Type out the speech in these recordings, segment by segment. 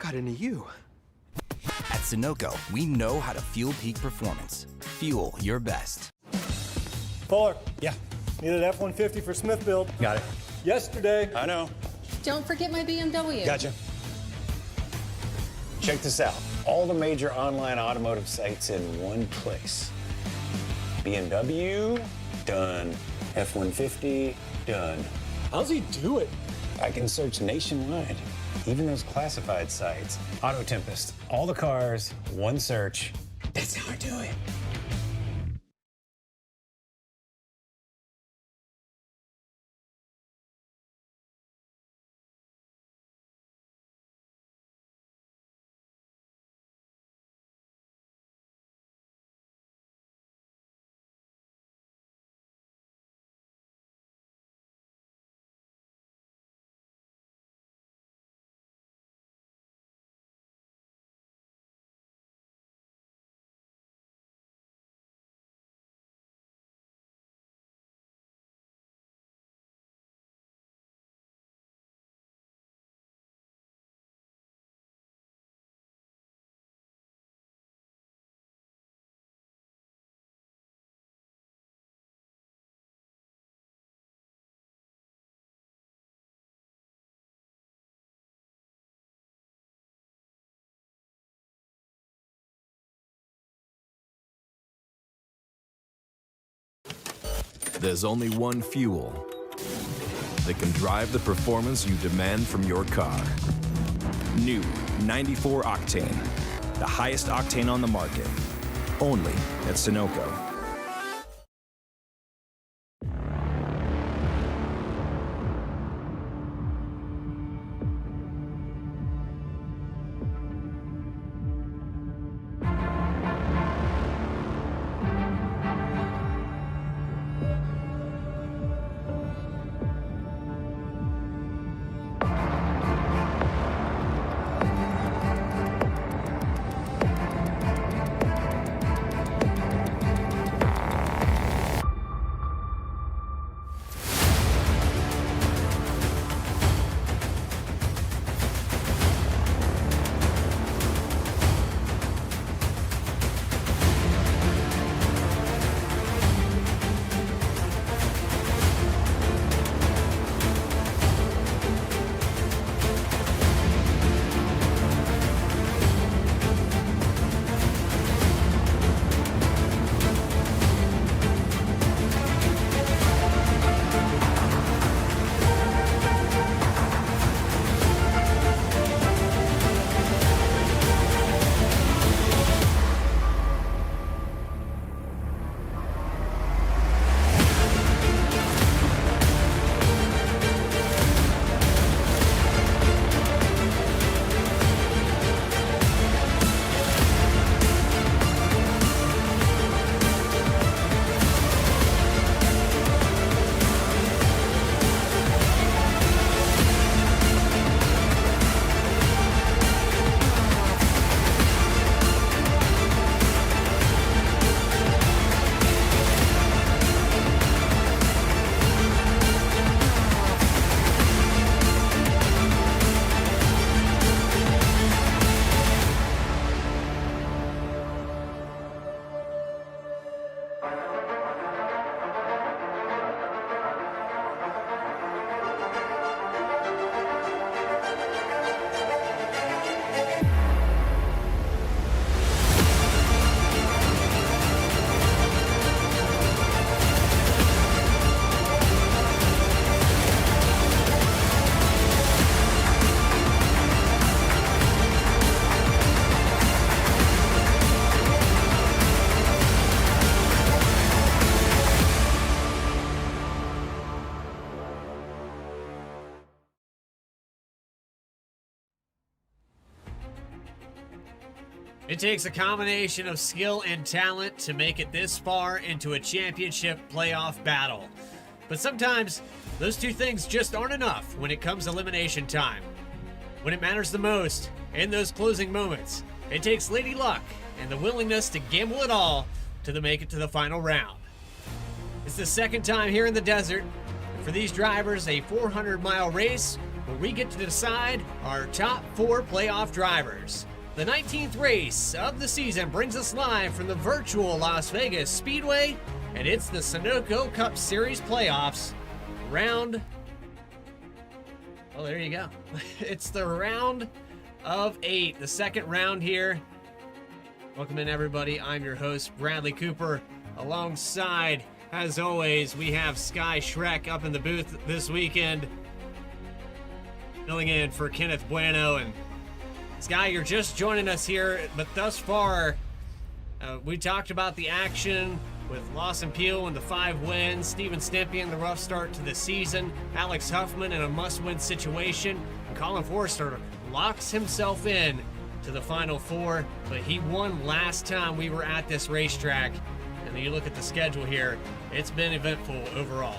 got into you? At Sunoco, we know how to fuel peak performance. Fuel your best. Fuller. Yeah. Needed F-150 for Smith build. Got it. Yesterday. I know. Don't forget my BMW. Gotcha. Check this out. All the major online automotive sites in one place. BMW, done. F-150, done. How's he do it? I can search nationwide. Even those classified sites. Auto Tempest, all the cars, one search. That's how I do it. There's only one fuel that can drive the performance you demand from your car. New 94 Octane, the highest octane on the market, only at Sunoco. It takes a combination of skill and talent to make it this far into a championship playoff battle. But sometimes those two things just aren't enough when it comes elimination time. When it matters the most, in those closing moments, it takes Lady Luck and the willingness to gamble it all to make it to the final round. It's the second time here in the desert, and for these drivers, a 400-mile race where we get to decide our top 4 playoff drivers. The 19th race of the season brings us live from the virtual Las Vegas Speedway, and it's the Sunoco Cup Series playoffs. Round... Oh, there you go. It's the round of 8, the second round here. Welcome in, everybody. I'm your host, Bradley Cooper. Alongside, as always, we have Sky Shrek up in the booth this weekend, filling in for Kenneth Bueno. And Sky, you're just joining us here, but thus far, we talked about the action with Lawson Peel and the 5 wins, Steven Stempien the rough start to the season, Alex Huffman in a must-win situation, and Colin Forrester locks himself in to the Final 4, but he won last time we were at this racetrack. And then you look at the schedule here, it's been eventful overall.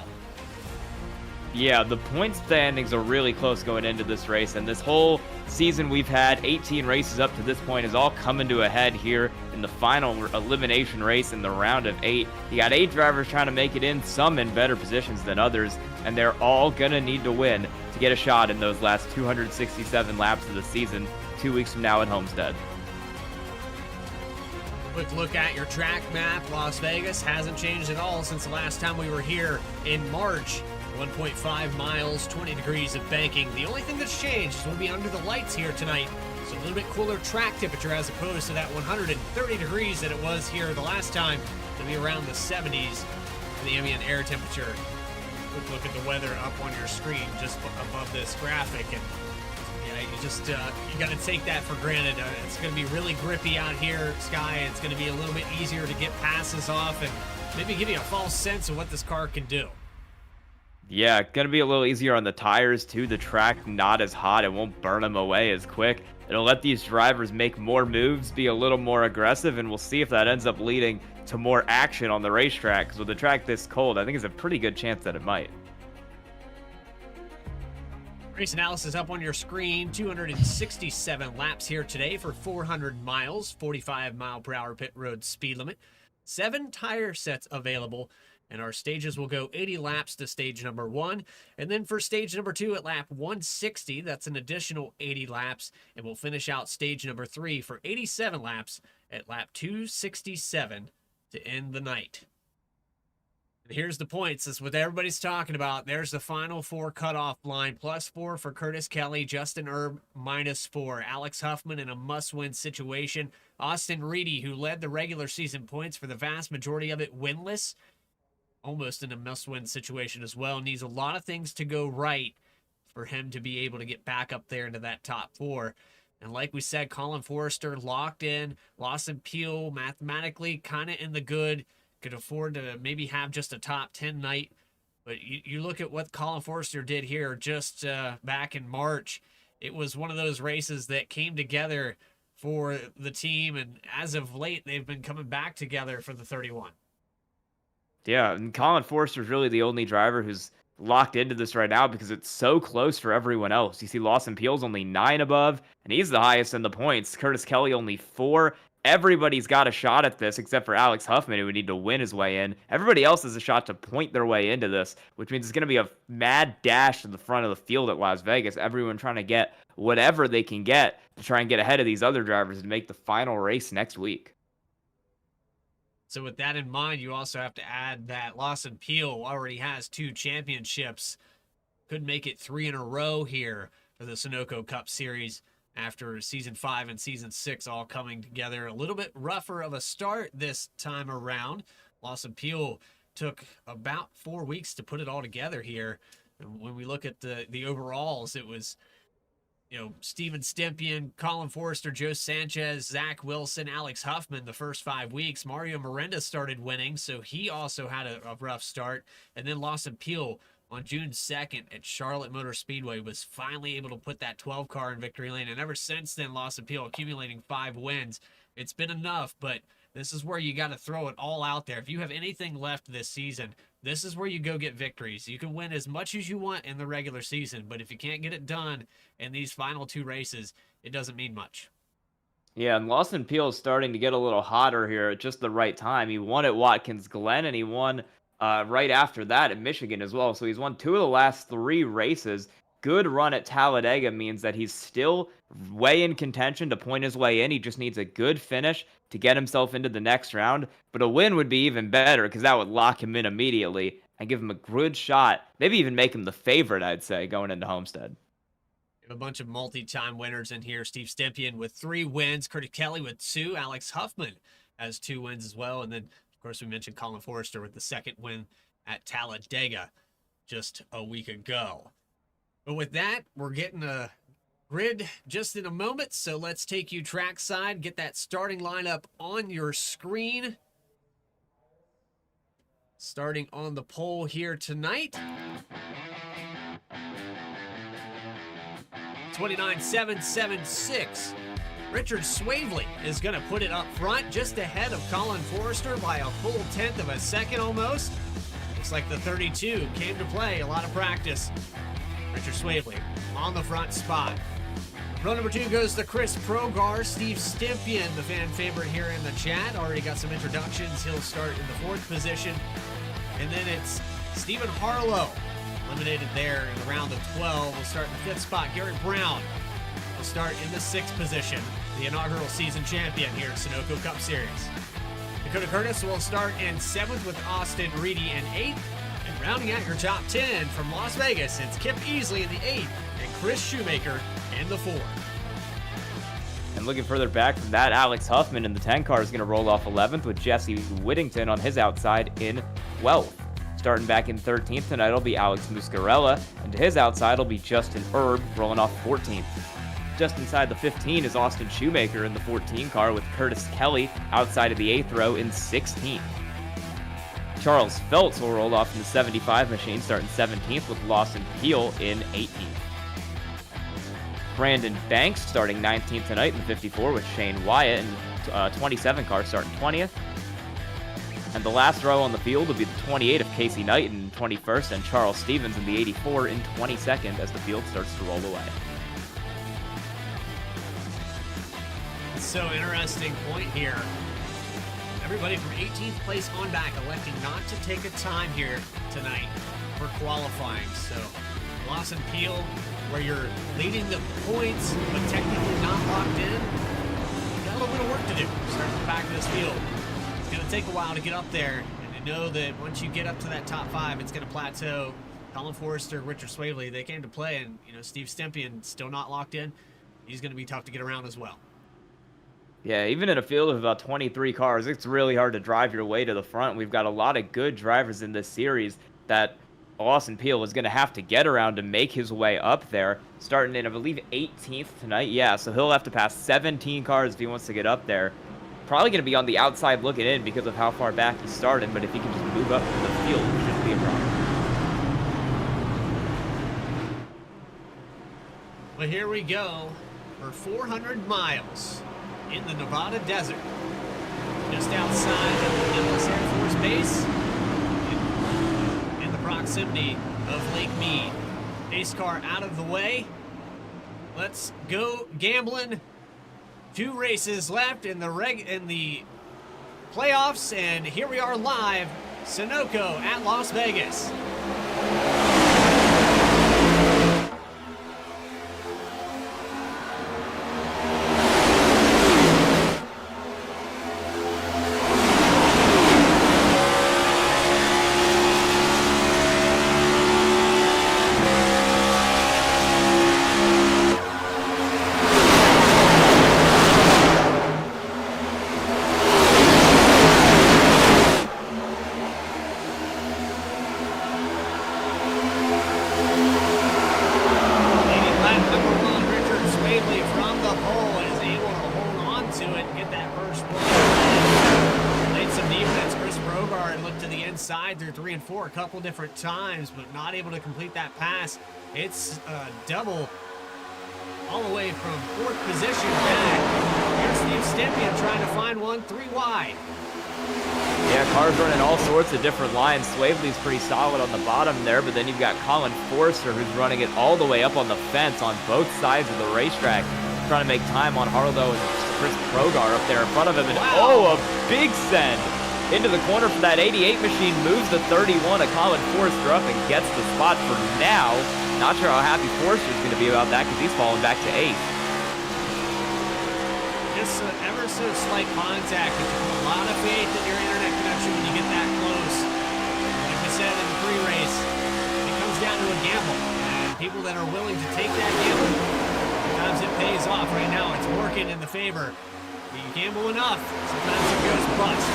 Yeah, the point standings are really close going into this race, and this whole season we've had 18 races up to this point is all coming to a head here in the final elimination race in the round of 8. You got 8 drivers trying to make it in, some in better positions than others, and they're all gonna need to win to get a shot in those last 267 laps of the season 2 weeks from now at Homestead. Quick look at your track map. Las Vegas hasn't changed at all since the last time we were here in March. 1.5 miles, 20 degrees of banking. The only thing that's changed is we'll be under the lights here tonight. So a little bit cooler track temperature as opposed to that 130 degrees that it was here the last time. It'll be around the 70s for the ambient air temperature. Quick look at the weather up on your screen just above this graphic. And yeah, you got to take that for granted. It's going to be really grippy out here, Sky. It's going to be a little bit easier to get passes off and maybe give you a false sense of what this car can do. Yeah, gonna be a little easier on the tires too. The track not as hot, it won't burn them away as quick. It'll let these drivers make more moves, be a little more aggressive, and we'll see if that ends up leading to more action on the racetrack. Because with the track this cold, I think it's a pretty good chance that it might. Race analysis up on your screen. 267 laps here today for 400 miles, 45 mile per hour pit road speed limit. 7 tire sets available. And our stages will go 80 laps to stage number 1. And then for stage number 2 at lap 160, that's an additional 80 laps. And we'll finish out stage number 3 for 87 laps at lap 267 to end the night. And here's the points. That's what everybody's talking about. There's the final 4 cutoff line. +4 for Curtis Kelly, Justin Erb -4. Alex Huffman in a must-win situation. Austin Reedy, who led the regular season points for the vast majority of it, winless. Almost in a must-win situation as well. Needs a lot of things to go right for him to be able to get back up there into that top 4. And like we said, Colin Forrester locked in. Lawson Peel mathematically kind of in the good. Could afford to maybe have just a top 10 night. But you look at what Colin Forrester did here just back in March. It was one of those races that came together for the team. And as of late, they've been coming back together for the 31. Yeah, and Colin Forrester is really the only driver who's locked into this right now because it's so close for everyone else. You see Lawson Peel's only 9 above, and he's the highest in the points. Curtis Kelly only 4. Everybody's got a shot at this except for Alex Huffman, who would need to win his way in. Everybody else has a shot to point their way into this, which means it's going to be a mad dash to the front of the field at Las Vegas. Everyone trying to get whatever they can get to try and get ahead of these other drivers and make the final race next week. So with that in mind, you also have to add that Lawson Peel already has 2 championships. Could make it 3 in a row here for the Sunoco Cup Series after Season 5 and Season 6 all coming together. A little bit rougher of a start this time around. Lawson Peel took about 4 weeks to put it all together here. And when we look at the overalls, it was Steven Stempien, Colin Forrester, Joe Sanchez, Zach Wilson, Alex Huffman the first 5 weeks. Mario Miranda started winning, so he also had a rough start. And then Lawson Peel on June 2nd at Charlotte Motor Speedway was finally able to put that 12 car in victory lane. And ever since then, Lawson Peel accumulating 5 wins. It's been enough, but this is where you got to throw it all out there. If you have anything left this season, this is where you go get victories. You can win as much as you want in the regular season, but if you can't get it done in these final 2 races, it doesn't mean much. Yeah, and Lawson Peel is starting to get a little hotter here at just the right time. He won at Watkins Glen, and he won right after that at Michigan as well. So he's won 2 of the last 3 races. good run at Talladega means that he's still way in contention to point his way in. He just needs a good finish to get himself into the next round. But a win would be even better because that would lock him in immediately and give him a good shot. Maybe even make him the favorite, I'd say, going into Homestead. We have a bunch of multi-time winners in here. Steve Stempien with 3 wins. Curtis Kelly with 2. Alex Huffman has 2 wins as well. And then, of course, we mentioned Colin Forrester with the 2nd win at Talladega just a week ago. But with that, we're getting a grid just in a moment. So let's take you trackside, get that starting lineup on your screen. Starting on the pole here tonight. 29.776. Richard Swavely is going to put it up front just ahead of Colin Forrester by a full 1/10 of a second almost. Looks like the 32 came to play, a lot of practice. Richard Swavely on the front spot. Row number 2 goes to Chris Progar. Steve Stempien, the fan favorite here in the chat. Already got some introductions. He'll start in the 4th position. And then it's Stephen Harlow, eliminated there in the round of 12. We'll start in the 5th spot. Garrett Brown will start in the 6th position. The inaugural season champion here at Sunoco Cup Series. Dakota Curtis will start in 7th with Austin Reedy in 8th. And rounding out your top 10 from Las Vegas, it's Kip Easley in the 8th and Chris Shoemaker in the 4th. And looking further back from that, Alex Huffman in the 10 car is going to roll off 11th with Jesse Whittington on his outside in 12th. Starting back in 13th tonight will be Alex Muscarella, and to his outside will be Justin Erb rolling off 14th. Just inside the 15 is Austin Shoemaker in the 14 car with Curtis Kelly outside of the 8th row in 16th. Charles Phelps will roll off in the 75 machine, starting 17th with Lawson Peel in 18th. Brandon Banks starting 19th tonight in the 54 with Shane Wyatt in 27 car starting 20th. And the last row on the field will be the 28 of Casey Knight in 21st and Charles Stevens in the 84 in 22nd as the field starts to roll away. So interesting point here. Everybody from 18th place on back electing not to take a time here tonight for qualifying. So Lawson Peel, where you're leading the points but technically not locked in, you got a little bit of work to do. Starting at the back of this field. It's going to take a while to get up there, and to know that once you get up to that top 5, it's going to plateau. Colin Forrester, Richard Swavely, they came to play, and Steve Stempien still not locked in. He's going to be tough to get around as well. Yeah, even in a field of about 23 cars, it's really hard to drive your way to the front. We've got a lot of good drivers in this series that Lawson Peel is going to have to get around to make his way up there. Starting in, I believe, 18th tonight. Yeah, so he'll have to pass 17 cars if he wants to get up there. Probably going to be on the outside looking in because of how far back he started, but if he can just move up to the field, it shouldn't be a problem. Well, here we go for 400 miles in the Nevada desert, just outside of the Dallas Air Force Base, in the proximity of Lake Mead. Pace car out of the way. Let's go gambling. 2 races left in the playoffs, and here we are live, Sunoco at Las Vegas. Through 3 and 4 a couple different times, but not able to complete that pass. It's double all the way from 4th position back. Here's Steve Stempien trying to find one 3 wide. Yeah, cars running all sorts of different lines. Swavely's pretty solid on the bottom there, but then you've got Colin Forrester who's running it all the way up on the fence on both sides of the racetrack, trying to make time on Harlow and Chris Progar up there in front of him. And oh, a big send into the corner for that 88 machine, moves the 31 of Colin Forrester up and gets the spot for now. Not sure how happy Forrester's going to be about that because he's falling back to 8th. Just ever so slight contact. You can put a lot of faith in your internet connection when you get that close. Like we said in the pre-race, it comes down to a gamble. And people that are willing to take that gamble, sometimes it pays off. Right now, it's working in the favor. If you gamble enough, sometimes it goes bust.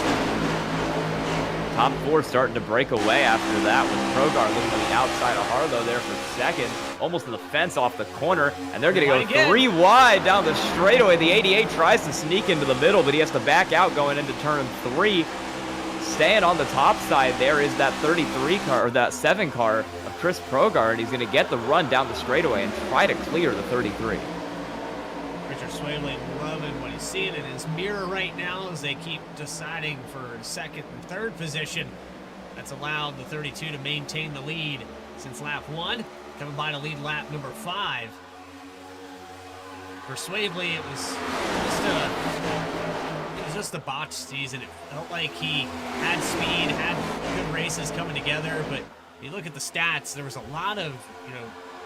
Top 4 starting to break away after that with Progar looking to the outside of Harlow there for second. Almost to the fence off the corner. And they're going to go 3 wide down the straightaway. The 88 tries to sneak into the middle, but he has to back out going into turn 3. Staying on the top side there is that 33 car, or that 7 car of Chris Progar, and he's going to get the run down the straightaway and try to clear the 33. Richard Swavely loving what he's seeing in his mirror right now as they keep deciding for second and third position. That's allowed the 32 to maintain the lead since lap 1, coming by to lead lap number 5. For Swavely, it was just a botched season. It felt like he had speed, had good races coming together, but if you look at the stats, there was a lot of,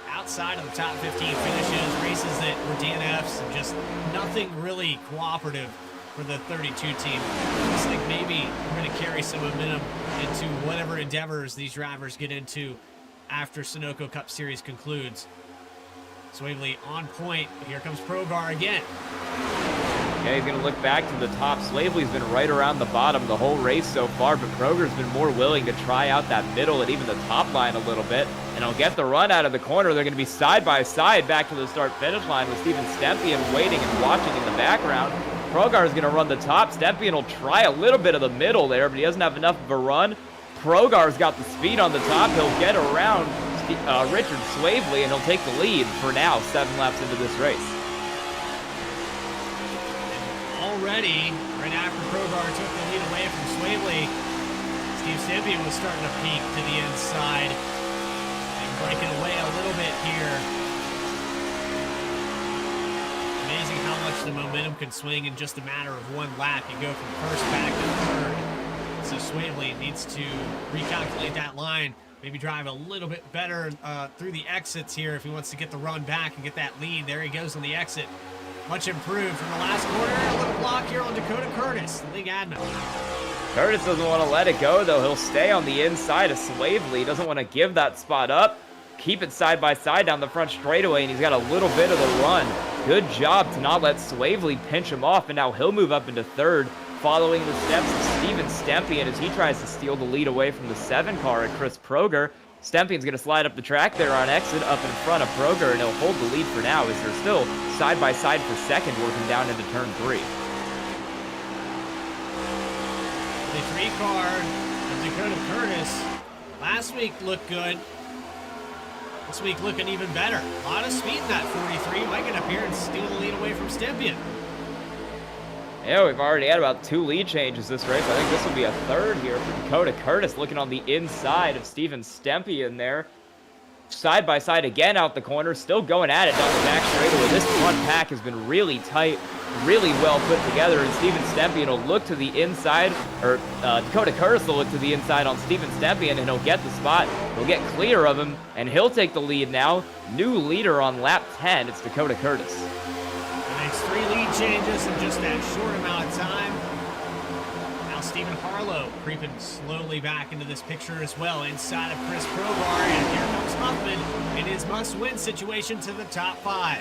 outside of the top 15 finishes, races that were DNFs, and just nothing really cooperative for the 32 team. I just think maybe we're going to carry some momentum into whatever endeavors these drivers get into after Sunoco Cup Series concludes. Swavely on point. Here comes Progar again. Yeah, he's going to look back to the top. Swavely's been right around the bottom the whole race so far, but Progar's been more willing to try out that middle and even the top line a little bit, and he'll get the run out of the corner. They're going to be side by side back to the start-finish line with Steven Stempian waiting and watching in the background. Progar's going to run the top. Stempian will try a little bit of the middle there, but he doesn't have enough of a run. Progar's got the speed on the top. He'll get around Richard Swavely, and he'll take the lead for now, 7 laps into this race. Already, right after Progar took the lead away from Swavely, Steve Stempian was starting to peek to the inside and breaking away a little bit here. Amazing how much the momentum can swing in just a matter of 1 lap. You go from first back to third. So Swavely needs to recalculate that line, maybe drive a little bit better through the exits here if he wants to get the run back and get that lead. There he goes on the exit. Much improved from the last corner. A little block here on Dakota Curtis, the league admin. Curtis doesn't want to let it go, though. He'll stay on the inside of Swavely. He doesn't want to give that spot up. Keep it side by side down the front straightaway, and he's got a little bit of the run. Good job to not let Swavely pinch him off, and now he'll move up into third, following the steps of Steven Stempian as he tries to steal the lead away from the 7 car at Chris Progar. Stempian's going to slide up the track there on exit up in front of Progar, and he'll hold the lead for now as they're still side by side for second, working down into turn 3. The 3 car of Dakota Curtis last week looked good. This week looking even better. A lot of speed in that 43. Might get up here and steal the lead away from Stempian. Yeah, we've already had about 2 lead changes this race. I think this will be a third here for Dakota Curtis, looking on the inside of Steven Stempian there. Side by side again out the corner, still going at it down the back straightaway. This front pack has been really tight, really well put together, and Steven Stempian will look to the inside, or Dakota Curtis will look to the inside on Steven Stempian, and he'll get the spot. He'll get clear of him, and he'll take the lead now. New leader on lap 10, it's Dakota Curtis. Makes 3 lead changes in just that short amount of time. Now Stephen Harlow creeping slowly back into this picture as well, inside of Chris Progar, and here comes Huffman in his must-win situation to the top 5.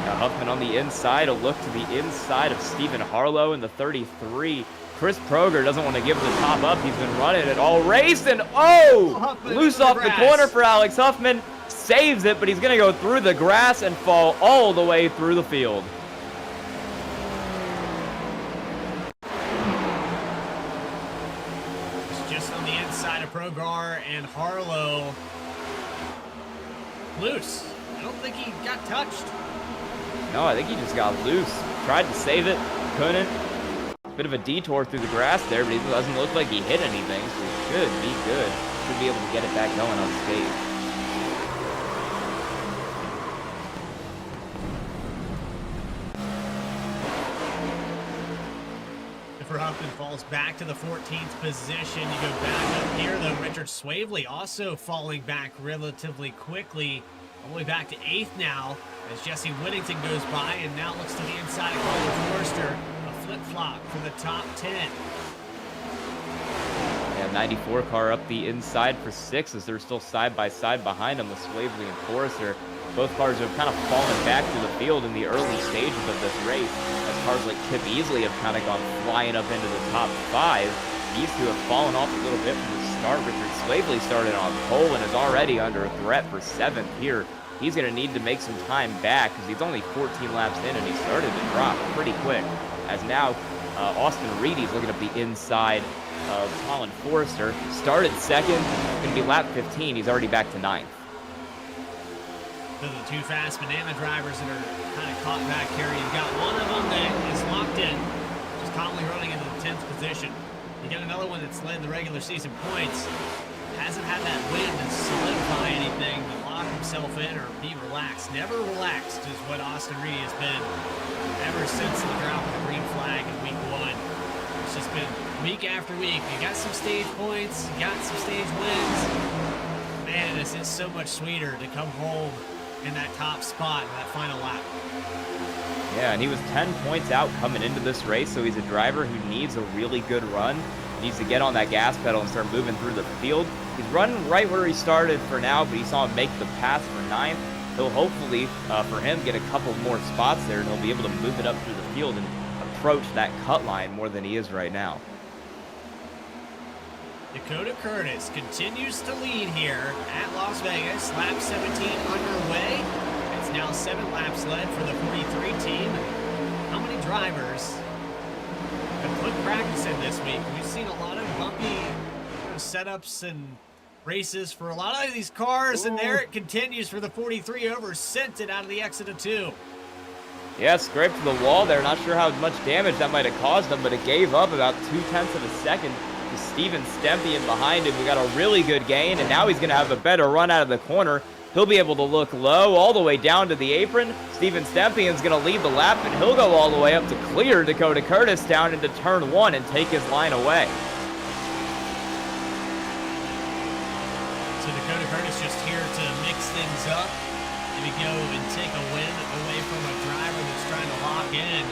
Now Huffman on the inside will look to the inside of Stephen Harlow in the 33. Chris Progar doesn't want to give the top up. He's been running it all race, and Huffman loose off the corner for Alex Huffman. Saves it, but he's going to go through the grass and fall all the way through the field. It's just on the inside of Progar and Harlow. Loose. I don't think he got touched. No, I think he just got loose. Tried to save it, couldn't. Bit of a detour through the grass there, but he doesn't look like he hit anything, so he should be good. Should be able to get it back going unscathed. For up and falls back to the 14th position. You go back up here, though. Richard Swavely also falling back relatively quickly. All the way back to 8th now as Jesse Whittington goes by and now looks to the inside of Colin Forrester. A flip-flop for the top 10. Yeah, 94 car up the inside for 6 as they're still side by side behind them with Swavely and Forrester. Both cars have kind of fallen back through the field in the early stages of this race as cars like Chip Easley have kind of gone flying up into the top 5. These two have fallen off a little bit from the start. Richard Swavely started on pole and is already under threat for 7th here. He's going to need to make some time back because he's only 14 laps in and he started to drop pretty quick. As now, Austin Reedy's looking up the inside of Colin Forrester. Started 2nd, going to be lap 15. He's already back to 9th. So the two fast banana drivers that are kind of caught back here. You've got one of them that is locked in, just calmly running into the 10th position. You got another one that's led the regular season points. Hasn't had that win to solidify anything, but lock himself in or be relaxed. Never relaxed is what Austin Reedy has been ever since the drop of the green flag in week 1. It's just been week after week. You got some stage points, you got some stage wins. Man, this is so much sweeter to come home in that top spot in that final lap. Yeah, and he was 10 points out coming into this race, so he's a driver who needs a really good run. He needs to get on that gas pedal and start moving through the field. He's running right where he started for now, but he saw him make the pass for 9th. He'll hopefully, for him, get a couple more spots there, and he'll be able to move it up through the field and approach that cut line more than he is right now. Dakota Curtis continues to lead here at Las Vegas. Lap 17 underway. It's now 7 laps led for the 43 team. How many drivers have put practice in this week? We've seen a lot of bumpy setups and races for a lot of these cars, and there it continues for the 43 over. Sent it out of the exit of 2. Yeah, scraped to the wall there. Not sure how much damage that might have caused him, but it gave up about 0.2 of a second. Steven Stempian behind him. We got a really good gain, and now he's going to have a better run out of the corner. He'll be able to look low all the way down to the apron. Steven Stempian's going to lead the lap, and he'll go all the way up to clear Dakota Curtis down into turn 1 and take his line away. So Dakota Curtis just here to mix things up. Maybe go and take a win away from a driver that's trying to lock in.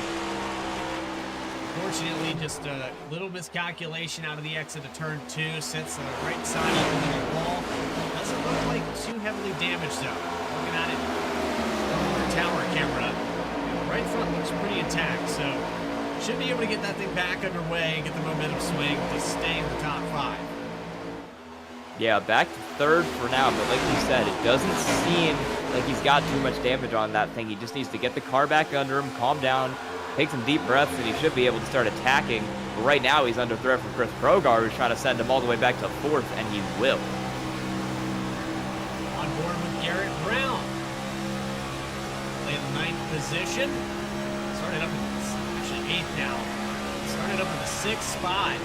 Unfortunately, just a little miscalculation out of the exit of turn 2, sets the right side up into the wall. Doesn't look like too heavily damaged though. Looking at it from the tower camera, the right front looks pretty intact, so should be able to get that thing back underway, get the momentum swing to stay in the top 5. Yeah, back to 3rd for now, but like you said, it doesn't seem like he's got too much damage on that thing. He just needs to get the car back under him, calm down, take some deep breaths, and he should be able to start attacking. But right now, he's under threat from Chris Progar, who's trying to send him all the way back to 4th, and he will. On board with Garrett Brown. Play in the 9th position. Started up in actually 8th now. Started up in the 6th spot.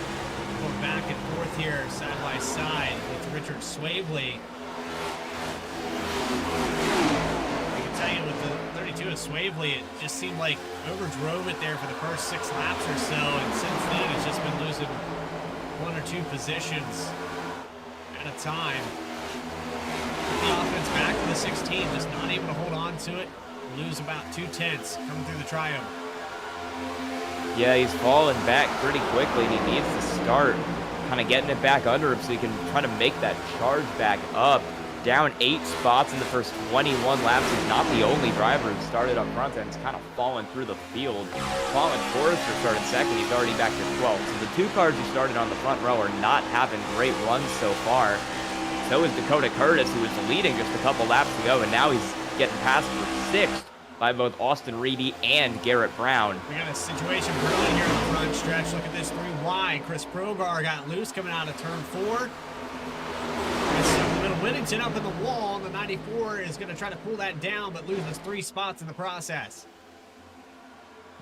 Going back and forth here, side by side with Richard Swavely. Tell you with the 32 of Swavely, it just seemed like overdrove it there for the first 6 laps or so, and since then it's just been losing 1 or 2 positions at a time. The offense back to the 16, just not able to hold on to it. Lose about 2/10 coming through the triumph. Yeah, he's falling back pretty quickly, and he needs to start kind of getting it back under him so he can try to make that charge back up. Down 8 spots in the first 21 laps. He's not the only driver who started up front and he's kind of fallen through the field. Colin Forrester started 2nd. He's already back to 12th. So the 2 cars who started on the front row are not having great runs so far. So is Dakota Curtis, who was leading just a couple laps ago, and now he's getting passed for 6th by both Austin Reedy and Garrett Brown. We got a situation brewing here in the front stretch. Look at this 3 wide. Chris Progar got loose coming out of turn 4. Whittington up in the wall, and the 94 is going to try to pull that down, but loses 3 spots in the process.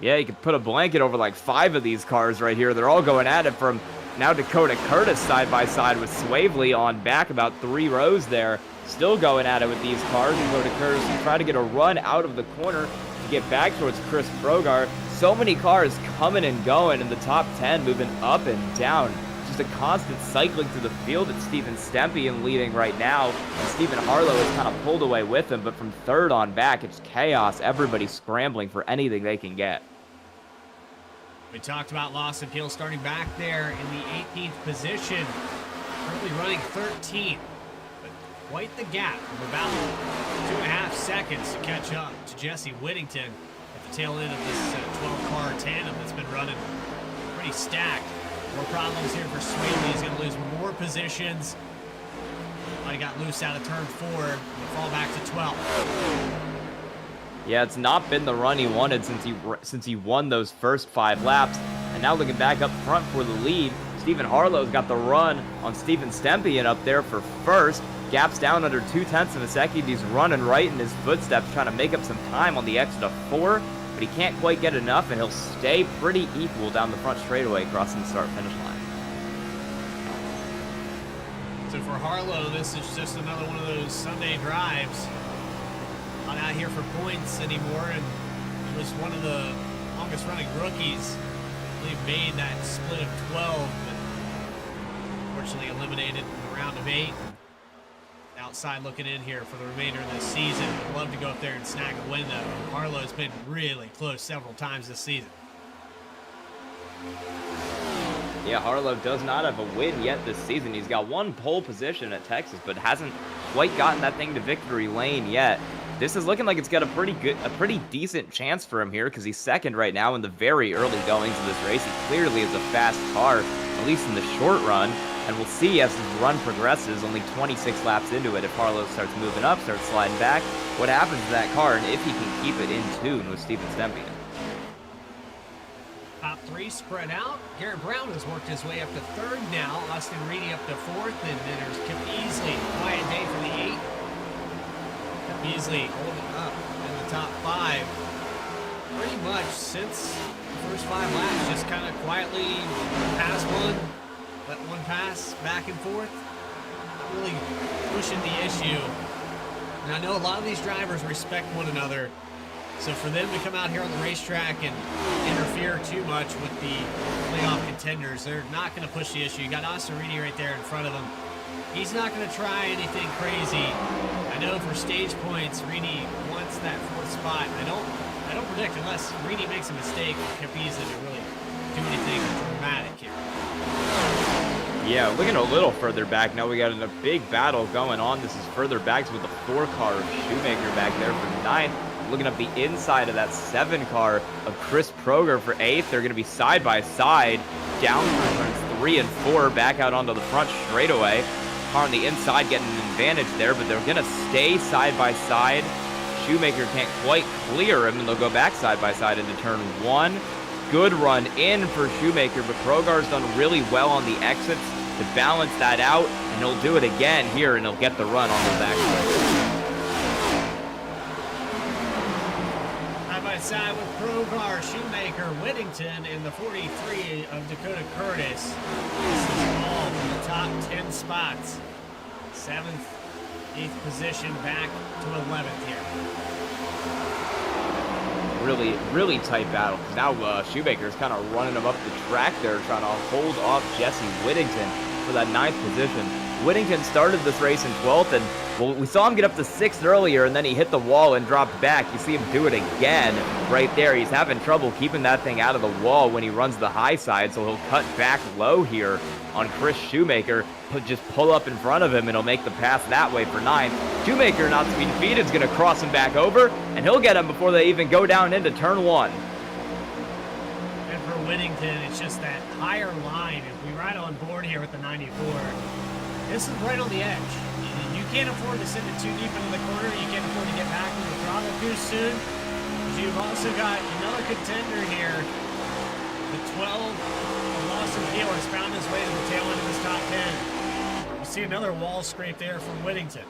Yeah, you could put a blanket over like 5 of these cars right here. They're all going at it from now Dakota Curtis side by side with Swavely on back about 3 rows there. Still going at it with these cars. Dakota Curtis will try to get a run out of the corner to get back towards Chris Progar. So many cars coming and going in the top 10, moving up and down. Just a constant cycling through the field. It's Steven Stempian leading right now, and Stephen Harlow is kind of pulled away with him, but from third on back, it's chaos. Everybody's scrambling for anything they can get. We talked about Lawson Peel starting back there in the 18th position, currently running 13th, but quite the gap of about 2.5 seconds to catch up to Jesse Whittington at the tail end of this 12-car tandem that's been running pretty stacked. More problems here for Swaley. He's going to lose more positions. He got loose out of turn 4 and fall back to 12th. Yeah, it's not been the run he wanted since he won those first 5 laps. And now looking back up front for the lead, Stephen Harlow's got the run on Steven Stempian up there for first. Gaps down under 0.2 of a second. He's running right in his footsteps, trying to make up some time on the exit of 4. But he can't quite get enough, and he'll stay pretty equal down the front straightaway crossing the start-finish line. So for Harlow, this is just another one of those Sunday drives. Not out here for points anymore, and he was one of the longest-running rookies. I believe made that split of 12, but unfortunately eliminated in the round of 8. Outside looking in here for the remainder of this season. Would love to go up there and snag a win, though. Harlow's been really close several times this season. Yeah, Harlow does not have a win yet this season. He's got 1 pole position at Texas, but hasn't quite gotten that thing to victory lane yet. This is looking like it's got a pretty decent chance for him here, because he's second right now in the very early goings of this race. He clearly is a fast car, at least in the short run. And we'll see as his run progresses, only 26 laps into it, if Harlow starts moving up, starts sliding back, what happens to that car, and if he can keep it in tune with Steven Stempian. Top 3 spread out. Garrett Brown has worked his way up to 3rd now. Austin Reedy up to 4th, and then there's Kip Easley. Quiet day for the 8. Kip Easley holding up in the top 5. Pretty much since the first 5 laps, just kind of quietly pass one. Let one pass back and forth, not really pushing the issue. And I know a lot of these drivers respect one another, so for them to come out here on the racetrack and interfere too much with the playoff contenders, they're not going to push the issue. You got Austin Reedy right there in front of him. He's not going to try anything crazy. I know for stage points, Reedy wants that 4th spot. I don't predict unless Reedy makes a mistake, Kip Easley to really do anything dramatic here. Yeah, looking a little further back now, we got a big battle going on. This is further back with the 4-car of Shoemaker back there for 9th. Looking up the inside of that 7-car of Chris Proger for 8th. They're going to be side by side down through turns 3 and 4, back out onto the front straightaway. Car on the inside getting an advantage there, but they're going to stay side by side. Shoemaker can't quite clear him, and they'll go back side by side into turn 1. Good run in for Shoemaker, but Progar's done really well on the exits to balance that out, and he'll do it again here, and he'll get the run on the back. Side by side with Progar, Shoemaker, Whittington, and the 43 of Dakota Curtis. This is all from the top 10 spots. 7th, 8th position back to 11th here. Really tight battle. Now Shoemaker's kind of running him up the track there, trying to hold off Jesse Whittington for that 9th position. Whittington started this race in 12th, and well, we saw him get up to 6th earlier, and then he hit the wall and dropped back. You see him do it again right there. He's having trouble keeping that thing out of the wall when he runs the high side, so he'll cut back low here on Chris Shoemaker. Just pull up in front of him, and he'll make the pass that way for 9th. Shoemaker, not to be defeated, is going to cross him back over, and he'll get him before they even go down into turn 1. And for Whittington, it's just that higher line. If we ride on board here with the 94, this is right on the edge. You can't afford to send it too deep into the corner. You can't afford to get back into the throttle too soon. But you've also got another contender here. The 12 of Lawson Peel has found his way to the tail end of this top 10. You see another wall scrape there from Whittington.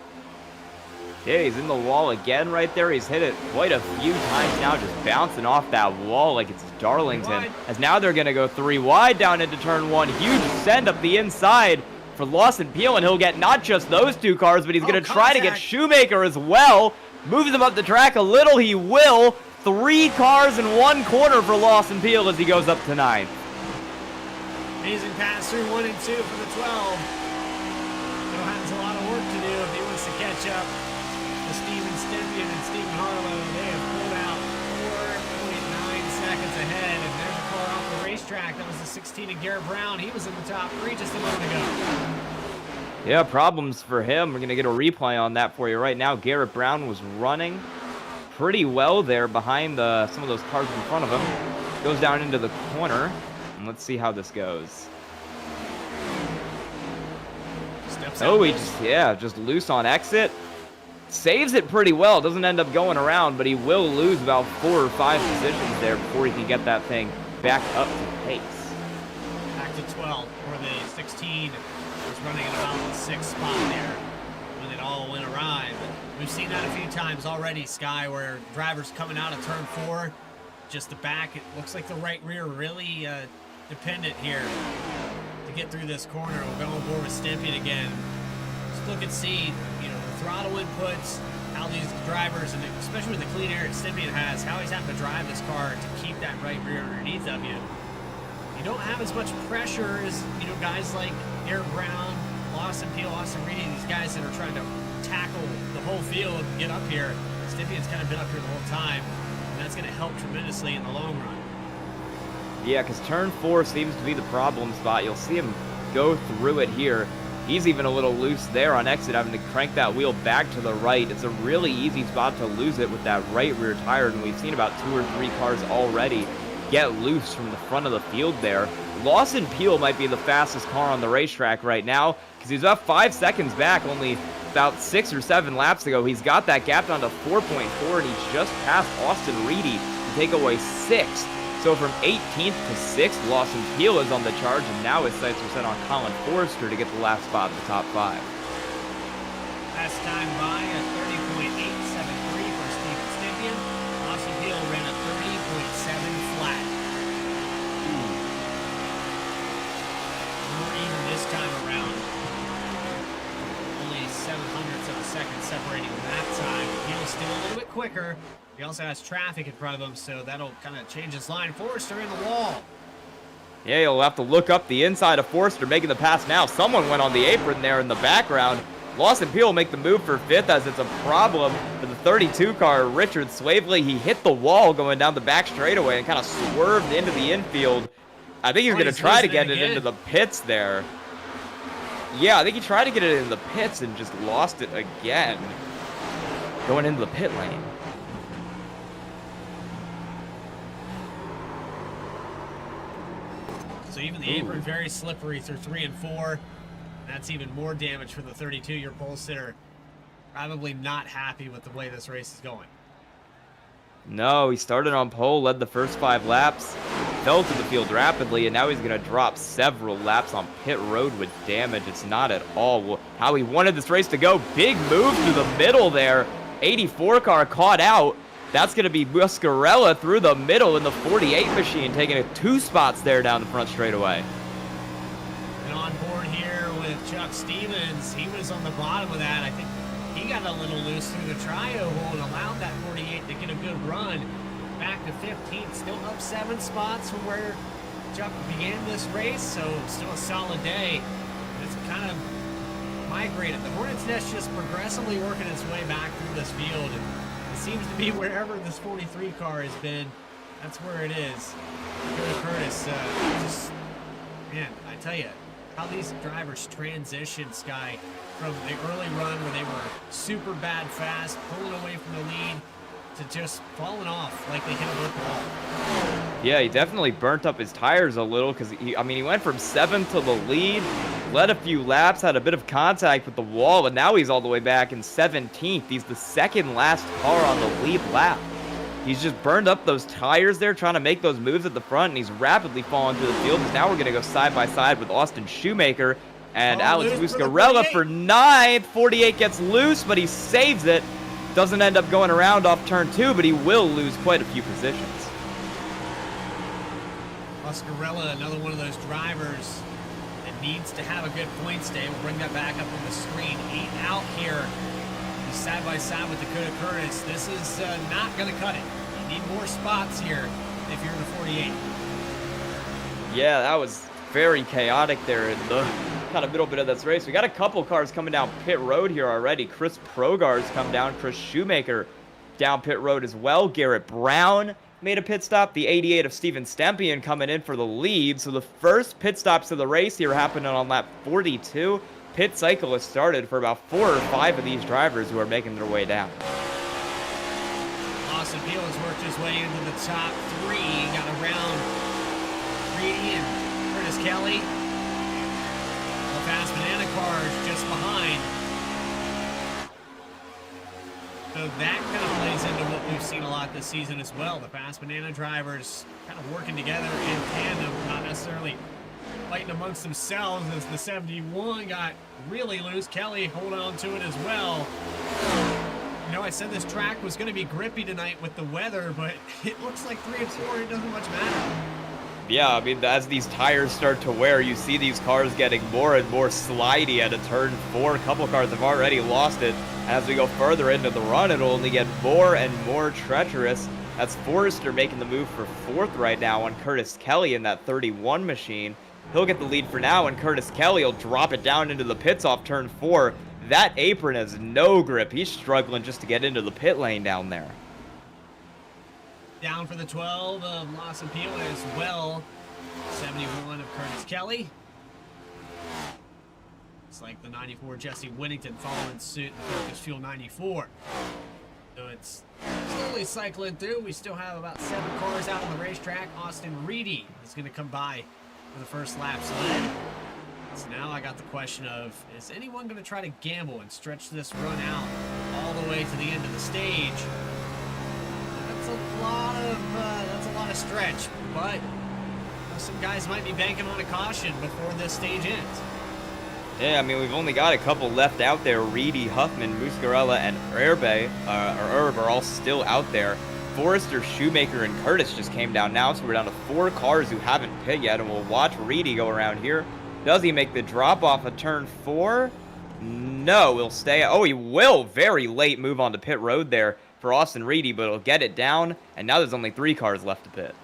Yeah, he's in the wall again right there. He's hit it quite a few times now, just bouncing off that wall like it's Darlington. As now they're going to go 3 wide down into turn 1. Huge send up the inside for Lawson Peel, and he'll get not just those 2 cars, but he's going to try to get Shoemaker as well. Moves him up the track a little, he will. 3 cars in one corner for Lawson Peel as he goes up to 9th. Amazing pass through 1 and 2 for the 12. Still has a lot of work to do if he wants to catch up to Steven Stempien and Stephen Harlow. They have pulled out 4.9 seconds ahead, and there's a car off the racetrack. That was the 16 of Garrett Brown. He was in the top 3 just a moment ago. Yeah, problems for him. We're going to get a replay on that for you right now. Garrett Brown was running pretty well there behind some of those cars in front of him. Goes down into the corner, and let's see how this goes. Oh, he just loose on exit. Saves it pretty well. Doesn't end up going around, but he will lose about 4 or 5 positions there before he can get that thing back up to pace. Back to 12, where the 16 was running at about the 6th spot there when it all went awry. But we've seen that a few times already, Sky, where drivers coming out of turn 4, just the back, it looks like the right rear really dependent here to get through this corner. We'll go on board with Stempien again. Just look and see, you know, the throttle inputs, how these drivers, and especially with the clean air that Stempien has, how he's having to drive this car to keep that right rear underneath of you. You don't have as much pressure as, you know, guys like Garrett Brown, Lawson Peel, Austin Reedy, these guys that are trying to tackle the whole field and get up here. Stempien's kind of been up here the whole time, and that's going to help tremendously in the long run. Yeah, because turn 4 seems to be the problem spot. You'll see him go through it here. He's even a little loose there on exit, having to crank that wheel back to the right. It's a really easy spot to lose it with that right rear tire, and we've seen about 2 or 3 cars already get loose from the front of the field there. Lawson Peel might be the fastest car on the racetrack right now because he's about 5 seconds back, only about 6 or 7 laps ago. He's got that gap down to 4.4, and he's just passed Austin Reedy to take away 6th. So from 18th to 6th, Lawson Peel is on the charge, and now his sights are set on Colin Forrester to get the last spot in the top 5. Last time by a 30.873 for Steven Stempien. Lawson Peel ran a 30.7 flat. More even this time around. Only 0.07 of a second separating that time. Peel's still a little bit quicker. He also has traffic in front of him, so that'll kind of change his line. Forrester in the wall. Yeah, you'll have to look up the inside of Forrester making the pass now. Someone went on the apron there in the background. Lawson Peel will make the move for 5th as it's a problem for the 32 car, Richard Swavely. He hit the wall going down the back straightaway and kind of swerved into the infield. I think he's going to try to get it into the pits there. Yeah, I think he tried to get it in the pits and just lost it again. Going into the pit lane. So even the apron very slippery through 3 and 4. That's even more damage for the 32-year pole sitter. Probably not happy with the way this race is going. No, he started on pole, led the first 5 laps, fell to the field rapidly, and now he's going to drop several laps on pit road with damage. It's not at all how he wanted this race to go. Big move through the middle there. 84 car caught out. That's going to be Muscarella through the middle in the 48 machine, taking it 2 spots there down the front straightaway. And on board here with Chuck Stevens, he was on the bottom of that. I think he got a little loose through the trio hole and allowed that 48 to get a good run. Back to 15th, still up 7 spots from where Chuck began this race, so still a solid day. It's kind of migrated. The Hornet's Nest just progressively working its way back through this field, and it seems to be wherever this 43 car has been, that's where it is. Billy Curtis, just, man, I tell you, how these drivers transition, Sky, from the early run where they were super bad fast, pulling away from the lead, to just falling off like they hit a brick wall. Yeah, he definitely burnt up his tires a little because he went from 7th to the lead, led a few laps, had a bit of contact with the wall, and now he's all the way back in 17th. He's the 2nd last car on the lead lap. He's just burned up those tires there, trying to make those moves at the front, and he's rapidly falling through the field. Now we're going to go side by side with Austin Shoemaker and Alex Muscarella for 9th. 48 gets loose, but he saves it. Doesn't end up going around off turn 2, but he will lose quite a few positions. Muscarella, another one of those drivers that needs to have a good points day. We'll bring that back up on the screen. 8 out here. He's side by side with Dakota Curtis. This is not going to cut it. He Need more spots here if you're in the 48. Yeah, that was very chaotic there in the kind of middle bit of this race. We got a couple cars coming down pit road here already. Chris Progar's come down. Chris Shoemaker down pit road as well. Garrett Brown made a pit stop. The 88 of Steven Stempian coming in for the lead. So the first pit stops of the race here happening on lap 42. Pit cycle has started for about 4 or 5 of these drivers who are making their way down. Austin Peele has worked his way into the top 3. Got around Reedy and Curtis Kelly. The fast banana cars just behind. So that kind of plays into what we've seen a lot this season as well. The fast banana drivers kind of working together in tandem, not necessarily fighting amongst themselves as the 71 got really loose. Kelly holding on to it as well. You know, I said this track was going to be grippy tonight with the weather, but it looks like 3 and 4, it doesn't much matter. Yeah, I mean, as these tires start to wear, you see these cars getting more and more slidey at a turn 4. A couple cars have already lost it. As we go further into the run, it'll only get more and more treacherous. That's Forrester making the move for 4th right now on Curtis Kelly in that 31 machine. He'll get the lead for now, and Curtis Kelly will drop it down into the pits off turn 4. That apron has no grip. He's struggling just to get into the pit lane down there. Down for the 12 of Lawson Peele as well. 71 of Curtis Kelly. It's like the 94 Jesse Whittington following suit in Focus Fuel 94. So it's slowly cycling through. We still have about 7 cars out on the racetrack. Austin Reedy is going to come by for the first lap's lead. So now I got the question of, is anyone going to try to gamble and stretch this run out all the way to the end of the stage? That's a lot of stretch, but some guys might be banking on a caution before this stage ends. Yeah, I mean, we've only got a couple left out there. Reedy, Huffman, Muscarella, and Erb are all still out there. Forrester, Shoemaker, and Curtis just came down now, so we're down to 4 cars who haven't pit yet, and we'll watch Reedy go around here. Does he make the drop off of turn 4? No, he'll stay. Oh, he will. Very late move onto pit road there for Austin Reedy, but he'll get it down, and now there's only 3 cars left to pit.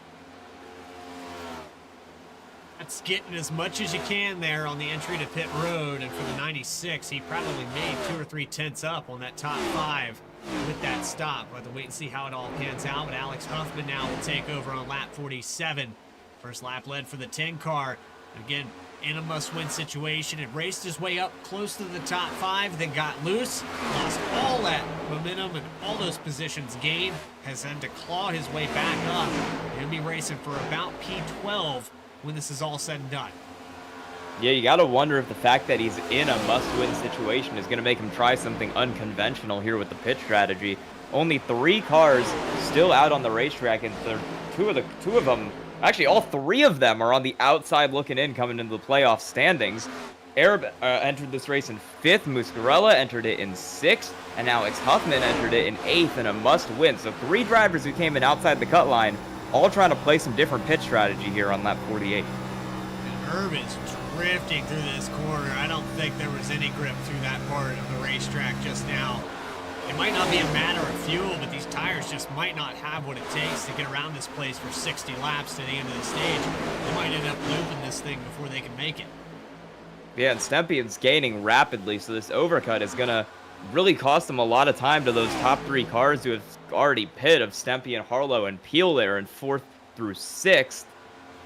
That's getting as much as you can there on the entry to pit road, and for the 96, he probably made 2 or 3 tenths up on that top 5 with that stop. We'll have to wait and see how it all pans out, but Alex Huffman now will take over on lap 47. First lap led for the 10 car. Again, in a must-win situation, it raced his way up close to the top 5, then got loose, lost all that momentum and all those positions gained, has had to claw his way back up. He'll be racing for about P12 when this is all said and done. Yeah, you got to wonder if the fact that he's in a must-win situation is going to make him try something unconventional here with the pit strategy. Only 3 cars still out on the racetrack, and two of them, actually all 3 of them are on the outside looking in coming into the playoff standings. Erb entered this race in 5th, Muscarella entered it in 6th, and Alex Huffman entered it in 8th in a must-win. So 3 drivers who came in outside the cut line, all trying to play some different pit strategy here on lap 48. And Erb is drifting through this corner. I don't think there was any grip through that part of the racetrack just now. It might not be a matter of fuel, but these tires just might not have what it takes to get around this place for 60 laps to the end of the stage. They might end up looping this thing before they can make it. Yeah, and Stempian's gaining rapidly, so this overcut is going to really cost them a lot of time to those top 3 cars who have already pit of Stempian, Harlow, and Peel there in 4th through 6th.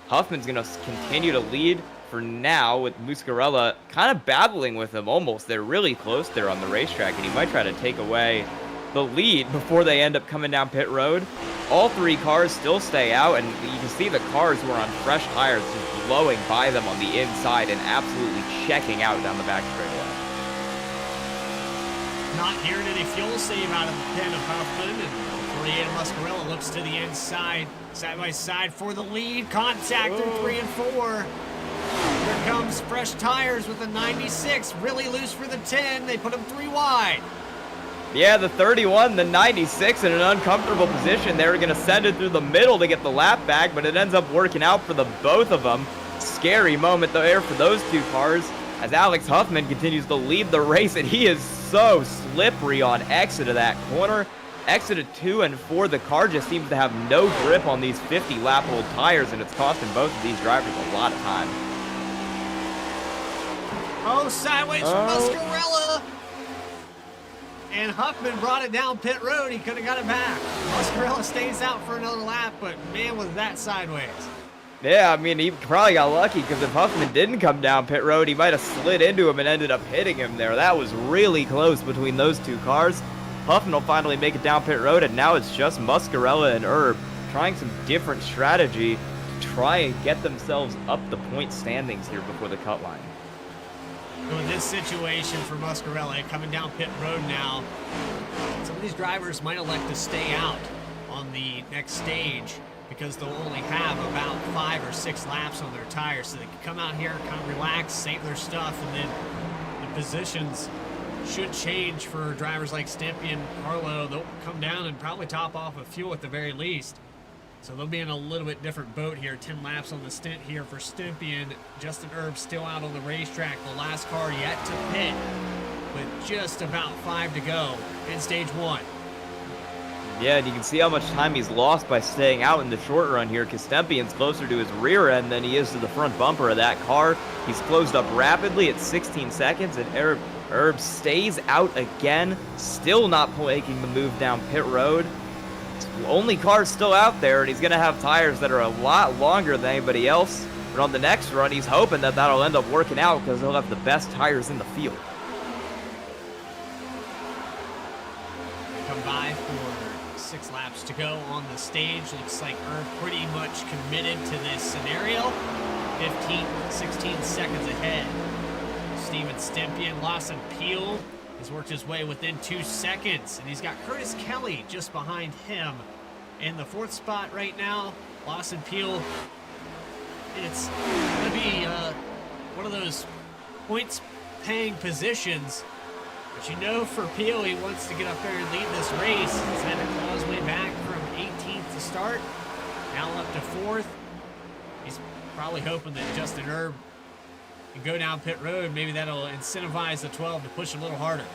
Huffman's going to continue to lead for now, with Muscarella kind of battling with him almost. They're really close there on the racetrack, and he might try to take away the lead before they end up coming down pit road. All 3 cars still stay out, and you can see the cars who are on fresh tires just blowing by them on the inside and absolutely checking out down the back straightaway. Not hearing any fuel save out of the pin of Huffman, and 48 of Muscarella looks to the inside, side by side for the lead. Contact through 3 and 4. Here comes fresh tires with the 96, really loose for the 10. They put him 3 wide. Yeah, the 31, the 96 in an uncomfortable position. They were going to send it through the middle to get the lap back, but it ends up working out for the both of them. Scary moment there for those 2 cars as Alex Huffman continues to lead the race, and he is so slippery on exit of that corner. Exit 2 and 4, the car just seems to have no grip on these 50-lap-old tires, and it's costing both of these drivers a lot of time. Oh, sideways from Muscarella. And Huffman brought it down pit road. He could have got it back. Muscarella stays out for another lap, but man, was that sideways. Yeah, I mean, he probably got lucky, because if Huffman didn't come down pit road, he might have slid into him and ended up hitting him there. That was really close between those two cars. Huffman will finally make it down pit road, and now it's just Muscarella and Erb trying some different strategy to try and get themselves up the point standings here before the cut line. So in this situation for Muscarella, coming down pit road now, some of these drivers might elect to stay out on the next stage because they'll only have about 5 or 6 laps on their tires, so they can come out here, kind of relax, save their stuff, and then the positions should change for drivers like Stimpy and Harlow. They'll come down and probably top off of fuel at the very least. So they'll be in a little bit different boat here. 10 laps on the stint here for Stimpy, and Justin Erb still out on the racetrack. The last car yet to pit with just about 5 to go in stage 1. Yeah, and you can see how much time he's lost by staying out in the short run here, because Stempion's closer to his rear end than he is to the front bumper of that car. He's closed up rapidly at 16 seconds, and Erb stays out again, still not making the move down pit road. The only car's still out there, and he's going to have tires that are a lot longer than anybody else. But on the next run, he's hoping that that'll end up working out because he'll have the best tires in the field. Come by for 6 laps to go on the stage. Looks like Erb pretty much committed to this scenario. 15, 16 seconds ahead. Steven Stempien, Lawson Peel has worked his way within 2 seconds, and he's got Curtis Kelly just behind him in the 4th spot right now. Lawson Peel, it's going to be one of those points-paying positions, but you know for Peel, he wants to get up there and lead this race. He's had to claw his way back from 18th to start, now up to 4th. He's probably hoping that Justin Erb and go down pit road. Maybe that'll incentivize the 12 to push a little harder.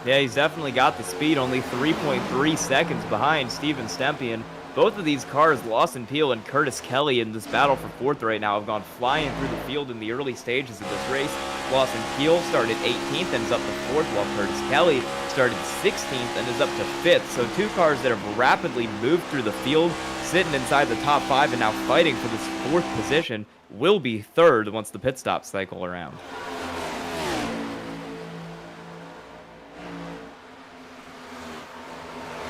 Yeah, he's definitely got the speed, only 3.3 seconds behind Steven Stempien. Both of these cars, Lawson Peel and Curtis Kelly, in this battle for 4th right now, have gone flying through the field in the early stages of this race. Lawson Peel started 18th and is up to 4th, while Curtis Kelly started 16th and is up to 5th. So 2 cars that have rapidly moved through the field, sitting inside the top 5 and now fighting for this 4th position, will be 3rd once the pit stop cycle around.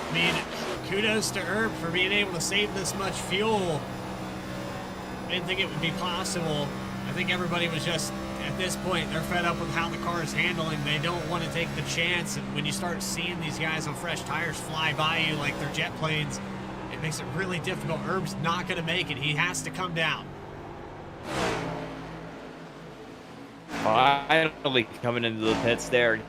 I mean, kudos to Erb for being able to save this much fuel. I didn't think it would be possible. I think everybody was just, at this point, they're fed up with how the car is handling. They don't want to take the chance, and when you start seeing these guys on fresh tires fly by you like they're jet planes, it makes it really difficult. Erb's not going to make it. He has to come down. Finally coming into the pits there.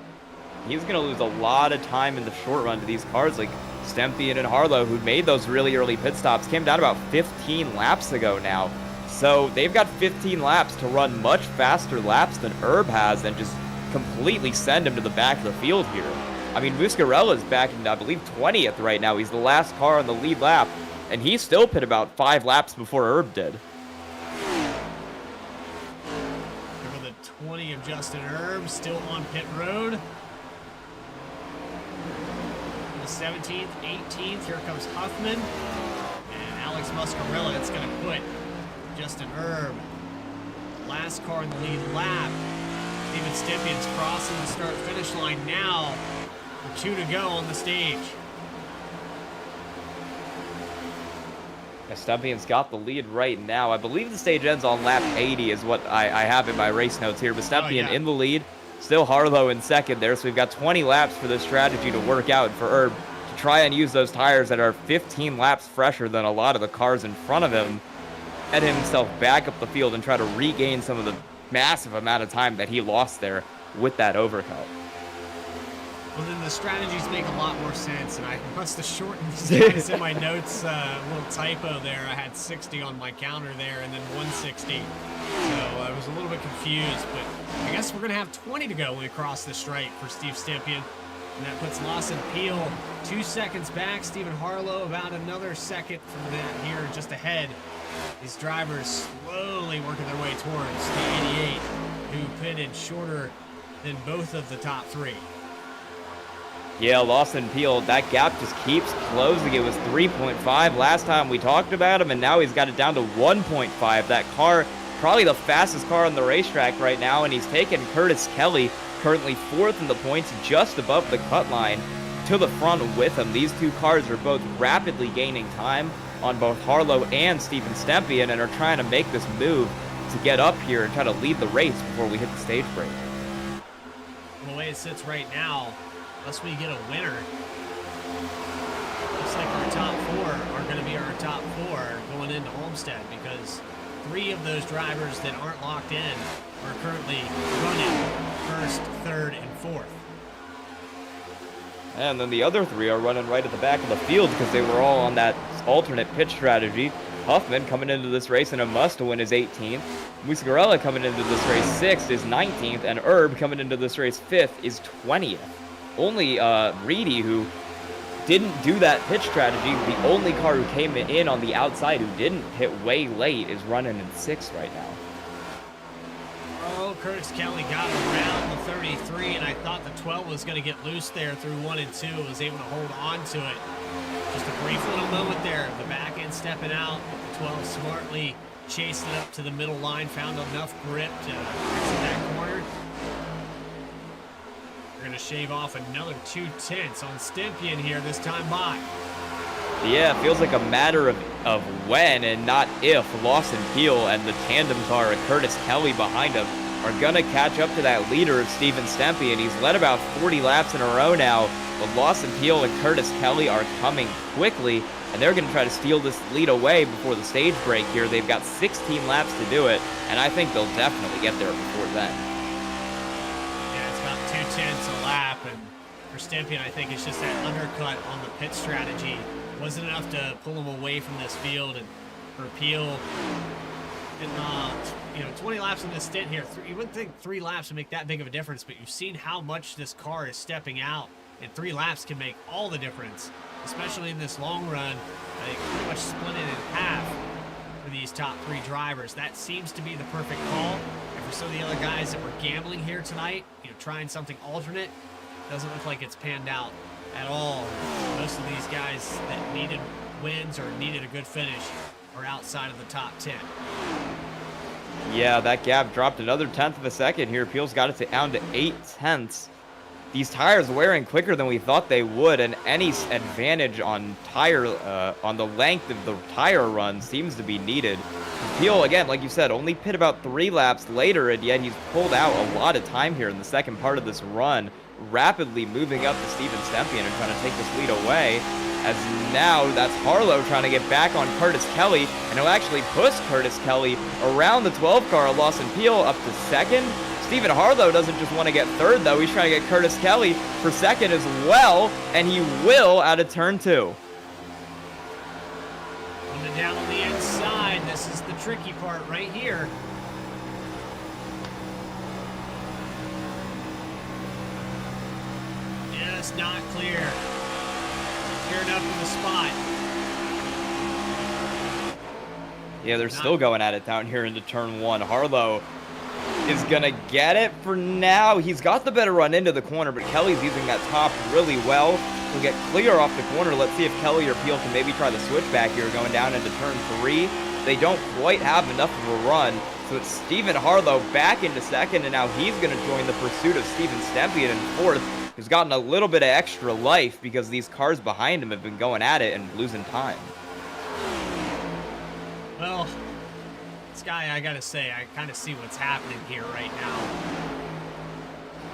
He's going to lose a lot of time in the short run to these cars like Stempien and Harlow, who made those really early pit stops, came down about 15 laps ago now. So they've got 15 laps to run much faster laps than Erb has and just completely send him to the back of the field here. I mean, Muscarella's back in, I believe, 20th right now. He's the last car on the lead lap, and he still pit about 5 laps before Erb did. Over the 20 of Justin Erb, still on pit road. The 17th, 18th, here comes Huffman. And Alex Muscarella, it's going to put Justin Erb, last car in the lead lap. Steven Stempien's crossing the start-finish line now. For 2 to go on the stage. Yeah, Stempien's got the lead right now. I believe the stage ends on lap 80 is what I have in my race notes here. But Stempien in the lead. Still Harlow in second there. So we've got 20 laps for this strategy to work out for Erb to try and use those tires that are 15 laps fresher than a lot of the cars in front of him. Get himself back up the field and try to regain some of the massive amount of time that he lost there with that overcut. Well, then the strategies make a lot more sense, and I must have shortened these guys in my notes. A little typo there. I had 60 on my counter there, and then 160. So I was a little bit confused, but I guess we're going to have 20 to go when we cross the stripe for Steve Stempien. And that puts Lawson Peel 2 seconds back. Stephen Harlow about another second from that here just ahead. These drivers slowly working their way towards the 88, who pitted shorter than both of the top 3. Yeah, Lawson Peel, that gap just keeps closing. It was 3.5 last time we talked about him, and now he's got it down to 1.5. That car, probably the fastest car on the racetrack right now, and he's taken Curtis Kelly, currently 4th in the points, just above the cut line, to the front with him. These two cars are both rapidly gaining time on both Harlow and Steven Stempian, and are trying to make this move to get up here and try to lead the race before we hit the stage break. Well, the way it sits right now, unless we get a winner, looks like our top 4 are going to be our top 4 going into Homestead, because 3 of those drivers that aren't locked in are currently running 1st, 3rd, and 4th. And then the other 3 are running right at the back of the field because they were all on that alternate pitch strategy. Huffman coming into this race in a must to win his 18th. Muscarella coming into this race 6th is 19th. And Erb coming into this race 5th is 20th. Only Reedy, who didn't do that pitch strategy, the only car who came in on the outside who didn't hit way late, is running in 6th right now. Oh, Curtis Kelly got around the 33, and I thought the 12 was going to get loose there through 1 and 2. Was able to hold on to it. Just a brief little moment there. The back end stepping out. The 12 smartly chased it up to the middle line, found enough grip to exit that corner. We're going to shave off another 2/10 on Stempian here this time by. Yeah, it feels like a matter of when and not if Lawson Peel and the tandem car of Curtis Kelly behind him are going to catch up to that leader of Steven Stempian. He's led about 40 laps in a row now, but Lawson Peel and Curtis Kelly are coming quickly, and they're going to try to steal this lead away before the stage break here. They've got 16 laps to do it, and I think they'll definitely get there before then. Yeah, it's about 2/10 a lap, and for Stempian, I think it's just that undercut on the pit strategy wasn't enough to pull him away from this field. And for Peel, in 20 laps in this stint here, you wouldn't think 3 laps would make that big of a difference, but you've seen how much this car is stepping out, and 3 laps can make all the difference, especially in this long run. I think pretty much split it in half for these top 3 drivers. That seems to be the perfect call. And for some of the other guys that were gambling here tonight, trying something alternate, doesn't look like it's panned out at all. Most of these guys that needed wins or needed a good finish are outside of the top 10. Yeah, that gap dropped another 1/10 of a second here. Peel's got it down to 8/10. These tires wearing quicker than we thought they would, and any advantage on on the length of the tire run seems to be needed. Peel, again, like you said, only pit about 3 laps later, and yet he's pulled out a lot of time here in the second part of this run, rapidly moving up to Steven Stempian and trying to take this lead away. As now that's Harlow trying to get back on Curtis Kelly, and he'll actually push Curtis Kelly around the 12 car of Lawson Peel up to 2nd. Stephen Harlow doesn't just want to get 3rd, though. He's trying to get Curtis Kelly for 2nd as well, and he will out of turn 2. Coming down on the inside, this is the tricky part right here. Just not clear. Clear enough in the spot. Yeah, they're still going at it down here into turn 1. Harlow is going to get it for now. He's got the better run into the corner, but Kelly's using that top really well. He'll get clear off the corner. Let's see if Kelly or Peel can maybe try the switchback here going down into turn 3. They don't quite have enough of a run, so it's Stephen Harlow back into 2nd, and now he's going to join the pursuit of Steven Stempian in 4th, who's gotten a little bit of extra life because these cars behind him have been going at it and losing time. Well, this guy, I gotta say, I kind of see what's happening here right now.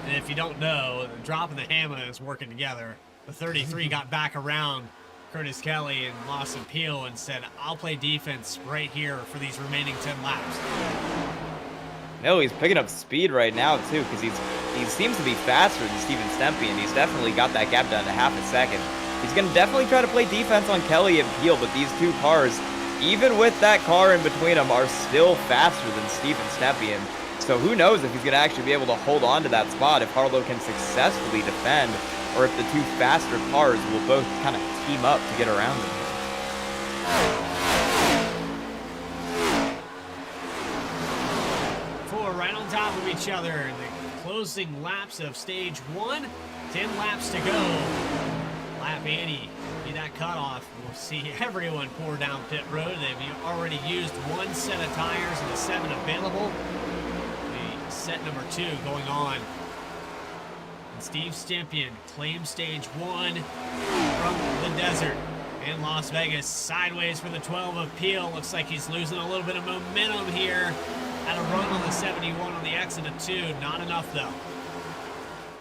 And if you don't know, the drop and the hammer is working together. The 33 got back around Curtis Kelly and Lawson Peel and said, I'll play defense right here for these remaining 10 laps. No, he's picking up speed right now, too, because he seems to be faster than Steven Stempian. He's definitely got that gap down to half a second. He's going to definitely try to play defense on Kelly and Peel, but these two cars, even with that car in between them, are still faster than Steven Stempian. So who knows if he's going to actually be able to hold on to that spot if Harlow can successfully defend or if the two faster cars will both kind of team up to get around him. Four right on top of each other. The closing laps of stage 1. 10 laps to go. Lap 80. Be that cutoff. We'll see everyone pour down pit road. They've already used one set of tires and the 7 available. The set number 2 going on. And Steve Stempien claims stage 1 from the desert. In Las Vegas, sideways for the 12 of Peel. Looks like he's losing a little bit of momentum here. Had a run on the 71 on the exit of 2. Not enough, though.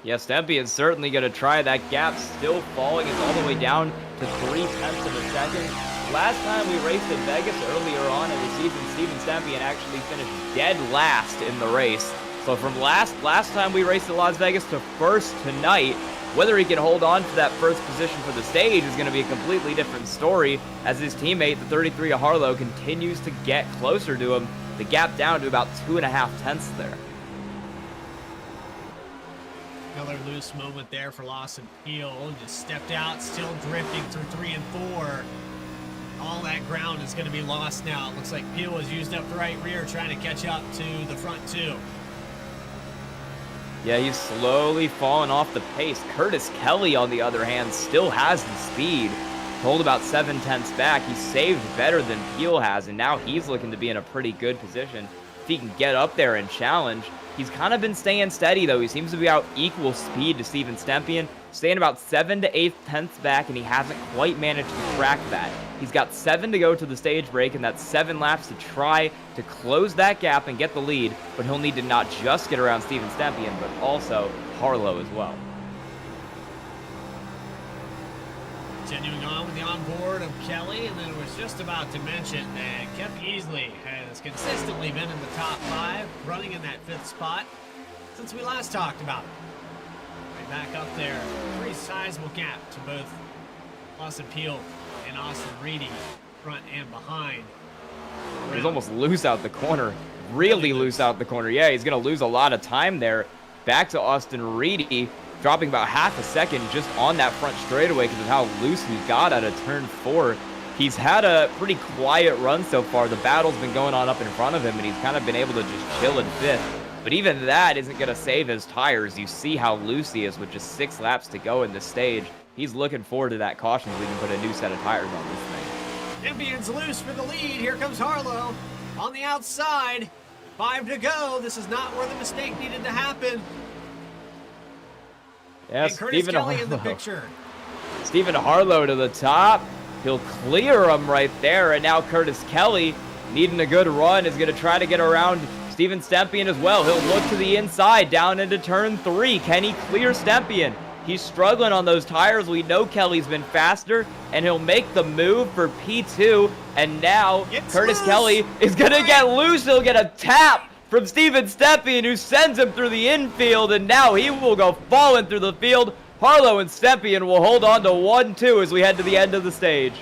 Yeah, Stempien's certainly going to try. That gap still falling. It's all the way down to 0.3 of a second. Last time we raced in Vegas earlier on in the season, Steven Stempien actually finished dead last in the race. So from last time we raced at Las Vegas to first tonight, whether he can hold on to that first position for the stage is going to be a completely different story as his teammate, the 33 of Harlow, continues to get closer to him. The gap down to about 2.5 tenths there. Another loose moment there for Lawson Peel. Just stepped out, still drifting through 3 and 4. All that ground is going to be lost now. It looks like Peel has used up the right rear trying to catch up to the front 2. Yeah, he's slowly falling off the pace. Curtis Kelly, on the other hand, still has the speed. Pulled about 7 tenths back. He saved better than Peel has, and now he's looking to be in a pretty good position. If he can get up there and challenge. He's kind of been staying steady, though. He seems to be about equal speed to Steven Stempien, staying about 7 to 8 tenths back, and he hasn't quite managed to crack that. He's got 7 to go to the stage break, and that's 7 laps to try to close that gap and get the lead, but he'll need to not just get around Steven Stempien, but also Harlow as well. Continuing on with the onboard of Kelly, and then I was just about to mention that Kev Easley has consistently been in the top 5, running in that 5th spot since we last talked about it. Right back up there, pretty sizable gap to both Lawson Peel and Austin Reedy, front and behind. He's almost loose out the corner, really loose out the corner. Yeah, he's going to lose a lot of time there. Back to Austin Reedy, dropping about half a second just on that front straightaway because of how loose he got out of turn 4. He's had a pretty quiet run so far. The battle's been going on up in front of him, and he's kind of been able to just chill in 5th. But even that isn't going to save his tires. You see how loose he is with just 6 laps to go in this stage. He's looking forward to that caution so we can put a new set of tires on this thing. Champions loose for the lead. Here comes Harlow on the outside. 5 to go. This is not where the mistake needed to happen. Yeah, and Curtis Kelly in the picture. Stephen Harlow to the top. He'll clear him right there. And now Curtis Kelly, needing a good run, is going to try to get around Steven Stempien as well. He'll look to the inside down into turn 3. Can he clear Stempien? He's struggling on those tires. We know Kelly's been faster, and he'll make the move for P2. And now Curtis Kelly is going to get loose. He'll get a tap from Steven Stempien, who sends him through the infield, and now he will go falling through the field. Harlow and Stempien will hold on to 1-2 as we head to the end of the stage.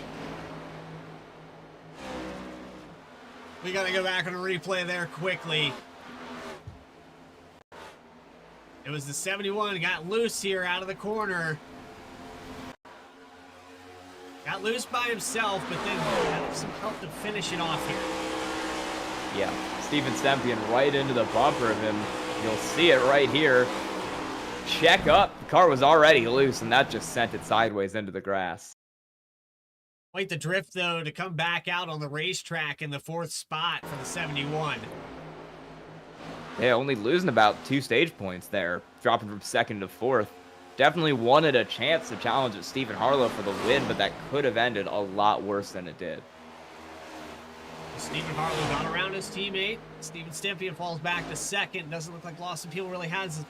We got to go back on a replay there quickly. It was the 71 got loose here out of the corner. Got loose by himself, but then had some help to finish it off here. Yeah, Steven Stempien right into the bumper of him. You'll see it right here. Check up. The car was already loose, and that just sent it sideways into the grass. Quite the drift, though, to come back out on the racetrack in the 4th spot for the 71. Yeah, only losing about 2 stage points there, dropping from 2nd to 4th. Definitely wanted a chance to challenge at Stephen Harlow for the win, but that could have ended a lot worse than it did. Stephen Harlow got around his teammate. Steven Stempien falls back to 2nd. Doesn't look like Lawson Peel really has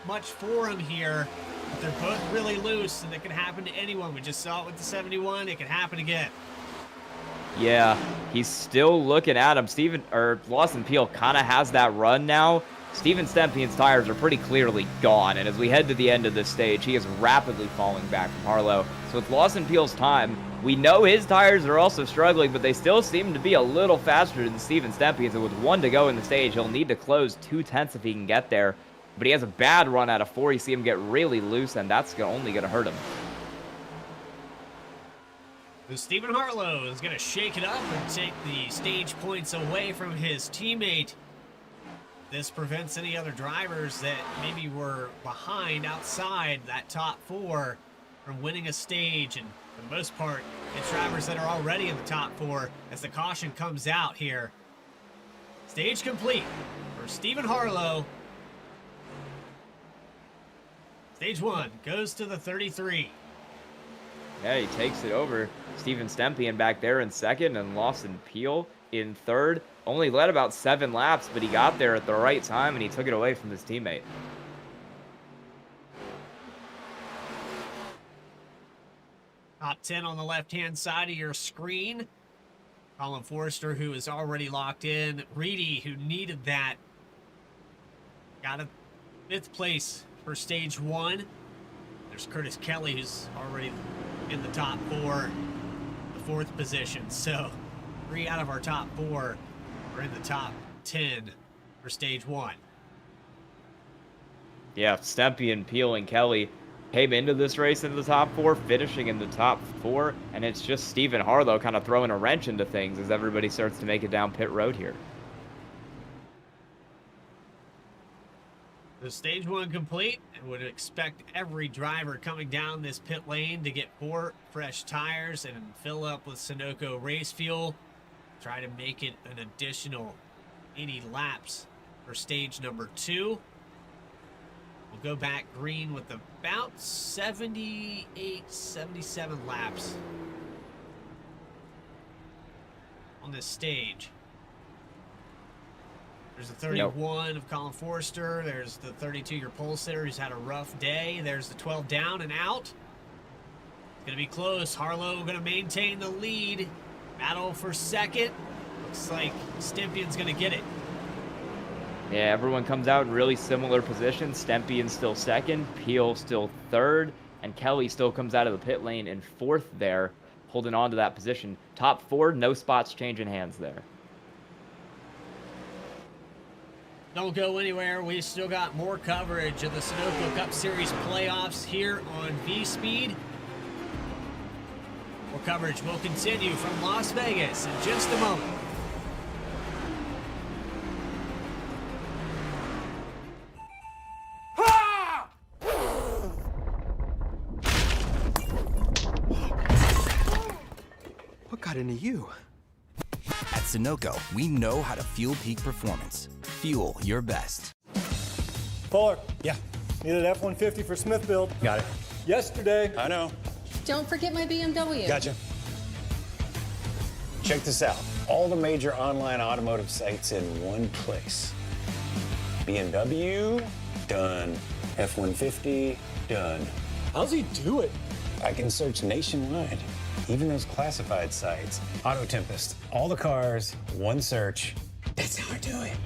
much for him here. But they're both really loose, and it can happen to anyone. We just saw it with the 71. It can happen again. Yeah, he's still looking at him. Lawson Peel kind of has that run now. Steven Stempien's tires are pretty clearly gone, and as we head to the end of this stage, he is rapidly falling back from Harlow. So with Lawson Peel's time, we know his tires are also struggling, but they still seem to be a little faster than Steven Stempien. So with 1 to go in the stage, he'll need to close 2 tenths if he can get there. but he has a bad run out of 4. You see him get really loose, and that's only going to hurt him. Stephen Harlow is going to shake it up and take the stage points away from his teammate. This prevents any other drivers that maybe were behind outside that top 4 from winning a stage. And for the most part, it's drivers that are already in the top 4 as the caution comes out here. Stage complete for Stephen Harlow. Stage 1 goes to the 33. Yeah, he takes it over. Steven Stempian back there in second, and Lawson Peel in third. Only led about 7 laps, but he got there at the right time, and he took it away from his teammate. Top 10 on the left-hand side of your screen. Colin Forrester, who is already locked in. Reedy, who needed that. Got a 5th place for stage 1. There's Curtis Kelly, who's already in the top 4, the 4th position. So 3 out of our top 4 are in the top 10 for stage 1. Yeah, Stempian, Peel, and Kelly came into this race in the top 4, finishing in the top 4, and it's just Stephen Harlow kind of throwing a wrench into things as everybody starts to make it down pit road here. So stage 1 complete, and would expect every driver coming down this pit lane to get 4 fresh tires and fill up with Sunoco race fuel. Try to make it an additional 80 laps for stage number 2. We'll go back green with about 78, 77 laps on this stage. There's the 31 of Colin Forrester. There's the 32, your pole sitter, who's had a rough day. There's the 12 down and out. It's going to be close. Harlow going to maintain the lead. Battle for second. Looks like Stempian's going to get it. Yeah, everyone comes out in really similar positions. Stempian still second, Peel still third, and Kelly still comes out of the pit lane in 4th there, holding on to that position. Top 4, no spots changing hands there. Don't go anywhere. We still got more coverage of the Sunoco Cup Series playoffs here on VSPEED. More coverage will continue from Las Vegas in just a moment. What got into you? At Sunoco, we know how to fuel peak performance. Fuel your best. Fuller. Yeah. Needed F-150 for Smith build. Got it. Yesterday. I know. Don't forget my BMW. Gotcha. Check this out. All the major online automotive sites in one place. BMW, done. F-150, done. How's he do it? I can search nationwide. Even those classified sites. Auto Tempest, all the cars, one search. That's how I do it.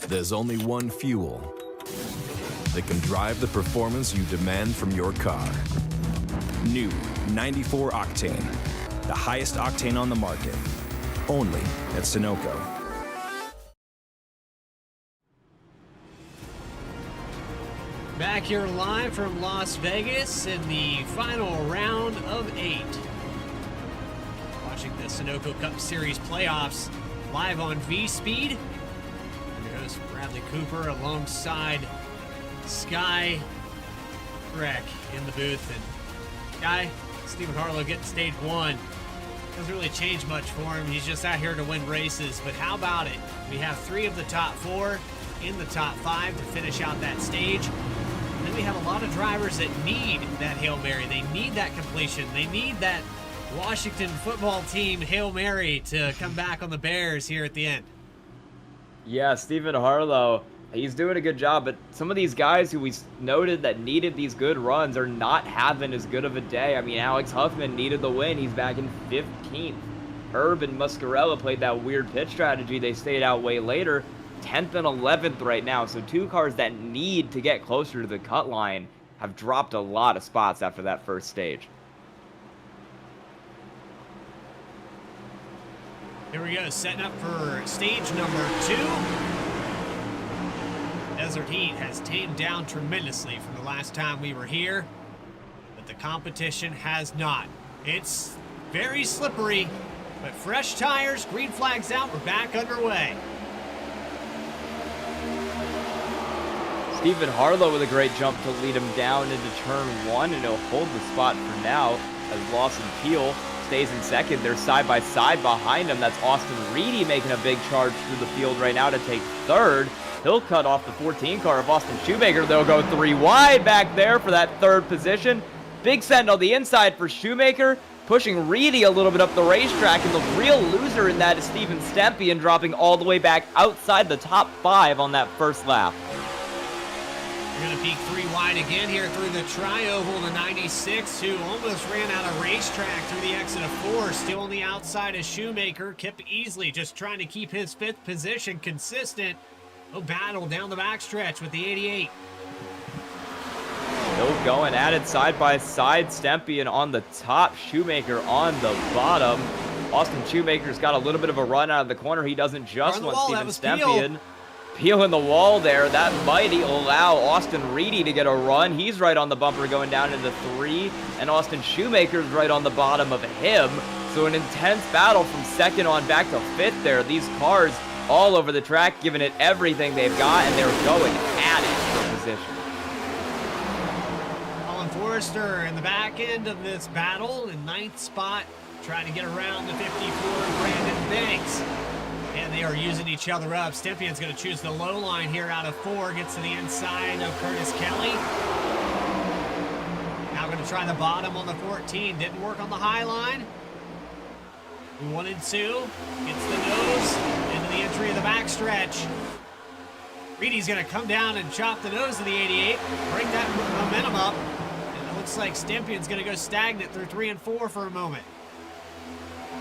There's only one fuel that can drive the performance you demand from your car. New 94 Octane, the highest octane on the market, only at Sunoco. Back here live from Las Vegas in the final round of 8. Watching the Sunoco Cup Series playoffs live on VSPEED. I'm your There's Bradley Cooper alongside Sky Wreck in the booth. And Guy, Stephen Harlow getting stage 1. Doesn't really change much for him. He's just out here to win races. But how about it? We have 3 of the top 4 in the top 5 to finish out that stage. And then we have a lot of drivers that need that Hail Mary. They need that completion. They need that Washington football team Hail Mary to come back on the Bears here at the end. Yeah, Stephen Harlow, he's doing a good job, but some of these guys who we noted that needed these good runs are not having as good of a day. I mean, Alex Huffman needed the win. He's back in 15th. Herb and Muscarella played that weird pit strategy. They stayed out way later. 10th and 11th right now. So 2 cars that need to get closer to the cut line have dropped a lot of spots after that first stage. Here we go, setting up for stage number 2. Desert Heat has tamed down tremendously from the last time we were here, but the competition has not. It's very slippery, but fresh tires, green flags out, we're back underway. Stephen Harlow with a great jump to lead him down into turn 1, and he'll hold the spot for now as Lawson Peel stays in second. They're side by side behind him. That's Austin Reedy making a big charge through the field right now to take third. He'll cut off the 14 car of Austin Shoemaker. They'll go 3 wide back there for that third position. Big send on the inside for Shoemaker, pushing Reedy a little bit up the racetrack, and the real loser in that is Steven Stempian, dropping all the way back outside the top 5 on that first lap. We're going to peek 3 wide again here through the tri-oval. The 96, who almost ran out of racetrack through the exit of 4. Still on the outside is Shoemaker. Kip Easley just trying to keep his 5th position consistent. No battle down the backstretch with the 88. Still going at it side by side. Stempian on the top, Shoemaker on the bottom. Austin Shoemaker's got a little bit of a run out of the corner. He doesn't just want Steven Stempian. Peel in the wall there. That might allow Austin Reedy to get a run. He's right on the bumper going down into 3, and Austin Shoemaker's right on the bottom of him. So an intense battle from second on back to 5th there. These cars all over the track, giving it everything they've got, and they're going at it for position. Colin Forrester in the back end of this battle in 9th spot, trying to get around the 54 Brandon Banks. And they are using each other up. Stempian's going to choose the low line here out of 4. Gets to the inside of Curtis Kelly. Now going to try the bottom on the 14. Didn't work on the high line. 1 and 2. Gets the nose into the entry of the backstretch. Reedy's going to come down and chop the nose of the 88. Bring that momentum up. And it looks like Stempian's going to go stagnant through 3 and 4 for a moment.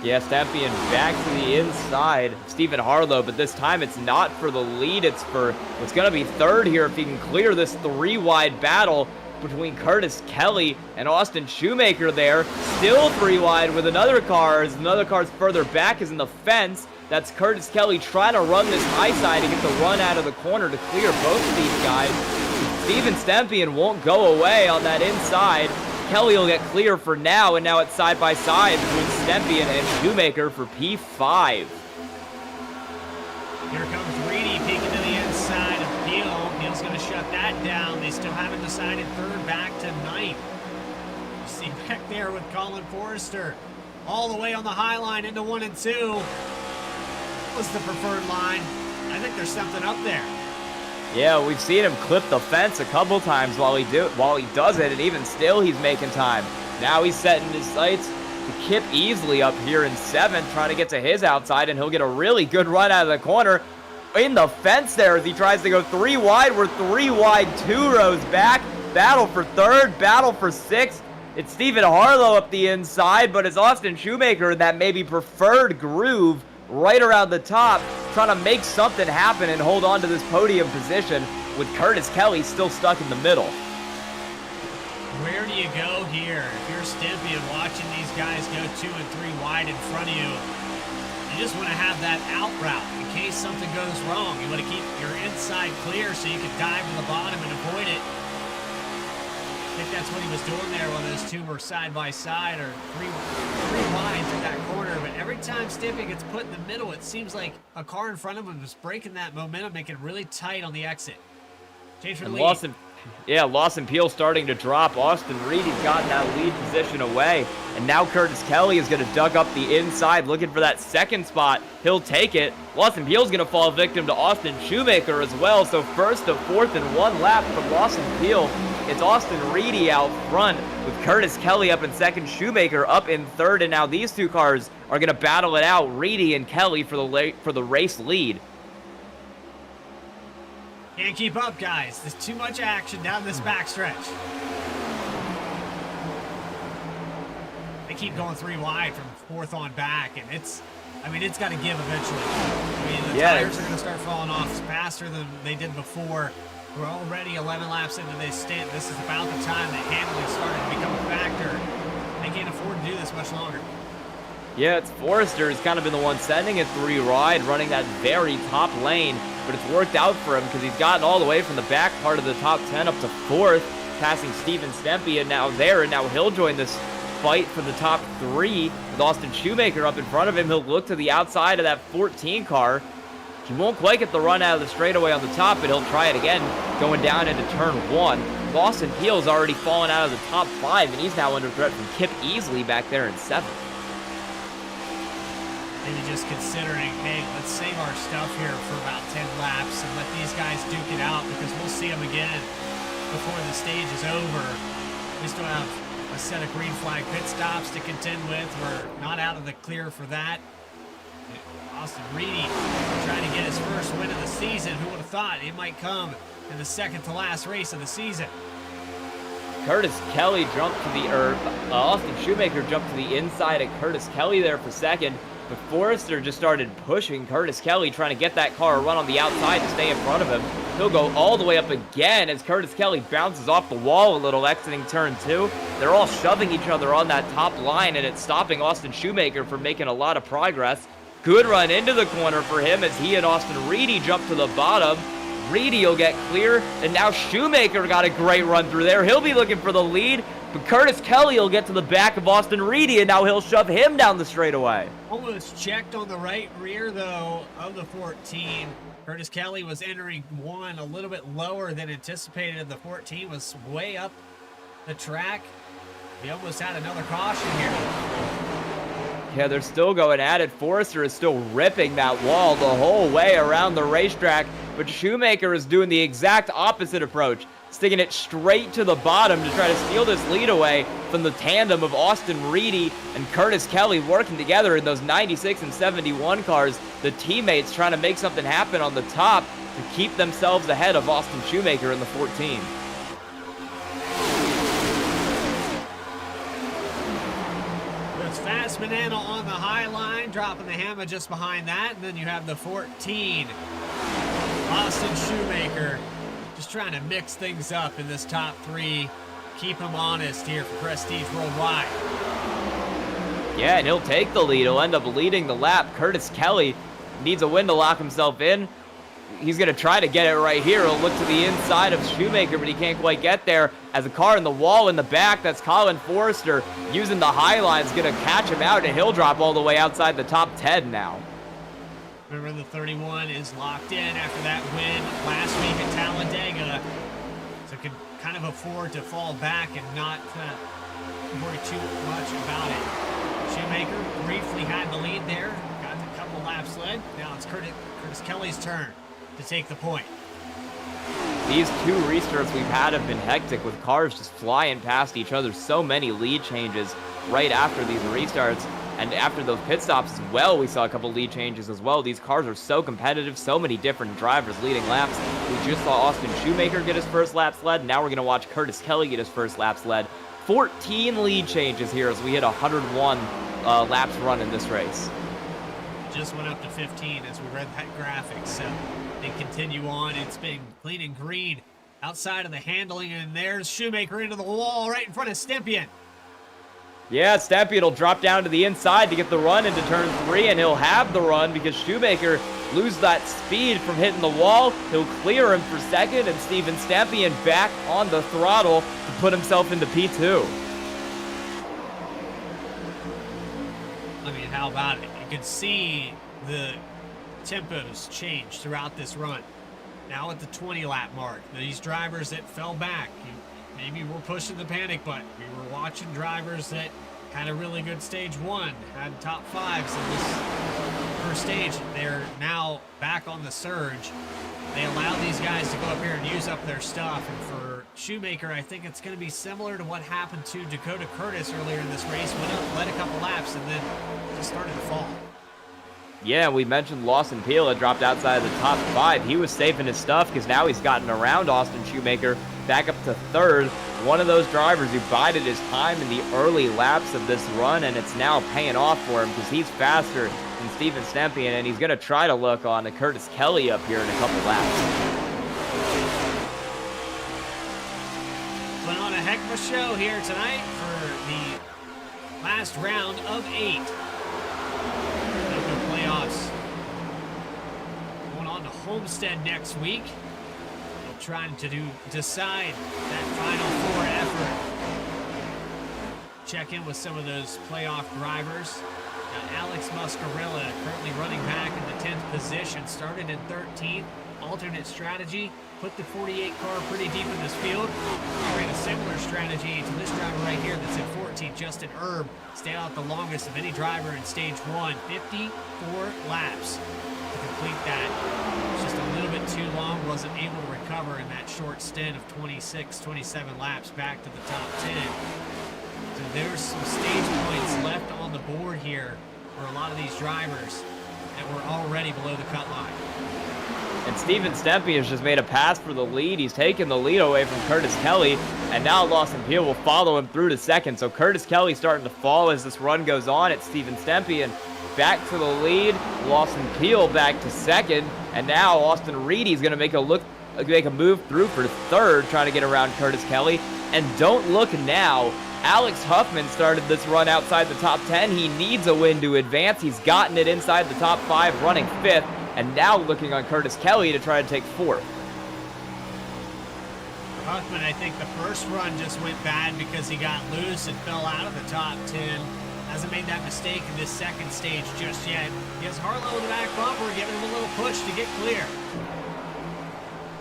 Yeah, Stempian back to the inside. Stephen Harlow, but this time it's not for the lead. It's for what's going to be third here if he can clear this 3 wide battle between Curtis Kelly and Austin Shoemaker there. Still 3 wide with another car. As another car's further back is in the fence. That's Curtis Kelly trying to run this high side to get the run out of the corner to clear both of these guys. Steven Stempian won't go away on that inside. Kelly will get clear for now, and now it's side by side between Stempian and Shoemaker for P5. Here comes Reedy peeking to the inside of Peel. Peel's going to shut that down. They still haven't decided third back to 9th. You see back there with Colin Forrester all the way on the high line into 1 and 2. That was the preferred line. I think there's something up there. Yeah, we've seen him clip the fence a couple times while he does it, and even still he's making time. Now he's setting his sights to Kip Easley up here in 7th, trying to get to his outside, and he'll get a really good run out of the corner in the fence there as he tries to go 3 wide. We're 3 wide, 2 rows back. Battle for 3rd, battle for 6th. It's Stephen Harlow up the inside, but it's Austin Shoemaker in that maybe preferred groove right around the top, trying to make something happen and hold on to this podium position with Curtis Kelly still stuck in the middle. Where do you go here? If you're Stempian watching these guys go 2 and 3 wide in front of you, you just want to have that out route in case something goes wrong. You want to keep your inside clear so you can dive to the bottom and avoid it. I think that's what he was doing there when those two were side by side or three wide through that corner. But every time Stimpy gets put in the middle, it seems like a car in front of him is breaking that momentum, making it really tight on the exit. Change for the lead. Lawson Peel starting to drop. Austin Reedy's gotten that lead position away. And now Curtis Kelly is going to duck up the inside, looking for that second spot. He'll take it. Lawson Peel's going to fall victim to Austin Shoemaker as well. So first to fourth and one lap from Lawson Peel. It's Austin Reedy out front with Curtis Kelly up in second, Shoemaker up in third. And now these two cars are going to battle it out, Reedy and Kelly for the race lead. Can't keep up, guys. There's too much action down this backstretch. They keep going three wide from fourth on back, and it's got to give eventually. The tires are going to start falling off faster than they did before. We're already 11 laps into this stint. This is about the time that handling started to become a factor. They can't afford to do this much longer. Yeah, it's Forrester who's kind of been the one sending it three wide, running that very top lane. But it's worked out for him because he's gotten all the way from the back part of the top 10 up to fourth, passing Steven Stempy and now he'll join this fight for the top three with Austin Shoemaker up in front of him. He'll look to the outside of that 14 car. He won't quite get the run out of the straightaway on the top, but he'll try it again going down into turn one. Lawson Peel's already fallen out of the top five, and he's now under threat from Kip Easley back there in seventh. Maybe just considering, hey, let's save our stuff here for about 10 laps and let these guys duke it out because we'll see them again before the stage is over. We still have a set of green flag pit stops to contend with. We're not out of the clear for that. Austin Reedy trying to get his first win of the season. Who would have thought it might come in the second to last race of the season? Curtis Kelly Austin Shoemaker jumped to the inside of Curtis Kelly there for second. But Forrester just started pushing Curtis Kelly, trying to get that car a run on the outside to stay in front of him. He'll go all the way up again as Curtis Kelly bounces off the wall a little, exiting turn two. They're all shoving each other on that top line, and it's stopping Austin Shoemaker from making a lot of progress. Good run into the corner for him as he and Austin Reedy jump to the bottom. Reedy will get clear, and now Shoemaker got a great run through there. He'll be looking for the lead, but Curtis Kelly will get to the back of Austin Reedy, and now he'll shove him down the straightaway. Almost checked on the right rear, though, of the 14. Curtis Kelly was entering one a little bit lower than anticipated. The 14 was way up the track. He almost had another caution here. Yeah, they're still going at it. Forrester is still ripping that wall the whole way around the racetrack, but Shoemaker is doing the exact opposite approach, sticking it straight to the bottom to try to steal this lead away from the tandem of Austin Reedy and Curtis Kelly working together in those 96 and 71 cars. The teammates trying to make something happen on the top to keep themselves ahead of Austin Shoemaker in the 14. It's Fast Banana on the high line, dropping the hammer just behind that, and then you have the 14. Austin Shoemaker just trying to mix things up in this top three. Keep him honest here for Prestige Worldwide. Yeah, and he'll take the lead. He'll end up leading the lap. Curtis Kelly needs a win to lock himself in. He's going to try to get it right here. He'll look to the inside of Shoemaker, but he can't quite get there. As a car in the wall in the back, that's Colin Forrester using the high line, is going to catch him out, and he'll drop all the way outside the top 10 now. Remember, the 31 is locked in after that win last week at Talladega, so could kind of afford to fall back and not worry too much about it. Shoemaker briefly had the lead there, got a couple laps led. Now it's Curtis Kelly's turn to take the point. These two restarts we've had have been hectic, with cars just flying past each other. So many lead changes right after these restarts. And after those pit stops as well, we saw a couple lead changes as well. These cars are so competitive, so many different drivers leading laps. We just saw Austin Shoemaker get his first laps led. Now we're going to watch Curtis Kelly get his first laps led. 14 lead changes here as we hit 101 laps run in this race. Just went up to 15 as we read that graphic, so they continue on. It's been clean and green outside of the handling, and there's Shoemaker into the wall right in front of Stempien. Yeah, Stempien will drop down to the inside to get the run into turn 3, and he'll have the run because Shoemaker loses that speed from hitting the wall. He'll clear him for second, and Steven Stempien back on the throttle to put himself into P2. I mean, how about it? You can see the tempos change throughout this run. Now at the 20-lap mark, these drivers that fell back, maybe we're pushing the panic button. We were watching drivers that had a really good stage 1, had top 5s in this first stage. They're now back on the surge. They allow these guys to go up here and use up their stuff. And for Shoemaker, I think it's going to be similar to what happened to Dakota Curtis earlier in this race. Went up, led a couple laps, and then just started to fall. Yeah, we mentioned Lawson Peel had dropped outside of the top 5. He was saving his stuff because now he's gotten around Austin Shoemaker back up to 3rd. One of those drivers who bided his time in the early laps of this run, and it's now paying off for him because he's faster than Steven Stempien, and he's going to try to look on the Curtis Kelly up here in a couple laps. Put on a heck of a show here tonight for the last round of 8. Playoffs. Going on to Homestead next week. They're trying to decide that Final 4 effort. Check in with some of those playoff drivers. Alex Muscarella currently running back in the 10th position. Started in 13th. Alternate strategy. Put the 48 car pretty deep in this field. Ran a similar strategy to this driver right here that's in 14th, Justin Erb. Stayed out the longest of any driver in stage 1. 54 laps to complete that. Just a little bit too long. Wasn't able to recover in that short stint of 26, 27 laps back to the top 10. So there's some stage points left on the board here for a lot of these drivers that were already below the cut line. And Steven Stempien has just made a pass for the lead. He's taken the lead away from Curtis Kelly, and now Lawson Peel will follow him through to second. So Curtis Kelly starting to fall as this run goes on. It's Steven Stempien back to the lead, Lawson Peel back to second, and now Austin Reedy's going to make a move through for 3rd, trying to get around Curtis Kelly. And don't look now. Alex Huffman started this run outside the top 10. He needs a win to advance. He's gotten it inside the top 5, running 5th. And now looking on Curtis Kelly to try to take 4th. Huffman, I think the first run just went bad because he got loose and fell out of the top 10. Hasn't made that mistake in this second stage just yet. He has Harlow in the back bumper, giving him a little push to get clear.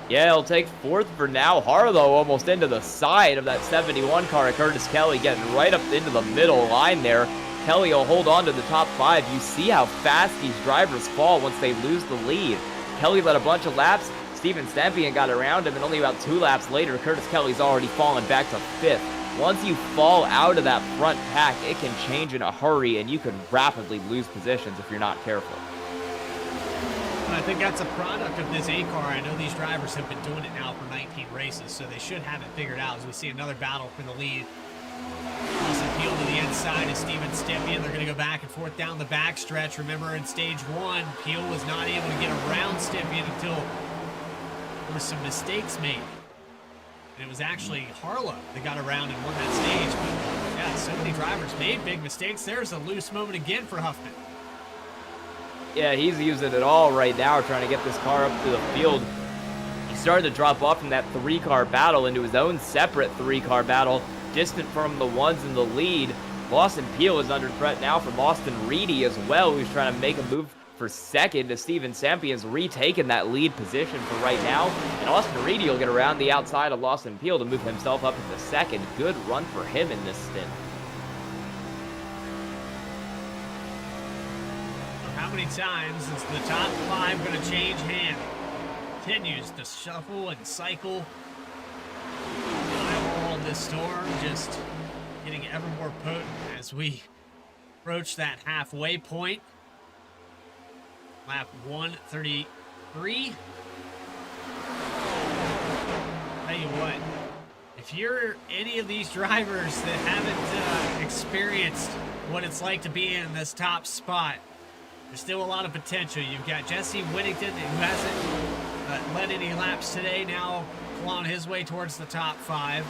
Yeah, he'll take 4th for now. Harlow almost into the side of that 71 car at Curtis Kelly, getting right up into the middle line there. Kelly will hold on to the top 5. You see how fast these drivers fall once they lose the lead. Kelly led a bunch of laps. Steven Stempien got around him, and only about 2 laps later, Curtis Kelly's already fallen back to 5th. Once you fall out of that front pack, it can change in a hurry, and you can rapidly lose positions if you're not careful. I think that's a product of this A car. I know these drivers have been doing it now for 19 races, so they should have it figured out as we see another battle for the lead. Lawson Peel to the inside is Steven Stempien. They're going to go back and forth down the backstretch. Remember, in stage 1, Peel was not able to get around Stempien until there were some mistakes made. And it was actually Harlow that got around and won that stage. But yeah, so many drivers made big mistakes. There's a loose moment again for Huffman. Yeah, he's using it all right now, trying to get this car up to the field. He started to drop off from that 3-car battle into his own separate 3-car battle, distant from the ones in the lead. Lawson Peel is under threat now from Austin Reedy as well, who's trying to make a move for second, as Steven Stempien's retaken that lead position for right now. And Austin Reedy will get around the outside of Lawson Peel to move himself up into second. Good run for him in this stint. How many times is the top 5 going to change hand? Continues to shuffle and cycle. All this storm just getting ever more potent as we approach that halfway point. Lap 133. Tell you what, if you're any of these drivers that haven't experienced what it's like to be in this top spot, there's still a lot of potential. You've got Jesse Whittington, who hasn't led any laps today, now clawing his way towards the top 5.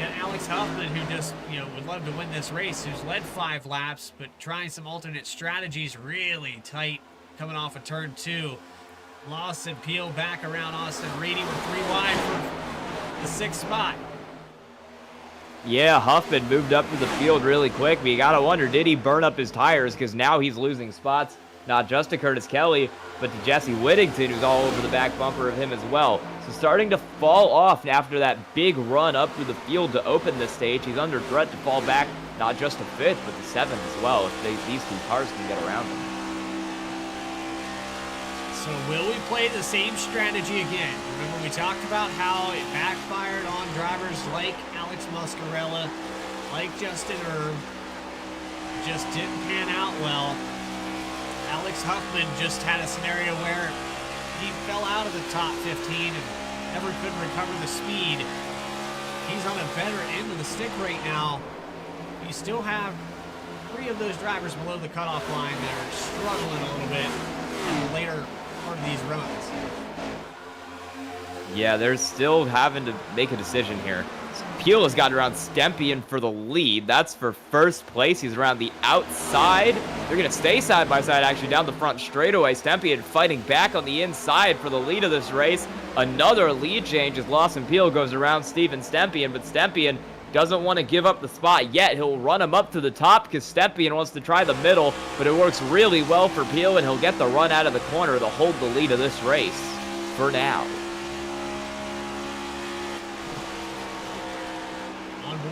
got Alex Huffman, who just, would love to win this race, who's led 5 laps, but trying some alternate strategies, really tight, coming off of turn 2. Lawson Peel back around Austin Reedy with 3 wide for the 6th spot. Yeah, Huffman moved up to the field really quick, but you gotta wonder, did he burn up his tires? Because now he's losing spots, not just to Curtis Kelly, but to Jesse Whittington, who's all over the back bumper of him as well. So starting to fall off after that big run up through the field to open this stage. He's under threat to fall back, not just to 5th, but to 7th as well, if these 2 cars can get around him. So will we play the same strategy again? Remember, we talked about how it backfired on drivers like Alex Muscarella, like Justin Erb. Just didn't pan out well. Alex Huffman just had a scenario where he fell out of the top 15 and never could recover the speed. He's on a better end of the stick right now. You still have 3 of those drivers below the cutoff line that are struggling a little bit in the later part of these runs. Yeah, they're still having to make a decision here. Peel has gotten around Stempien for the lead. That's for 1st place. He's around the outside. They're going to stay side by side, actually, down the front straightaway. Stempien fighting back on the inside for the lead of this race. Another lead change as Lawson Peel goes around Steven Stempien, but Stempien doesn't want to give up the spot yet. He'll run him up to the top because Stempien wants to try the middle, but it works really well for Peel, and he'll get the run out of the corner to hold the lead of this race for now.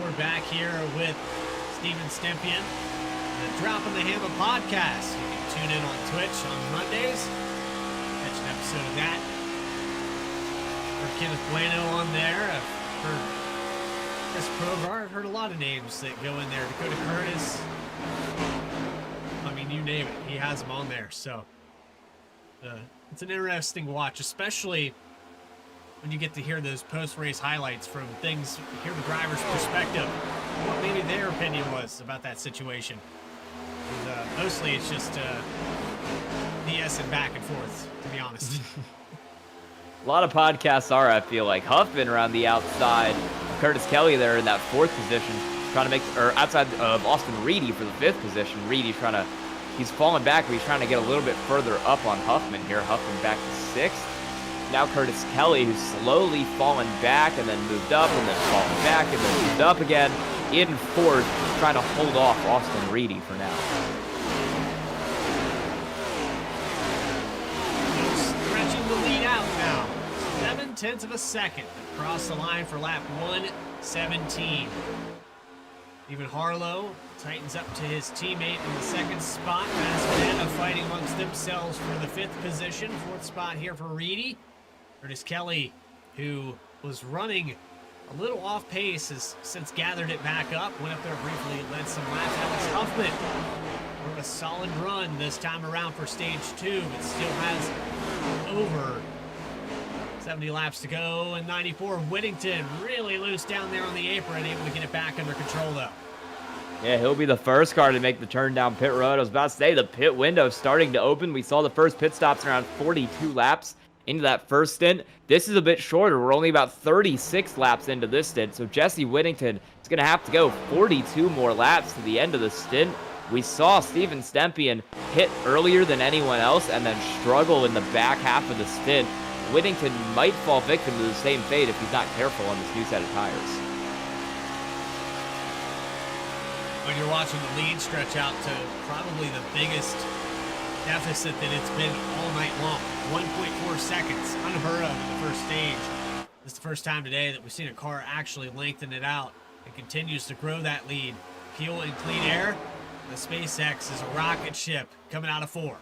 We're back here with Steven Stempien, the Drop in the Hammer podcast. You can tune in on Twitch on Mondays, catch an episode of that. Heard Kenneth Bueno on there. I've heard Chris Progar. I've heard a lot of names that go in there. Dakota Curtis. I mean, you name it. He has them on there. So it's an interesting watch, especially when you get to hear those post-race highlights from things, hear the driver's perspective, what maybe their opinion was about that situation. And, mostly it's just BS and back and forth, to be honest. A lot of podcasts are, I feel like. Huffman around the outside. Curtis Kelly there in that 4th position, trying to make, or outside of Austin Reedy for the 5th position. Reedy he's falling back, but he's trying to get a little bit further up on Huffman here. Huffman back to 6th. Now Curtis Kelly, who's slowly fallen back and then moved up and then fallen back and then moved up again in 4th, trying to hold off Austin Reedy for now. Stretching the lead out now. 7/10 of a second across the line for lap 117. Even Harlow tightens up to his teammate in the 2nd spot. Masvidal fighting amongst themselves for the 5th position. 4th spot here for Reedy. Curtis Kelly, who was running a little off pace, has since gathered it back up. Went up there briefly, led some laps. Alex Huffman, more of a solid run this time around for stage 2, but still has over 70 laps to go. And 94, Whittington, really loose down there on the apron, able to get it back under control though. Yeah, he'll be the first car to make the turn down pit road. I was about to say, the pit window starting to open. We saw the first pit stops around 42 laps into that first stint. This is a bit shorter. We're only about 36 laps into this stint, so Jesse Whittington is going to have to go 42 more laps to the end of the stint. We saw Steven Stempien hit earlier than anyone else and then struggle in the back half of the stint. Whittington might fall victim to the same fate if he's not careful on this new set of tires. When you're watching the lead stretch out to probably the biggest deficit that it's been all night long. 1.4 seconds, unheard of in the first stage. This is the first time today that we've seen a car actually lengthen it out. It continues to grow that lead. Peel in clean air. The SpaceX is a rocket ship coming out of 4.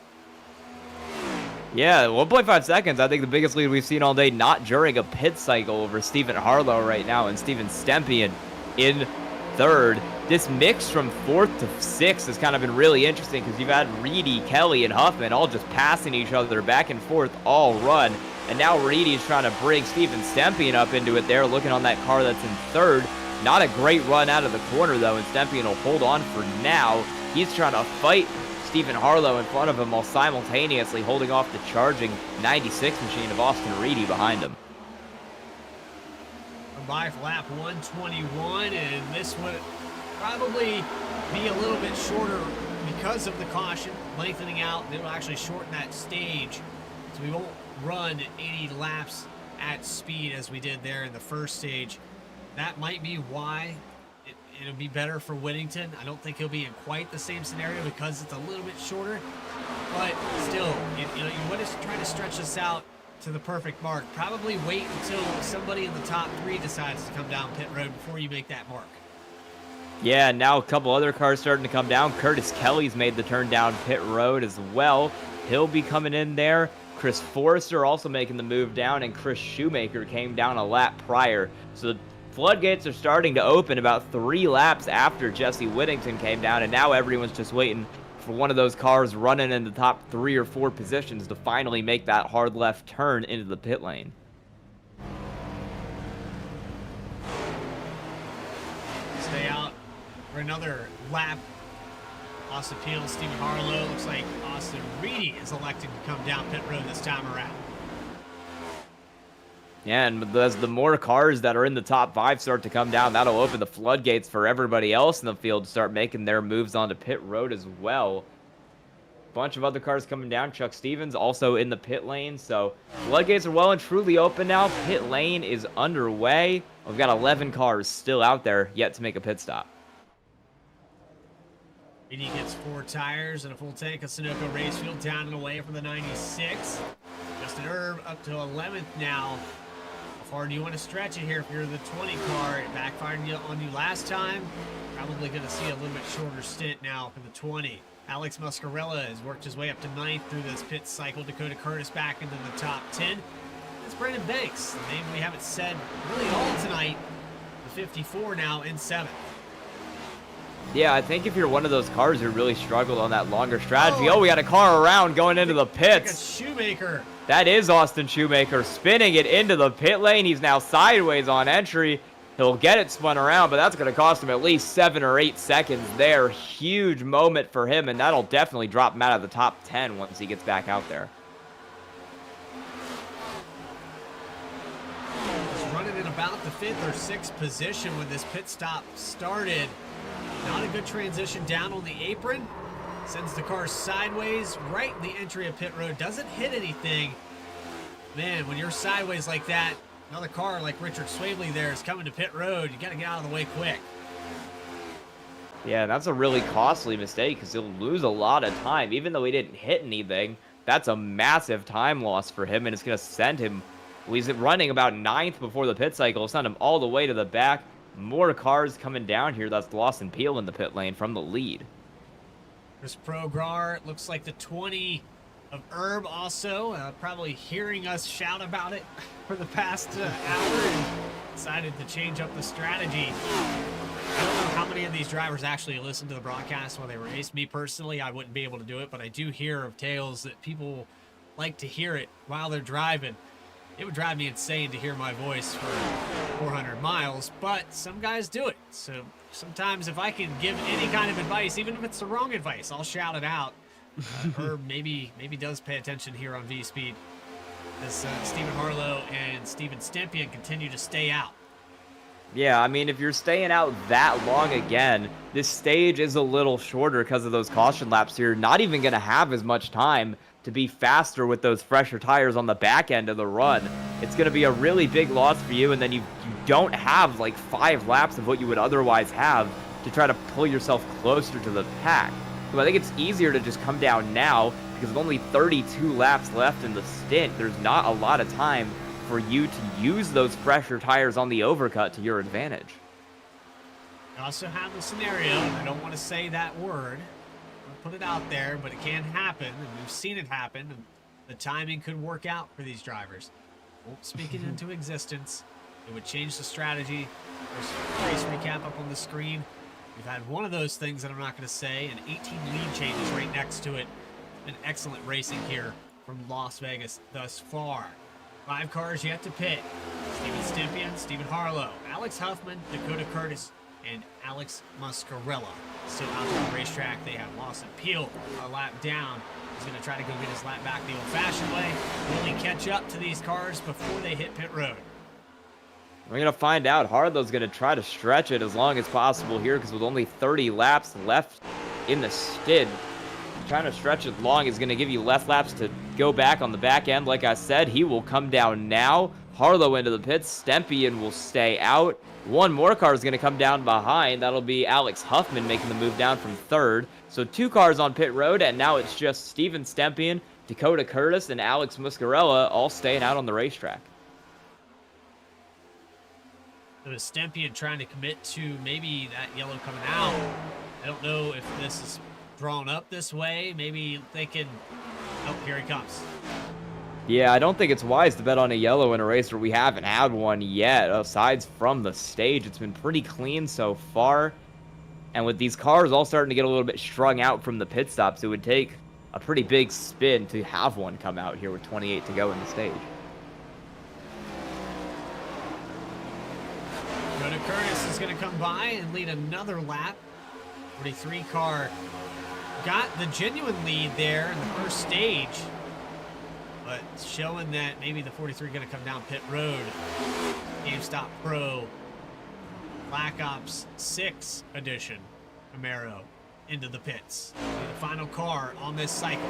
Yeah, 1.5 seconds. I think the biggest lead we've seen all day, not during a pit cycle, over Stephen Harlow right now, and Steven Stempien in 3rd. This mix from 4th to 6th has kind of been really interesting because you've had Reedy, Kelly, and Huffman all just passing each other back and forth all run. And now Reedy's trying to bring Steven Stempien up into it there, looking on that car that's in 3rd. Not a great run out of the corner, though, and Stempien will hold on for now. He's trying to fight Stephen Harlow in front of him while simultaneously holding off the charging 96 machine of Austin Reedy behind him. by for lap 121, and this would probably be a little bit shorter because of the caution lengthening out. It'll actually shorten that stage, so we won't run 80 laps at speed as we did there in the first stage. That might be why it'll be better for Whittington. I don't think he'll be in quite the same scenario because it's a little bit shorter, but still, you want to try to stretch this out to the perfect mark. Probably wait until somebody in the top 3 decides to come down pit road before you make that mark. Yeah, now a couple other cars starting to come down. Curtis Kelly's made the turn down pit road as well. He'll be coming in there. Chris Forrester also making the move down, and Chris Shoemaker came down a lap prior. So the floodgates are starting to open about 3 laps after Jesse Whittington came down, and now everyone's just waiting for one of those cars running in the top 3 or 4 positions to finally make that hard left turn into the pit lane. Stay out for another lap. Austin Peele, Stephen Harlow. Looks like Austin Reedy is electing to come down pit road this time around. Yeah, and as the more cars that are in the top 5 start to come down, that'll open the floodgates for everybody else in the field to start making their moves onto pit road as well. Bunch of other cars coming down. Chuck Stevens also in the pit lane, so floodgates are well and truly open now. Pit lane is underway. We've got 11 cars still out there yet to make a pit stop. Reedy gets 4 tires and a full tank of Sunoco race fuel down and away from the 96. Justin Erb up to 11th now. How far do you want to stretch it here if you're the 20 car? It backfired on you last time. Probably going to see a little bit shorter stint now for the 20. Alex Muscarella has worked his way up to 9th through this pit cycle. Dakota Curtis back into the top 10. It's Brandon Banks, the name we haven't said really all tonight. The 54 now in 7th. Yeah, I think if you're one of those cars who really struggled on that longer strategy. Oh, we got a car around going into the pits. Shoemaker. That is Austin Shoemaker spinning it into the pit lane. He's now sideways on entry. He'll get it spun around, but that's going to cost him at least 7 or 8 seconds there. Huge moment for him, and that'll definitely drop him out of the top 10 once he gets back out there. He's running in about the 5th or 6th position when this pit stop started. Not a good transition down on the apron. Sends the car sideways right in the entry of pit road. Doesn't hit anything. Man, when you're sideways like that, another car like Richard Swabley there is coming to pit road. You got to get out of the way quick. Yeah, that's a really costly mistake because he'll lose a lot of time. Even though he didn't hit anything, that's a massive time loss for him, and it's going to send him, well, he's running about 9th before the pit cycle. It'll send him all the way to the back. More cars coming down here. That's Lawson Peel in the pit lane from the lead. Chris Progar, looks like the 20 of Herb also, probably hearing us shout about it for the past hour and decided to change up the strategy. I don't know how many of these drivers actually listen to the broadcast while they race. Me personally, I wouldn't be able to do it, but I do hear of tales that people like to hear it while they're driving. It would drive me insane to hear my voice for 400 miles, but some guys do it. So sometimes if I can give any kind of advice, even if it's the wrong advice, I'll shout it out. Or maybe does pay attention here on VSPEED as Stephen Harlow and Steven Stempian continue to stay out. Yeah, I mean, if you're staying out that long again, this stage is a little shorter because of those caution laps. You're not even going to have as much time to be faster with those fresher tires on the back end of the run. It's going to be a really big loss for you, and then you don't have like 5 laps of what you would otherwise have to try to pull yourself closer to the pack. So I think it's easier to just come down now because with only 32 laps left in the stint, there's not a lot of time for you to use those fresher tires on the overcut to your advantage. I also have a scenario, and I don't want to say that word, put it out there, but it can happen, and we've seen it happen, and the timing could work out for these drivers. Won't speak it into existence. It would change the strategy. There's a race recap up on the screen. We've had one of those things that I'm not going to say, and 18 lead changes right next to it. Been excellent racing here from Las Vegas thus far. 5 cars yet to pit. Steven Stempian, Stephen Harlow, Alex Huffman, Dakota Curtis, and Alex Muscarella. Still out on the racetrack. They have Lawson Peel a lap down. He's going to try to go get his lap back the old-fashioned way. Will he catch up to these cars before they hit pit road? We're going to find out. Harlow's going to try to stretch it as long as possible here because with only 30 laps left in the stint, trying to stretch it long is going to give you less laps to go back on the back end. Like I said, he will come down now. Harlow into the pits. Stempian will stay out. One more car is going to come down behind. That'll be Alex Huffman making the move down from third. So 2 cars on pit road, and now it's just Steven Stempian, Dakota Curtis, and Alex Muscarella all staying out on the racetrack. So is Stempian trying to commit to maybe that yellow coming out? I don't know if this is drawn up this way. Maybe they can... Oh, here he comes. Yeah, I don't think it's wise to bet on a yellow in a race where we haven't had one yet. Aside from the stage, it's been pretty clean so far. And with these cars all starting to get a little bit strung out from the pit stops, it would take a pretty big spin to have one come out here with 28 to go in the stage. Dakota Curtis is going to come by and lead another lap. 43 car got the genuine lead there in the first stage, but showing that maybe the 43 going to come down pit road. GameStop Pro Black Ops 6 edition Camaro into the pits. The final car on this cycle.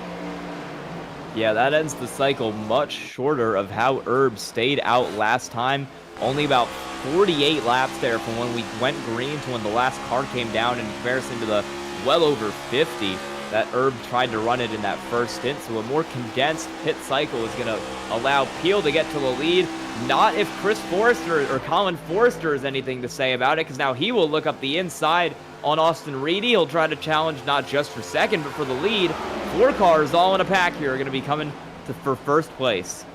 Yeah, that ends the cycle much shorter of how Herb stayed out last time. Only about 48 laps there from when we went green to when the last car came down in comparison to the well over 50 that Herb tried to run it in that first stint. So a more condensed pit cycle is going to allow Peel to get to the lead. Not if Chris Forrester or Colin Forrester has anything to say about it, because now he will look up the inside on Austin Reedy. He'll try to challenge not just for second, but for the lead. 4 cars all in a pack here are going to be coming for first place.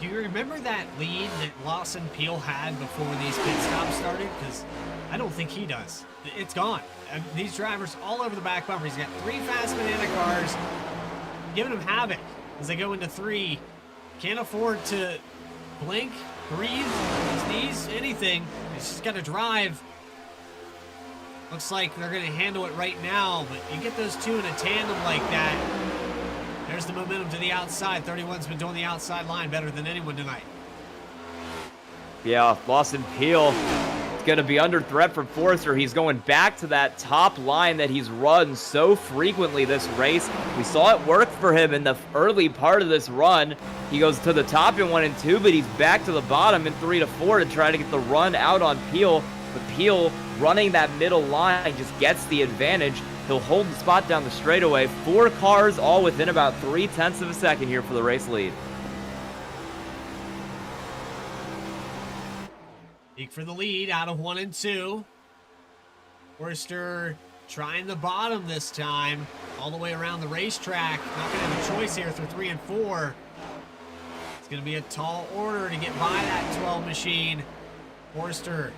Do you remember that lead that Lawson Peel had before these pit stops started? Because I don't think he does. It's gone. These drivers all over the back bumper. He's got 3 fast banana cars giving him havoc as they go into 3. Can't afford to blink, breathe, sneeze, anything. He's just got to drive. Looks like they're going to handle it right now, but you get those 2 in a tandem like that. There's the momentum to the outside. 31's been doing the outside line better than anyone tonight. Yeah, Lawson Peel is going to be under threat from Forrester. He's going back to that top line that he's run so frequently this race. We saw it work for him in the early part of this run. He goes to the top in 1 and 2, but he's back to the bottom in 3 to 4 to try to get the run out on Peel. But Peel running that middle line just gets the advantage. He'll hold the spot down the straightaway. 4 cars all within about 0.3 of a second here for the race lead. Peak for the lead out of 1 and 2. Forrester trying the bottom this time, all the way around the racetrack. Not going to have a choice here through 3 and 4. It's going to be a tall order to get by that 12 machine. Forrester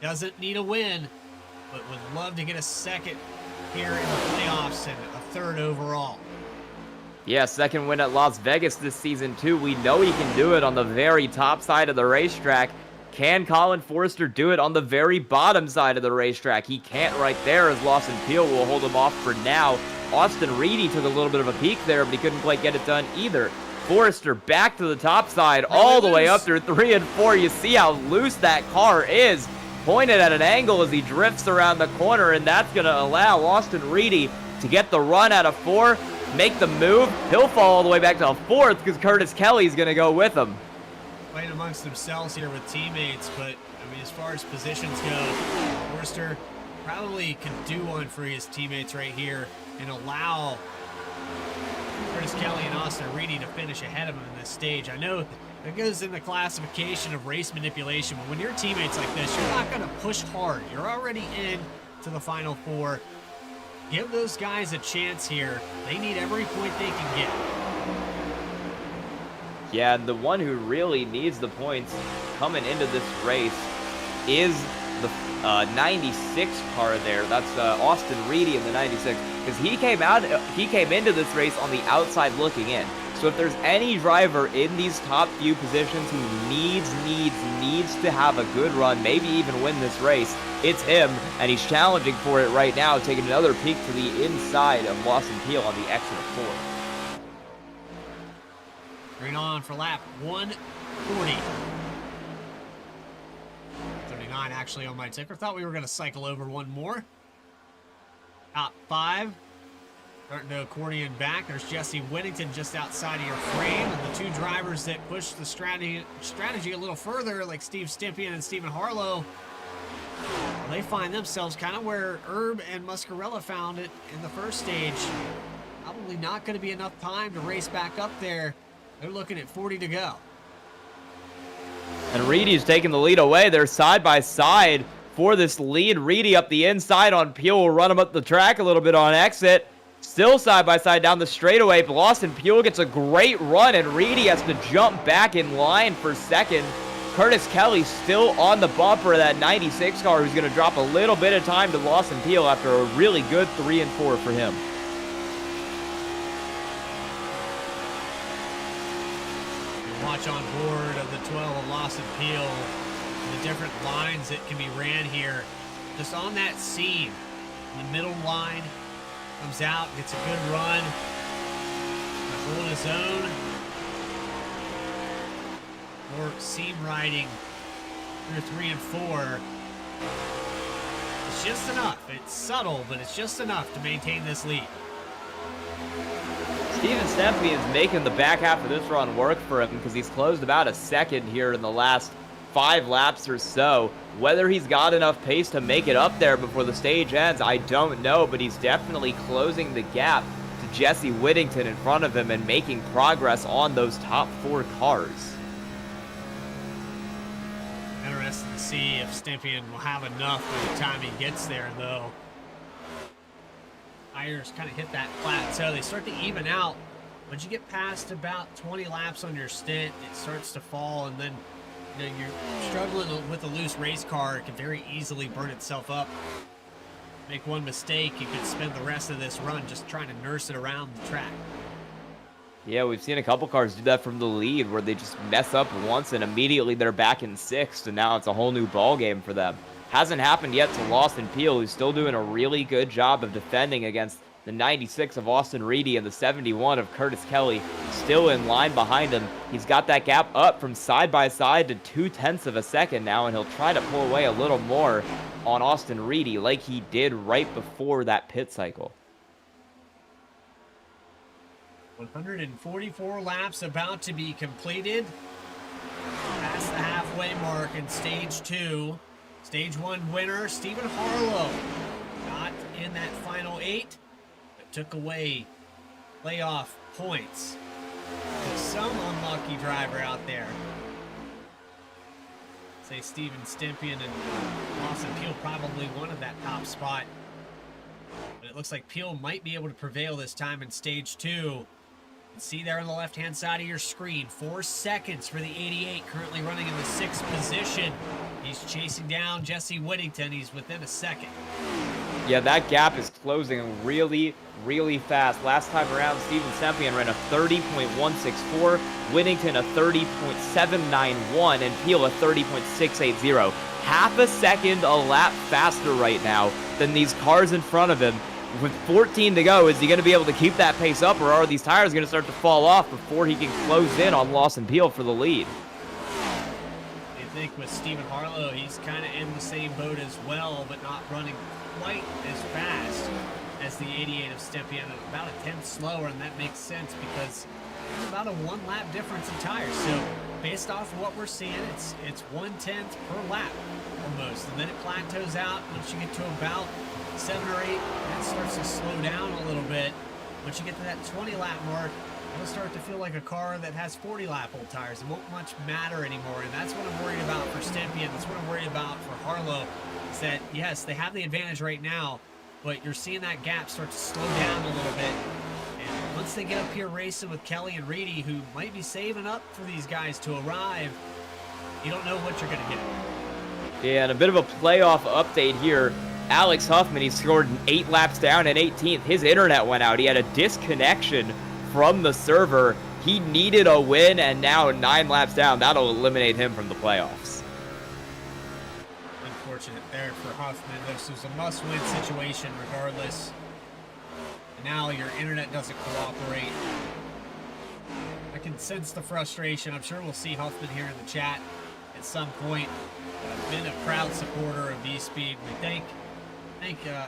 doesn't need a win, but would love to get a second here in the playoffs and a 3rd overall. Yeah, second win at Las Vegas this season too. We know he can do it on the very top side of the racetrack. Can Colin Forrester do it on the very bottom side of the racetrack? He can't right there, as Lawson Peel will hold him off for now. Austin Reedy took a little bit of a peek there, but he couldn't quite get it done either. Forrester back to the top side, all the way up through 3 and 4. You see how loose that car is. Pointed at an angle as he drifts around the corner, and that's going to allow Austin Reedy to get the run out of 4, make the move. He'll fall all the way back to 4th because Curtis Kelly's going to go with him. Playing amongst themselves here with teammates, but I mean, as far as positions go, Forrester probably can do one for his teammates right here and allow Curtis Kelly and Austin Reedy to finish ahead of him in this stage. I know that goes in the classification of race manipulation, but when you're teammates like this, you're not going to push hard. You're already in to the final 4. Give those guys a chance here. They need every point they can get. Yeah, and the one who really needs the points coming into this race is the 96 car there. That's Austin Reedy in the 96, because he came into this race on the outside looking in. So if there's any driver in these top few positions who needs to have a good run, maybe even win this race, it's him, and he's challenging for it right now, taking another peek to the inside of Lawson Peel on the exit of 4. Green on for lap 140. 1:39 actually on my ticker. Thought we were going to cycle over one more. Top 5. Starting to accordion back. There's Jesse Whittington just outside of your frame. And the two drivers that push the strategy a little further, like Steve Stympian and Stephen Harlow, they find themselves kind of where Herb and Muscarella found it in the first stage. Probably not going to be enough time to race back up there. They're looking at 40 to go. And Reedy's taking the lead away. They're side by side for this lead. Reedy up the inside on Peel will run him up the track a little bit on exit. Still side by side down the straightaway. Lawson Peel gets a great run, and Reedy has to jump back in line for second. Curtis Kelly still on the bumper of that 96 car, who's going to drop a little bit of time to Lawson Peel after a really good 3 and 4 for him. Watch on board of the 12 of Lawson Peel, the different lines that can be ran here. Just on that seam, the middle line comes out, gets a good run, hold his own. More seam riding through 3 and 4. It's just enough. It's subtle, but it's just enough to maintain this lead. Steven Stempy is making the back half of this run work for him because he's closed about a second here in the last 5 laps or so. Whether he's got enough pace to make it up there before the stage ends, I don't know, but he's definitely closing the gap to Jesse Whittington in front of him and making progress on those top 4 cars. Interesting to see if Stympian will have enough by the time he gets there, though. Tires kind of hit that plateau. They start to even out. Once you get past about 20 laps on your stint, it starts to fall, and then you're struggling with a loose race car. It can very easily burn itself up. Make one mistake, you could spend the rest of this run just trying to nurse it around the track. Yeah, we've seen a couple cars do that from the lead where they just mess up once and immediately they're back in 6th, and now it's a whole new ball game for them. Hasn't happened yet to Lawson Peel, who's still doing a really good job of defending against the 96 of Austin Reedy and the 71 of Curtis Kelly, still in line behind him. He's got that gap up from side by side to 0.2 of a second now, and he'll try to pull away a little more on Austin Reedy like he did right before that pit cycle. 144 laps about to be completed. Past the halfway mark in stage 2. Stage 1 winner, Stephen Harlow. Not in that final 8, but took away playoff points. There's some unlucky driver out there. Say Steven Stympian and Lawson Peel probably wanted that top spot. But it looks like Peel might be able to prevail this time in stage 2. See there on the left-hand side of your screen, 4 seconds for the 88, currently running in the 6th position. He's chasing down Jesse Whittington. He's within a second. Yeah, that gap is closing really, really fast. Last time around, Steven Stympian ran a 30.164, Whittington a 30.791, and Peel a 30.680. Half a second a lap faster right now than these cars in front of him. With 14 to go, is he going to be able to keep that pace up, or are these tires going to start to fall off before he can close in on Lawson Peel for the lead? I think with Stephen Harlow, he's kind of in the same boat as well, but not running quite as fast as the 88 of Stympian, about a 10th slower, and that makes sense because there's about a 1 lap difference in tires. So based off of what we're seeing, it's 1/10 per lap almost, and then it plateaus out once you get to about 7 or 8, that starts to slow down a little bit. Once you get to that 20 lap mark, it'll start to feel like a car that has 40 lap old tires. It won't much matter anymore, and that's what I'm worried about for Stympian. That's what I'm worried about for Harlow, is that, yes, they have the advantage right now, but you're seeing that gap start to slow down a little bit. And once they get up here racing with Kelly and Reedy, who might be saving up for these guys to arrive, you don't know what you're going to get. Yeah, and a bit of a playoff update here. Alex Huffman, he scored 8 laps down in 18th. His internet went out. He had a disconnection from the server. He needed a win, and now 9 laps down. That'll eliminate him from the playoffs. Unfortunate there for Huffman. This was a must-win situation regardless. And now your internet doesn't cooperate. I can sense the frustration. I'm sure we'll see Huffman here in the chat at at some point. I've been a proud supporter of VSPEED. We thank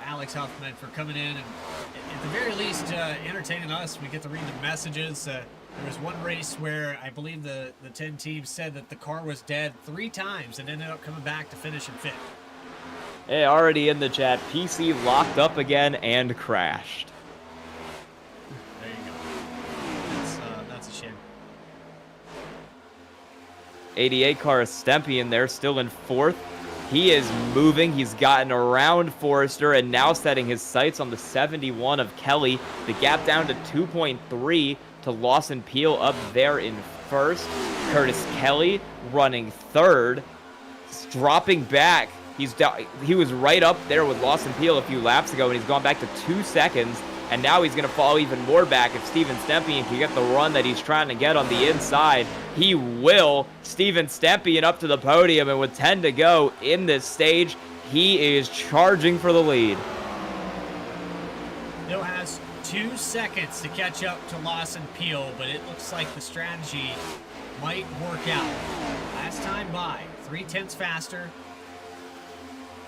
Alex Huffman for coming in and at the very least entertaining us. We get to read the messages. There was one race where I believe the 10 teams said that the car was dead 3 times and ended up coming back to finish in 5th. Hey, already in the chat, PC locked up again and crashed. There you go. That's a shame. 88 car Stempian there, still in 4th. He is moving. He's gotten around Forrester and now setting his sights on the 71 of Kelly. The gap down to 2.3 to Lawson Peel up there in 1st. Curtis Kelly running 3rd. Dropping back. He was right up there with Lawson Peel a few laps ago, and he's gone back to 2 seconds. And now he's going to fall even more back if Steven Stempian can get the run that he's trying to get on the inside. He will. Steven Stempian up to the podium, and with 10 to go in this stage, he is charging for the lead. Still has 2 seconds to catch up to Lawson Peel, but it looks like the strategy might work out. Last time by, 3/10 faster.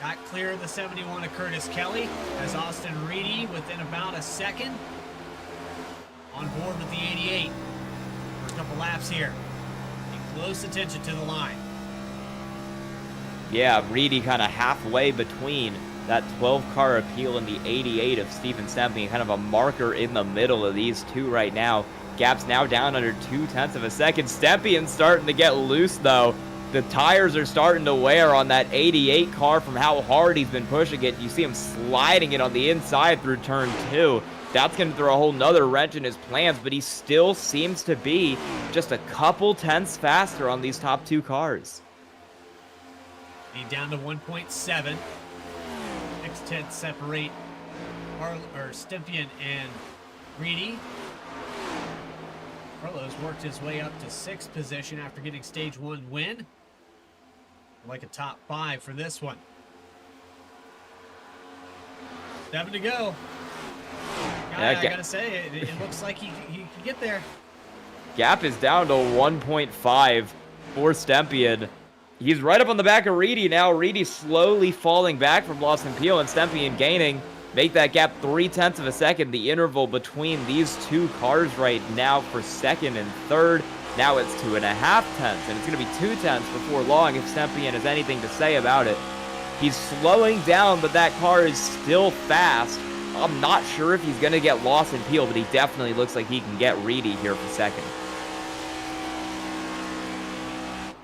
Got clear of the 71 of Curtis Kelly as Austin Reedy within about a second. On board with the 88. For a couple laps here. Pay close attention to the line. Yeah, Reedy kind of halfway between that 12-car appeal and the 88 of Steven Stempian. Kind of a marker in the middle of these two right now. Gap's now down under 0.2 of a second. Stempian's starting to get loose, though. The tires are starting to wear on that 88 car from how hard he's been pushing it. You see him sliding it on the inside through turn 2. That's going to throw a whole nother wrench in his plans, but he still seems to be just a couple tenths faster on these top 2 cars. He's down to 1.7. 6/10 separate Stempian and Reedy. Carlos worked his way up to 6th position after getting stage 1 win. Like a top 5 for this one. 7 to go. I gotta say, it looks like he can get there. Gap is down to 1.5 for Stempian. He's right up on the back of Reedy now. Reedy slowly falling back from Lawson Peel, and Stempian gaining. Make that gap 0.3 of a second. The interval between these 2 cars right now for 2nd and 3rd. Now it's 2.5 tenths, and it's going to be 2 tenths before long if Stempian has anything to say about it. He's slowing down, but that car is still fast. I'm not sure if he's going to get Lawson Peel, but he definitely looks like he can get Reedy here for 2nd.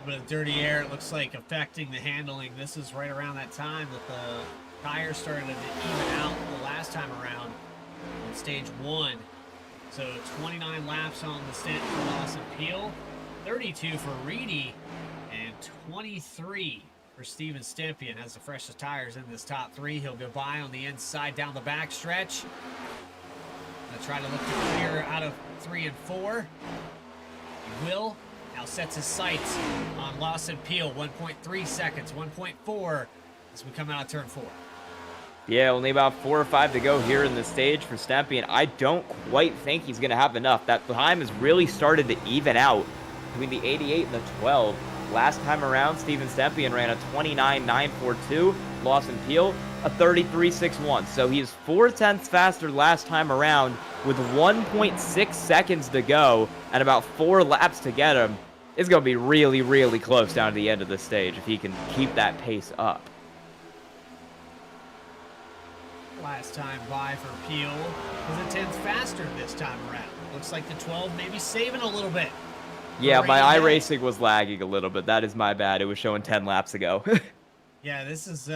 A bit of dirty air, it looks like, affecting the handling. This is right around that time that the tires started to even out the last time around on stage 1. So 29 laps on the stint for Lawson Peel, 32 for Reedy, and 23 for Steven Stempian. Has the freshest tires in this top 3. He'll go by on the inside down the back stretch. Gonna try to look to clear out of 3 and 4. He will. Now sets his sights on Lawson Peel. 1.3 seconds, 1.4 as we come out of turn 4. Yeah, only about 4 or 5 to go here in the stage for Stempian. I don't quite think he's going to have enough. That time has really started to even out between the 88 and the 12. Last time around, Steven Stempian ran a 29.942. Lawson Peel, a 33.61. So he's 4 tenths faster last time around with 1.6 seconds to go and about 4 laps to get him. It's going to be really, really close down to the end of the stage if he can keep that pace up. Last time by for Peel was a tenth faster this time around. Looks like the 12 maybe saving a little bit. Yeah, my iRacing was lagging a little bit. That is my bad. It was showing 10 laps ago. Yeah, this is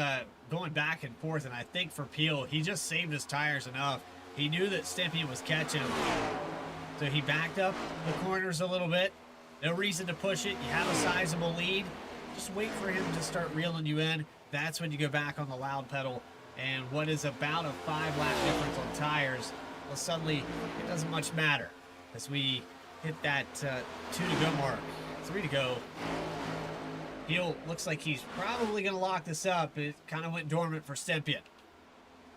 going back and forth, and I think for Peel, he just saved his tires enough. He knew that Stempian was catching him, so he backed up the corners a little bit. No reason to push it. You have a sizable lead. Just wait for him to start reeling you in. That's when you go back on the loud pedal. And what is about a 5-lap difference on tires, well, suddenly it doesn't much matter as we hit that 2 to go mark. 3 to go. Peel looks like he's probably going to lock this up. It kind of went dormant for Stempian.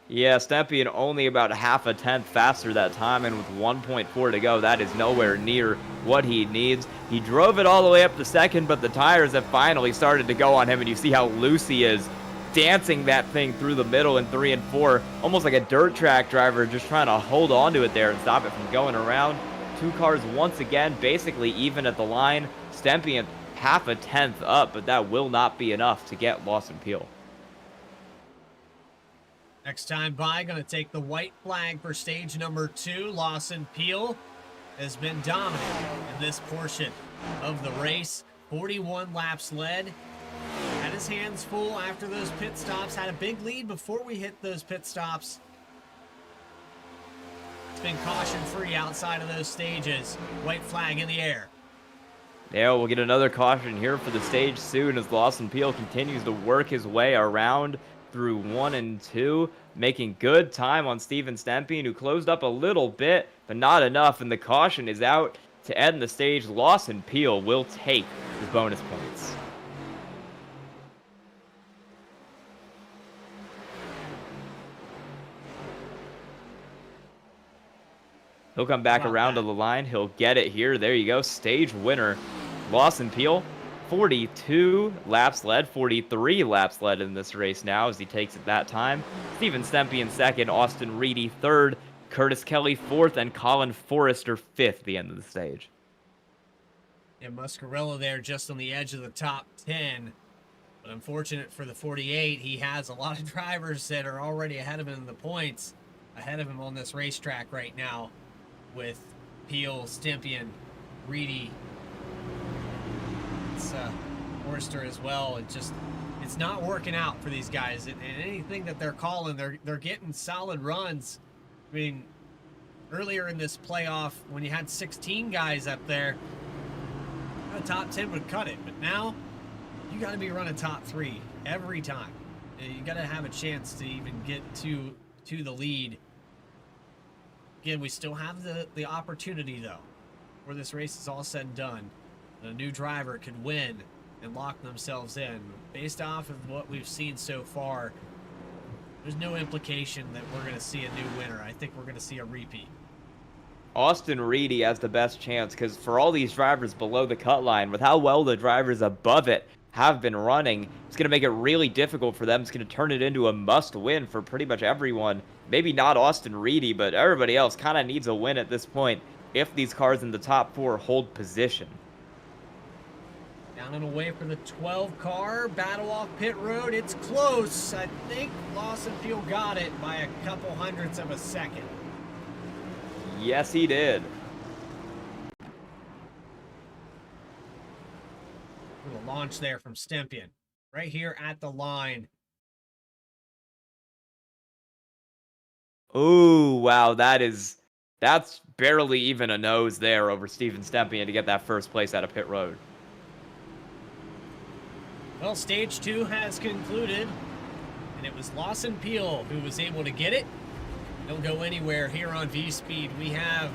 Yeah, Stepien only about half a tenth faster that time, and with 1.4 to go, that is nowhere near what he needs. He drove it all the way up to second, but the tires have finally started to go on him, and you see how loose he is, dancing that thing through the middle in 3 and 4, almost like a dirt track driver just trying to hold on to it there and stop it from going around. Two cars once again basically even at the line. Stepien half a tenth up, but that will not be enough to get Lawson Peel. Next time by, going to take the white flag for stage number 2. Lawson Peel has been dominant in this portion of the race. 41 laps led. Had his hands full after those pit stops. Had a big lead before we hit those pit stops. It's been caution-free outside of those stages. White flag in the air. Yeah, we'll get another caution here for the stage soon as Lawson Peel continues to work his way around through 1 and 2, making good time on Steven Stepien, who closed up a little bit, but not enough, and the caution is out to end the stage. Lawson Peel will take his bonus points. He'll come back around to the line. He'll get it here. There you go. Stage winner, Lawson Peel. 42 laps led, 43 laps led in this race now as he takes it that time. Steven Stepien second, Austin Reedy third, Curtis Kelly fourth, and Colin Forrester fifth at the end of the stage. And Muscarello there just on the edge of the top 10. But unfortunate for the 48, he has a lot of drivers that are already ahead of him in the points, ahead of him on this racetrack right now with Peel, Stepien, Reedy, Forrester as well. It's not working out for these guys, and anything that they're calling, they're getting solid runs. I mean, earlier in this playoff, when you had 16 guys up there, the top 10 would cut it, but now you got to be running top 3 every time. You got to have a chance to even get to the lead. Again, we still have the opportunity though, where this race is all said and done, a new driver could win and lock themselves in. Based off of what we've seen so far, there's no implication that we're going to see a new winner. I think we're going to see a repeat. Austin Reedy has the best chance because for all these drivers below the cut line, with how well the drivers above it have been running, it's going to make it really difficult for them. It's going to turn it into a must-win for pretty much everyone. Maybe not Austin Reedy, but everybody else kind of needs a win at this point if these cars in the top 4 hold position. Down and away from the 12 car, battle off pit road. It's close. I think Lawson Peel got it by a couple hundredths of a second. Yes, he did. Little launch there from Stepien. Right here at the line. Ooh, wow, that's barely even a nose there over Steven Stepien to get that first place out of pit road. Well, stage 2 has concluded, and it was Lawson Peel who was able to get it. Don't go anywhere here on VSPEED. We have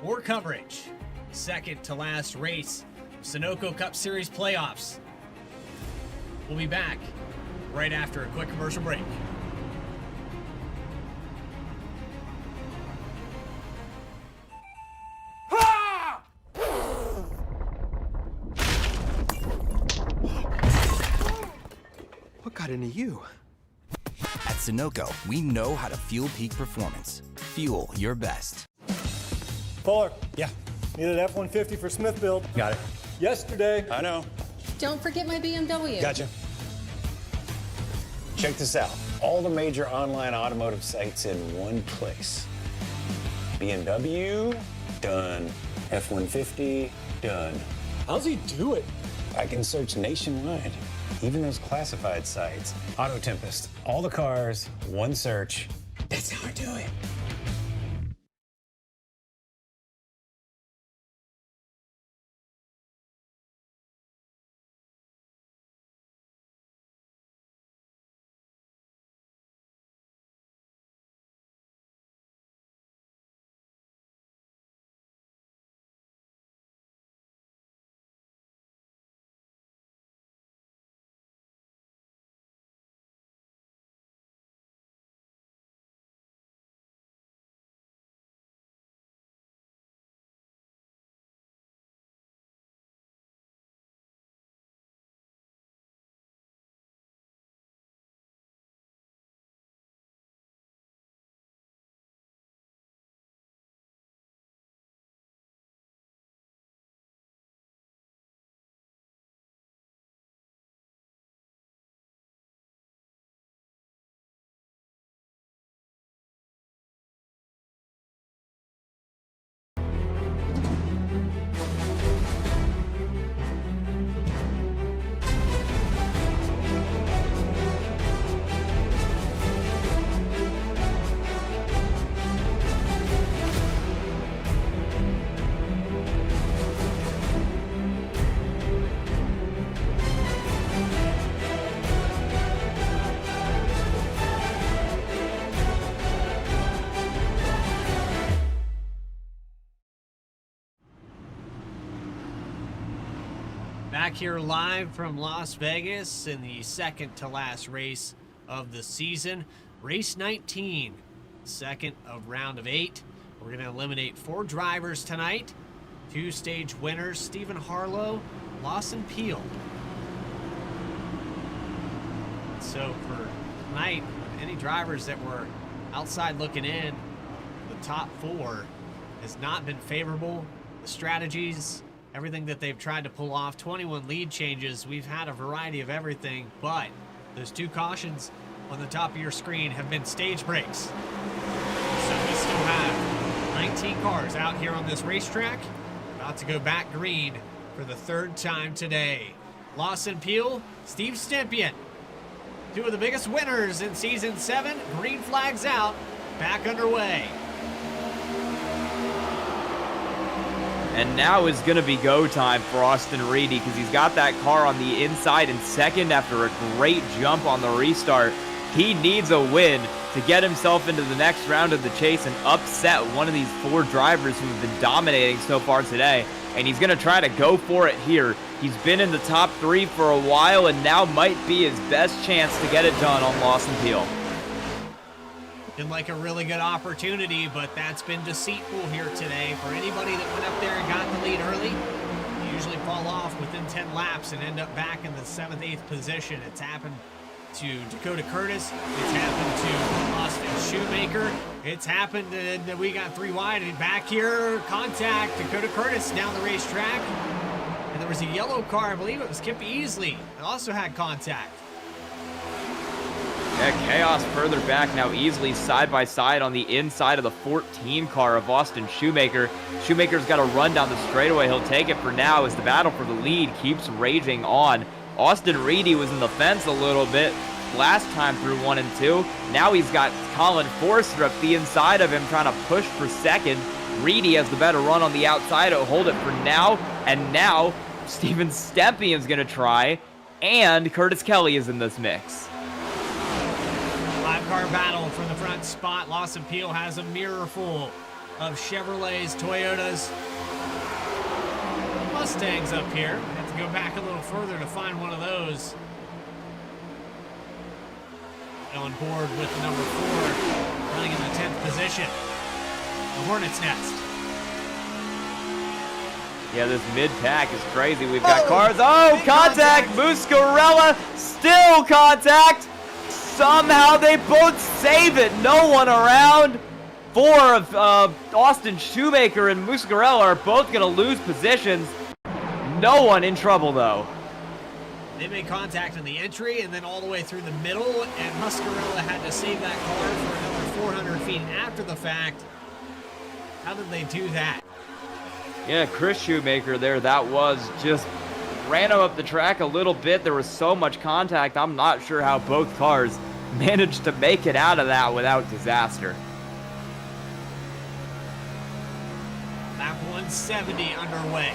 more coverage. Second to last race, Sunoco Cup Series playoffs. We'll be back right after a quick commercial break. What got into you? At Sunoco, we know how to fuel peak performance. Fuel your best. Fuller, yeah. Needed F-150 for Smith build. Got it. Yesterday. I know. Don't forget my BMW. Gotcha. Check this out. All the major online automotive sites in one place. BMW, done. F-150, done. How's he do it? I can search nationwide. Even those classified sites. Auto Tempest, all the cars, one search. That's how I do it. Back here live from Las Vegas in the second to last race of the season. Race 19, second of round of 8. We're going to eliminate 4 drivers tonight. 2 stage winners, Stephen Harlow, Lawson Peel. So for tonight, any drivers that were outside looking in, the top 4 has not been favorable. The strategies, everything that they've tried to pull off, 21 lead changes. We've had a variety of everything, but those 2 cautions on the top of your screen have been stage breaks. So we still have 19 cars out here on this racetrack, about to go back green for the 3rd time today. Lawson Peel, Steve Stempien, 2 of the biggest winners in season 7. Green flags out, back underway. And now is going to be go time for Austin Reedy because he's got that car on the inside in second after a great jump on the restart. He needs a win to get himself into the next round of the chase and upset one of these 4 drivers who have been dominating so far today. And he's going to try to go for it here. He's been in the top 3 for a while and now might be his best chance to get it done on Lawson Peel. Been like a really good opportunity, but that's been deceitful here today. For anybody that went up there and got the lead early, they usually fall off within 10 laps and end up back in the 7th, 8th position. It's happened to Dakota Curtis. It's happened to Austin Shoemaker. It's happened that we got 3 wide and back here, contact, Dakota Curtis down the racetrack. And there was a yellow car, I believe it was Kip Easley, that also had contact. Yeah, chaos further back now, easily side by side on the inside of the 14 car of Austin Shoemaker. Shoemaker's got to run down the straightaway. He'll take it for now as the battle for the lead keeps raging on. Austin Reedy was in the fence a little bit last time through 1 and 2. Now he's got Colin Forrester up the inside of him trying to push for second. Reedy has the better run on the outside. He'll hold it for now. And now Steven Stempien's going to try. And Curtis Kelly is in this mix. 5-car battle for the front spot. Lawson Peel has a mirror full of Chevrolets, Toyotas, Mustangs up here. I have to go back a little further to find one of those. On board with the number 4, running in the 10th position, the Hornet's Nest. Yeah, this mid-pack is crazy. We've got cars. Oh, contact! Muscarella, still contact! Somehow they both save it. No one around. 4 of Austin Shoemaker and Muscarella are both going to lose positions. No one in trouble, though. They made contact in the entry and then all the way through the middle, and Muscarella had to save that car for another 400 feet after the fact. How did they do that? Yeah, Chris Shoemaker there, that was just ran him up the track a little bit. There was so much contact. I'm not sure how both cars managed to make it out of that without disaster. Lap 170 underway.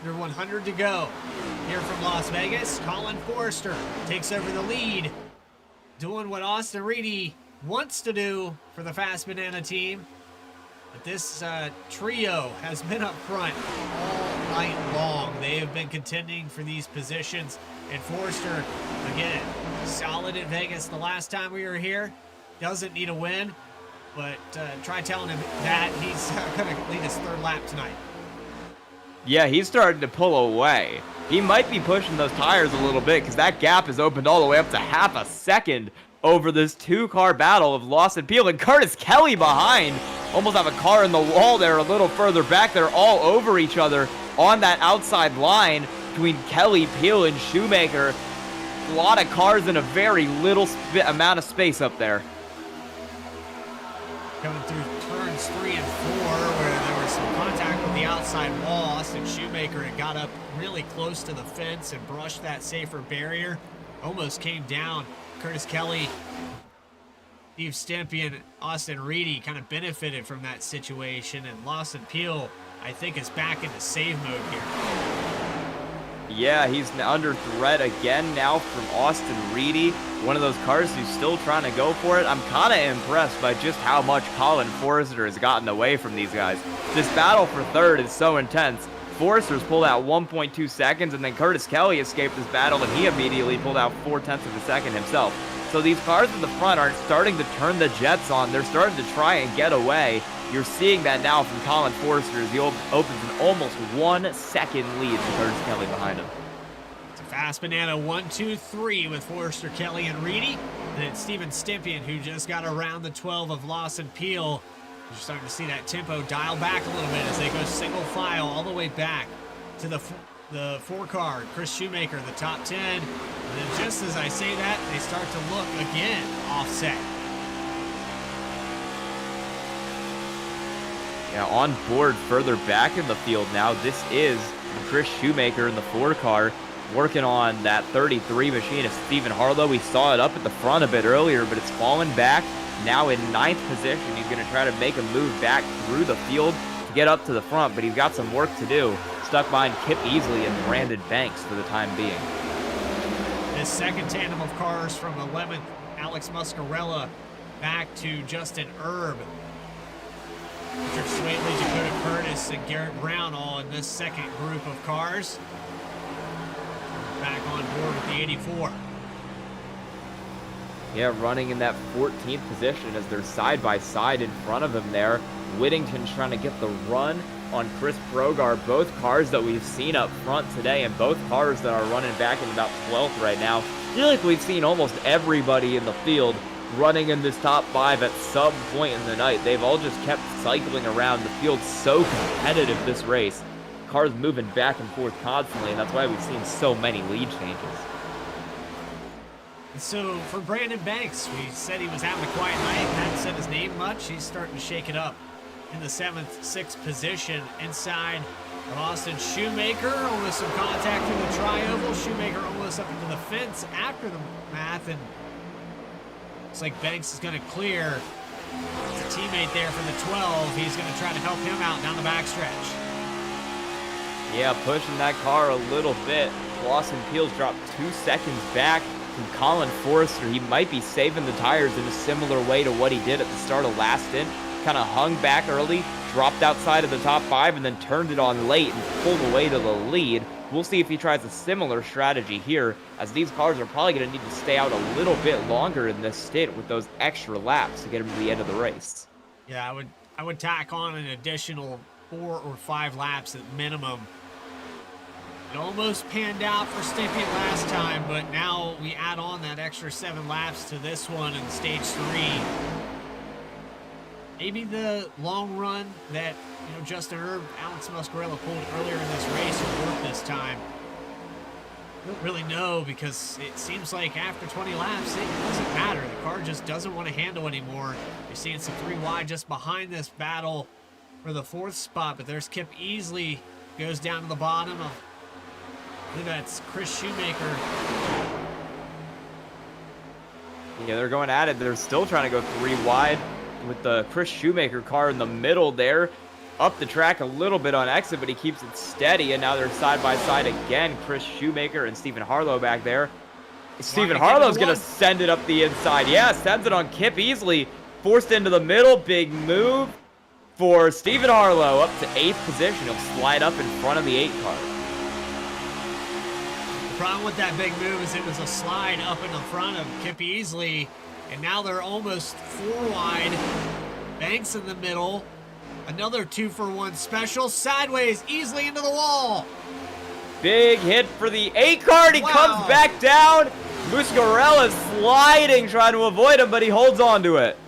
Under 100 to go. Here from Las Vegas, Colin Forrester takes over the lead, doing what Austin Reedy wants to do for the Fast Banana team. But this trio has been up front all night long. They have been contending for these positions. And Forrester, again, solid at Vegas the last time we were here. Doesn't need a win, but try telling him that he's going to lead his 3rd lap tonight. Yeah, he's starting to pull away. He might be pushing those tires a little bit because that gap is opened all the way up to half a second over this 2-car battle of Lawson Peel and Curtis Kelly behind. Almost have a car in the wall there a little further back. They're all over each other on that outside line between Kelly, Peel, and Shoemaker. A lot of cars in a very little amount of space up there. Coming through turns 3 and 4 where there was some contact with the outside wall. Austin Shoemaker had got up really close to the fence and brushed that safer barrier. Almost came down. Curtis Kelly, Steve Stempien, Austin Reedy kind of benefited from that situation. And Lawson Peel, I think, is back into save mode here. Yeah, he's under threat again now from Austin Reedy. One of those cars who's still trying to go for it. I'm kind of impressed by just how much Colin Forrester has gotten away from these guys. This battle for 3rd is so intense. Forrester's pulled out 1.2 seconds, and then Curtis Kelly escaped this battle, and he immediately pulled out 0.4 of a second himself. So these cars in the front aren't starting to turn the jets on. They're starting to try and get away. You're seeing that now from Colin Forrester as he opens an almost 1 second lead to Curtis Kelly behind him. It's a fast banana 1, 2, 3 with Forrester, Kelly, and Reedy. And it's Steven Stympian who just got around the 12 of Lawson Peel. You're starting to see that tempo dial back a little bit as they go single file all the way back to the 4-car. Chris Shoemaker, the top 10. And then just as I say that, they start to look again offset. Yeah, on board further back in the field now, this is Chris Shoemaker in the 4-car working on that 33 machine of Stephen Harlow. We saw it up at the front a bit earlier, but it's fallen back. Now in 9th position, he's going to try to make a move back through the field to get up to the front, but he's got some work to do. Stuck behind Kip Easley and Brandon Banks for the time being. This second tandem of cars from 11th, Alex Muscarella, back to Justin Erb. Richard Swatley, Dakota Curtis, and Garrett Brown all in this second group of cars. Back on board with the 84. Yeah, running in that 14th position as they're side by side in front of him there. Whittington's trying to get the run on Chris Brogar. Both cars that we've seen up front today, and both cars that are running back in about 12th right now. I feel like we've seen almost everybody in the field running in this top 5 at some point in the night. They've all just kept cycling around. The field's so competitive this race. Cars moving back and forth constantly, and that's why we've seen so many lead changes. And so for Brandon Banks, we said he was having a quiet night, hadn't said his name much. He's starting to shake it up in the 7th, 6th position inside of Austin Shoemaker. Almost some contact through the tri-oval. Shoemaker almost up into the fence after the math, and looks like Banks is going to clear. There's a teammate there for the 12. He's going to try to help him out down the backstretch. Yeah, pushing that car a little bit. Lawson Peels dropped 2 seconds back from Colin Forrester. He might be saving the tires in a similar way to what he did at the start of last stint. Kind of hung back early, dropped outside of the top 5, and then turned it on late and pulled away to the lead. We'll see if he tries a similar strategy here, as these cars are probably going to need to stay out a little bit longer in this stint with those extra laps to get him to the end of the race. Yeah, I would tack on an additional 4 or 5 laps at minimum. It almost panned out for Stympian last time, but now we add on that extra 7 laps to this one in stage 3. Maybe the long run that Justin Erb, Alex Muscarella pulled earlier in this race will work this time. I don't really know, because it seems like after 20 laps, it doesn't matter. The car just doesn't want to handle anymore. You're seeing some 3 wide just behind this battle for the 4th spot, but there's Kip Easley, goes down to the bottom of, I believe that's Chris Shoemaker. Yeah, they're going at it. They're still trying to go 3 wide with the Chris Shoemaker car in the middle there. Up the track a little bit on exit, but he keeps it steady, and now they're side by side again. Chris Shoemaker and Stephen Harlow back there. Stephen Harlow's going to send it up the inside. Yeah, sends it on Kip Easley. Forced into the middle. Big move for Stephen Harlow up to 8th position. He'll slide up in front of the 8 car. The problem with that big move is it was a slide up in the front of Kip Easley, and now they're almost 4 wide. Banks in the middle. Another 2-for-1 special. Sideways, Easley into the wall. Big hit for the 8 car, and he comes back down. Muscarella's sliding, trying to avoid him, but he holds on to it.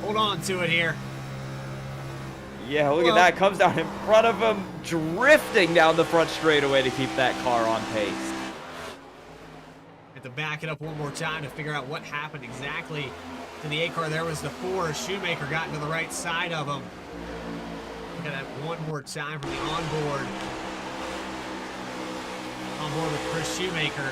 Hold on to it here. Yeah, look at that. Comes down in front of him, drifting down the front straightaway to keep that car on pace. Have to back it up one more time to figure out what happened exactly to the 8 car. There was the 4. Shoemaker got into the right side of him. Look at that one more time from the onboard. Onboard with Chris Shoemaker.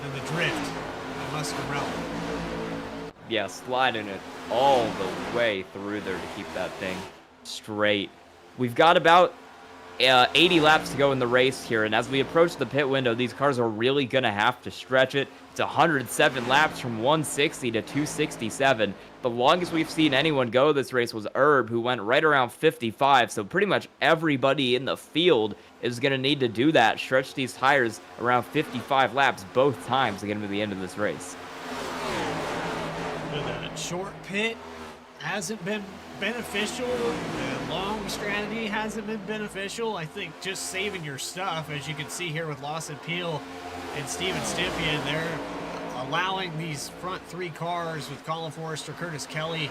And the drift of Muscarella. Yeah, sliding it all the way through there to keep that thing straight. We've got about 80 laps to go in the race here, and as we approach the pit window, these cars are really going to have to stretch it. It's 107 laps from 160 to 267. The longest we've seen anyone go this race was Herb, who went right around 55, so pretty much everybody in the field is going to need to do that, stretch these tires around 55 laps both times to get them to the end of this race. The short pit hasn't been beneficial. The long strategy hasn't been beneficial. I think just saving your stuff, as you can see here with Lawson Peel and Steven Stippian, they're allowing these front three cars with Colin Forrester, Curtis Kelly,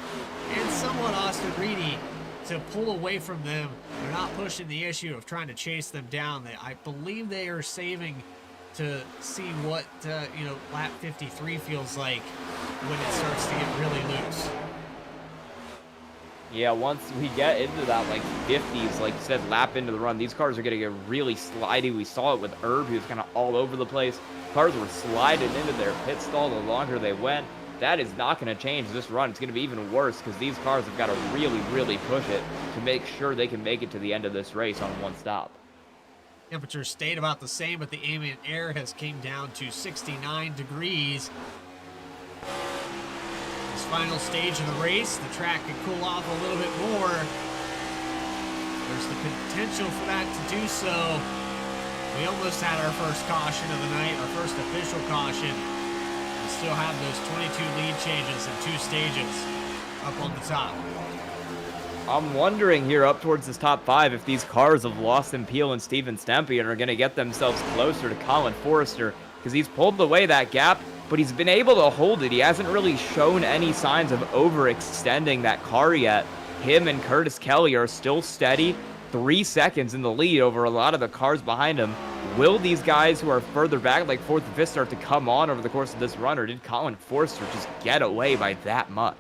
and somewhat Austin Reedy to pull away from them. They're not pushing the issue of trying to chase them down. I believe they are saving to see what lap 53 feels like when it starts to get really loose. Yeah, once we get into that, 50s, like you said, lap into the run, these cars are going to get really slidey. We saw it with Herb, he was kind of all over the place. Cars were sliding into their pit stall the longer they went. That is not going to change this run. It's going to be even worse because these cars have got to really, really push it to make sure they can make it to the end of this race on one stop. Temperature stayed about the same, but the ambient air has came down to 69 degrees. This final stage of the race, the track can cool off a little bit more. There's the potential for that to do so. We almost had our first caution of the night, our first official caution. We still have those 22 lead changes in 2 stages up on the top. I'm wondering here up towards this top 5 if these cars of Lawson Peel and Steven Stempien are going to get themselves closer to Colin Forrester, because he's pulled away that gap, but he's been able to hold it. He hasn't really shown any signs of overextending that car yet. Him and Curtis Kelly are still steady, 3 seconds in the lead over a lot of the cars behind him. Will these guys who are further back, like 4th and 5th, start to come on over the course of this run, or did Colin Forrester just get away by that much?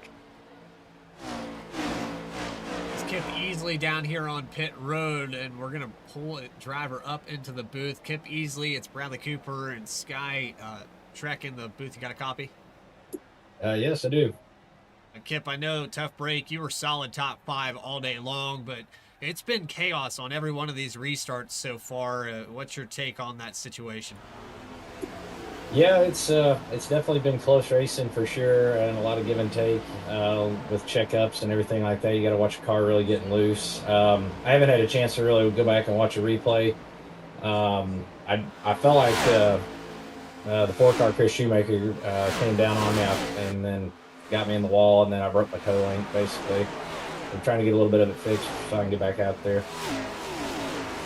Kip Easley down here on pit road, and we're gonna pull a driver up into the booth. Kip Easley, it's Bradley Cooper and Sky Trek in the booth. You got a copy? Yes, I do. Kip, I know, tough break. You were solid top 5 all day long, but it's been chaos on every one of these restarts so far. What's your take on that situation? Yeah, it's definitely been close racing for sure, and a lot of give and take with checkups and everything like that. You got to watch a car really getting loose. I haven't had a chance to really go back and watch a replay. I felt like the 4-car Chris Shoemaker came down on me and then got me in the wall, and then I broke my toe link basically. I'm trying to get a little bit of it fixed so I can get back out there.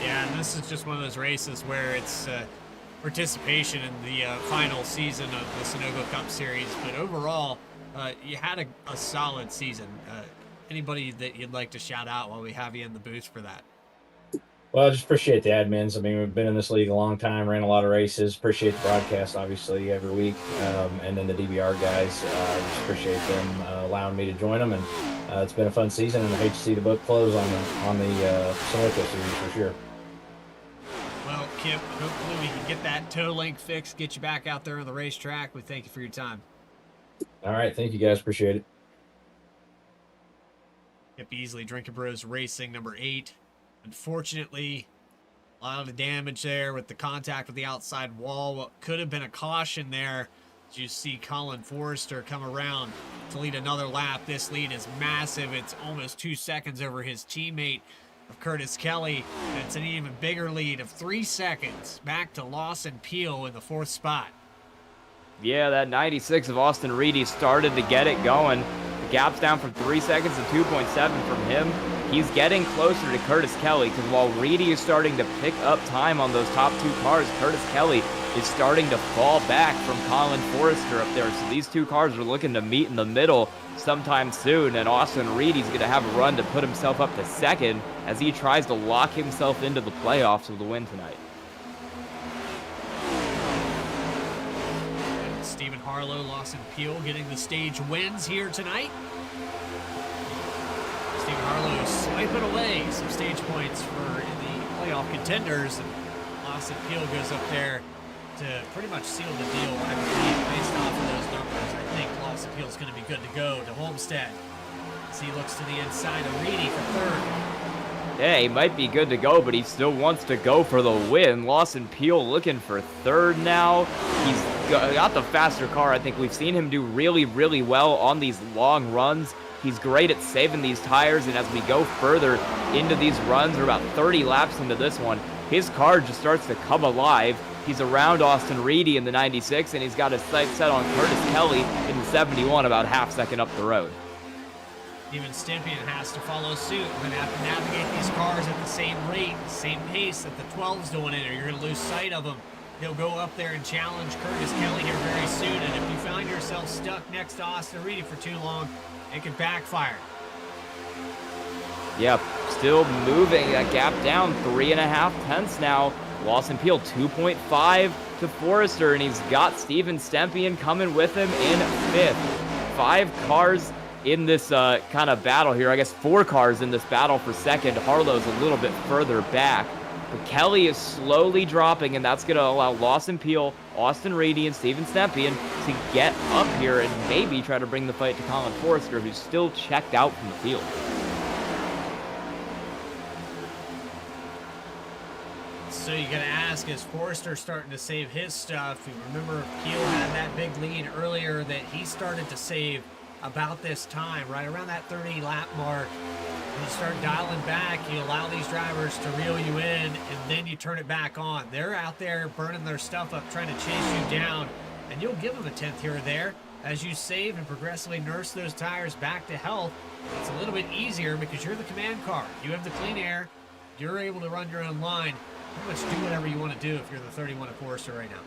Yeah, and this is just one of those races where it's participation in the final season of the Sunoco Cup Series, but overall, you had a solid season. Anybody that you'd like to shout out while we have you in the booth for that? Well, I just appreciate the admins. I mean, we've been in this league a long time, ran a lot of races. Appreciate the broadcast, obviously, every week, and then the DVR guys. Just appreciate them allowing me to join them, and it's been a fun season, and I hate to see the book close on the Sunoco Series for sure. Well, Kip, hopefully we can get that toe link fixed, get you back out there on the racetrack. We thank you for your time. All right, thank you guys. Appreciate it. Kip Easley, Drinking Bros Racing, number 8. Unfortunately, a lot of the damage there with the contact with the outside wall. What could have been a caution there. As you see Colin Forrester come around to lead another lap. This lead is massive. It's almost 2 seconds over his teammate of Curtis Kelly. And it's an even bigger lead of 3 seconds back to Lawson Peel in the 4th spot. Yeah, that 96 of Austin Reedy started to get it going. The gap's down from 3 seconds to 2.7 from him. He's getting closer to Curtis Kelly, because while Reedy is starting to pick up time on those top 2 cars, Curtis Kelly is starting to fall back from Colin Forrester up there. So these 2 cars are looking to meet in the middle sometime soon, and Austin Reedy's going to have a run to put himself up to 2nd as he tries to lock himself into the playoffs with the win tonight. And Stephen Harlow, Lawson Peel getting the stage wins here tonight. Stephen Harlow swiping away some stage points for the playoff contenders, and Lawson Peel goes up there to pretty much seal the deal. I believe, based off of those numbers, I think Lawson Peel's going to be good to go to Homestead as he looks to the inside of Reedy for 3rd. Yeah, he might be good to go, but he still wants to go for the win. Lawson Peel looking for third now. He's got the faster car. I think we've seen him do really, really well on these long runs. He's great at saving these tires, and as we go further into these runs, we're about 30 laps into this one, his car just starts to come alive. He's around Austin Reedy in the 96, and he's got his sights set on Curtis Kelly in the 71, about half second up the road. Even Stempien has to follow suit. We're going to have to navigate these cars at the same rate, the same pace that the 12's doing in, or you're going to lose sight of them. He'll go up there and challenge Curtis Kelly here very soon, and if you find yourself stuck next to Austin Reedy for too long, it could backfire. Yep, still moving that gap down 3.5 tenths now. Lawson Peel 2.5 to Forrester, and he's got Steven Stempien coming with him in 5th. 5 cars in this kind of battle here. I guess 4 cars in this battle for second. Harlow's a little bit further back. But Kelly is slowly dropping, and that's going to allow Lawson Peel, Austin Reedy, and Steven Stempien to get up here and maybe try to bring the fight to Colin Forrester, who's still checked out from the field. So you got to ask, is Forrester starting to save his stuff? You remember Peel had that big lead earlier that he started to save about this time, right around that 30 lap mark. When you start dialing back, you allow these drivers to reel you in, and then you turn it back on. They're out there burning their stuff up, trying to chase you down, and you'll give them a 10th here or there. As you save and progressively nurse those tires back to health, it's a little bit easier because you're the command car. You have the clean air. You're able to run your own line. Pretty much do whatever you want to do if you're the 31 at Forrester right now.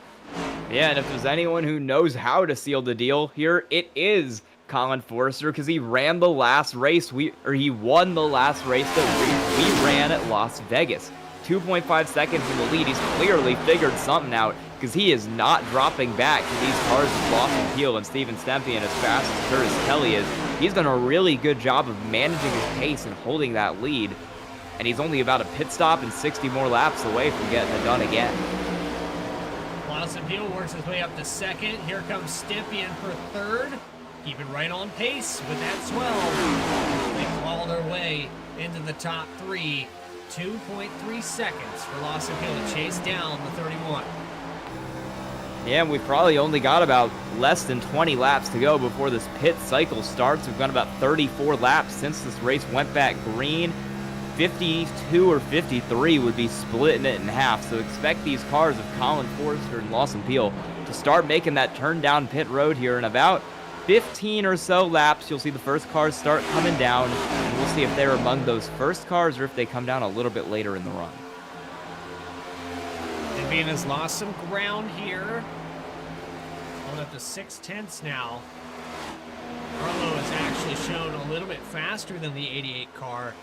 Yeah, and if there's anyone who knows how to seal the deal here, it is Colin Forrester, because he ran the last race, he won the last race that we ran at Las Vegas. 2.5 seconds in the lead. He's clearly figured something out, because he is not dropping back to these cars with Lawson Peel and Steven Stempien as fast as Curtis Kelly is. He's done a really good job of managing his pace and holding that lead, and he's only about a pit stop and 60 more laps away from getting it done again. Lawson Peel works his way up to second. Here comes Stempien for third. Keeping right on pace with that 12. They claw their way into the top 3. 2.3 seconds for Lawson Peel to chase down the 31. Yeah, we've probably only got about less than 20 laps to go before this pit cycle starts. We've got about 34 laps since this race went back green. 52 or 53 would be splitting it in half, so expect these cars of Colin Forrester and Lawson Peel to start making that turn down pit road here in about 15 or so laps. You'll see the first cars start coming down, and we'll see if they're among those first cars or if they come down a little bit later in the run. Stempien has lost some ground here. Going up to 6 tenths now. Harlow has actually shown a little bit faster than the 88 car.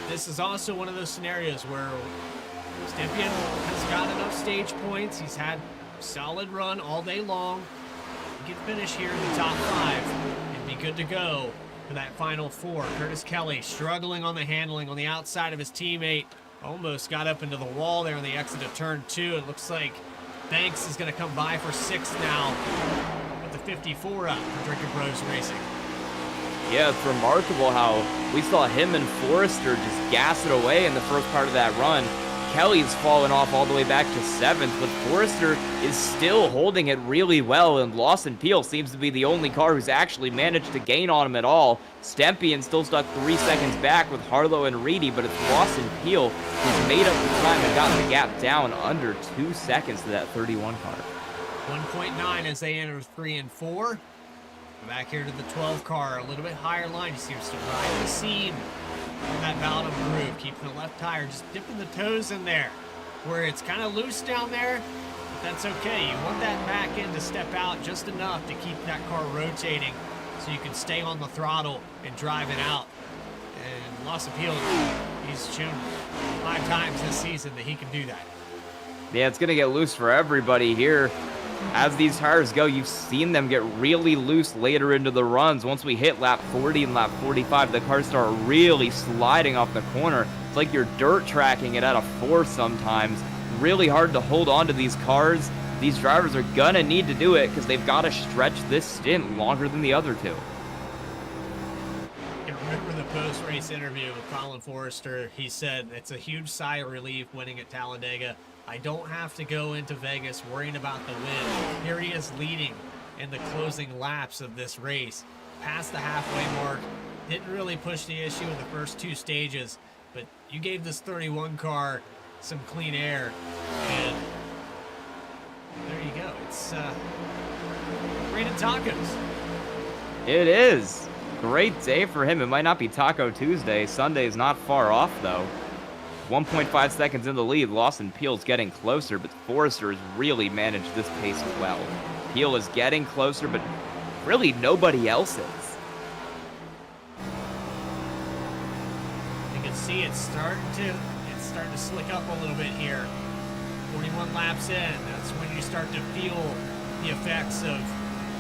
This is also one of those scenarios where Stempien has got enough stage points. He's had a solid run all day long. He can finish here in the top 5 and be good to go for that final 4. Curtis Kelly struggling on the handling on the outside of his teammate. Almost got up into the wall there on the exit of turn 2. It looks like Banks is going to come by for 6th now with the 54 up for Drinking Bros Racing. Yeah, it's remarkable how we saw him and Forrester just gas it away in the first part of that run. Kelly's fallen off all the way back to 7th, but Forrester is still holding it really well, and Lawson Peel seems to be the only car who's actually managed to gain on him at all. Stempien still stuck 3 seconds back with Harlow and Reedy, but it's Lawson Peel who's made up the time and gotten the gap down under 2 seconds to that 31 car. 1.9 as they enter 3 and 4. Back here to the 12 car, a little bit higher line. He seems to ride the seam on that bottom groove, keeping the left tire, just dipping the toes in there where it's kind of loose down there, but that's okay. You want that back end to step out just enough to keep that car rotating so you can stay on the throttle and drive it out. And Lawson Peel, he's shown 5 times this season that he can do that. Yeah, it's going to get loose for everybody here. As these tires go, you've seen them get really loose later into the runs. Once we hit lap 40 and lap 45, the cars start really sliding off the corner. It's like you're dirt tracking it at a 4 sometimes. Really hard to hold on to these cars. These drivers are going to need to do it because they've got to stretch this stint longer than the other two. You can remember the post-race interview with Colin Forrester. He said, it's a huge sigh of relief winning at Talladega. I don't have to go into Vegas worrying about the win. Here he is leading in the closing laps of this race. Past the halfway mark. Didn't really push the issue in the first 2 stages, but you gave this 31 car some clean air, and there you go. It's rated tacos. It is. Great day for him. It might not be Taco Tuesday. Sunday is not far off, though. 1.5 seconds in the lead. Lawson Peel's getting closer, but Forrester has really managed this pace well. Peel is getting closer, but really nobody else is. You can see it's starting to slick up a little bit here. 41 laps in. That's when you start to feel the effects of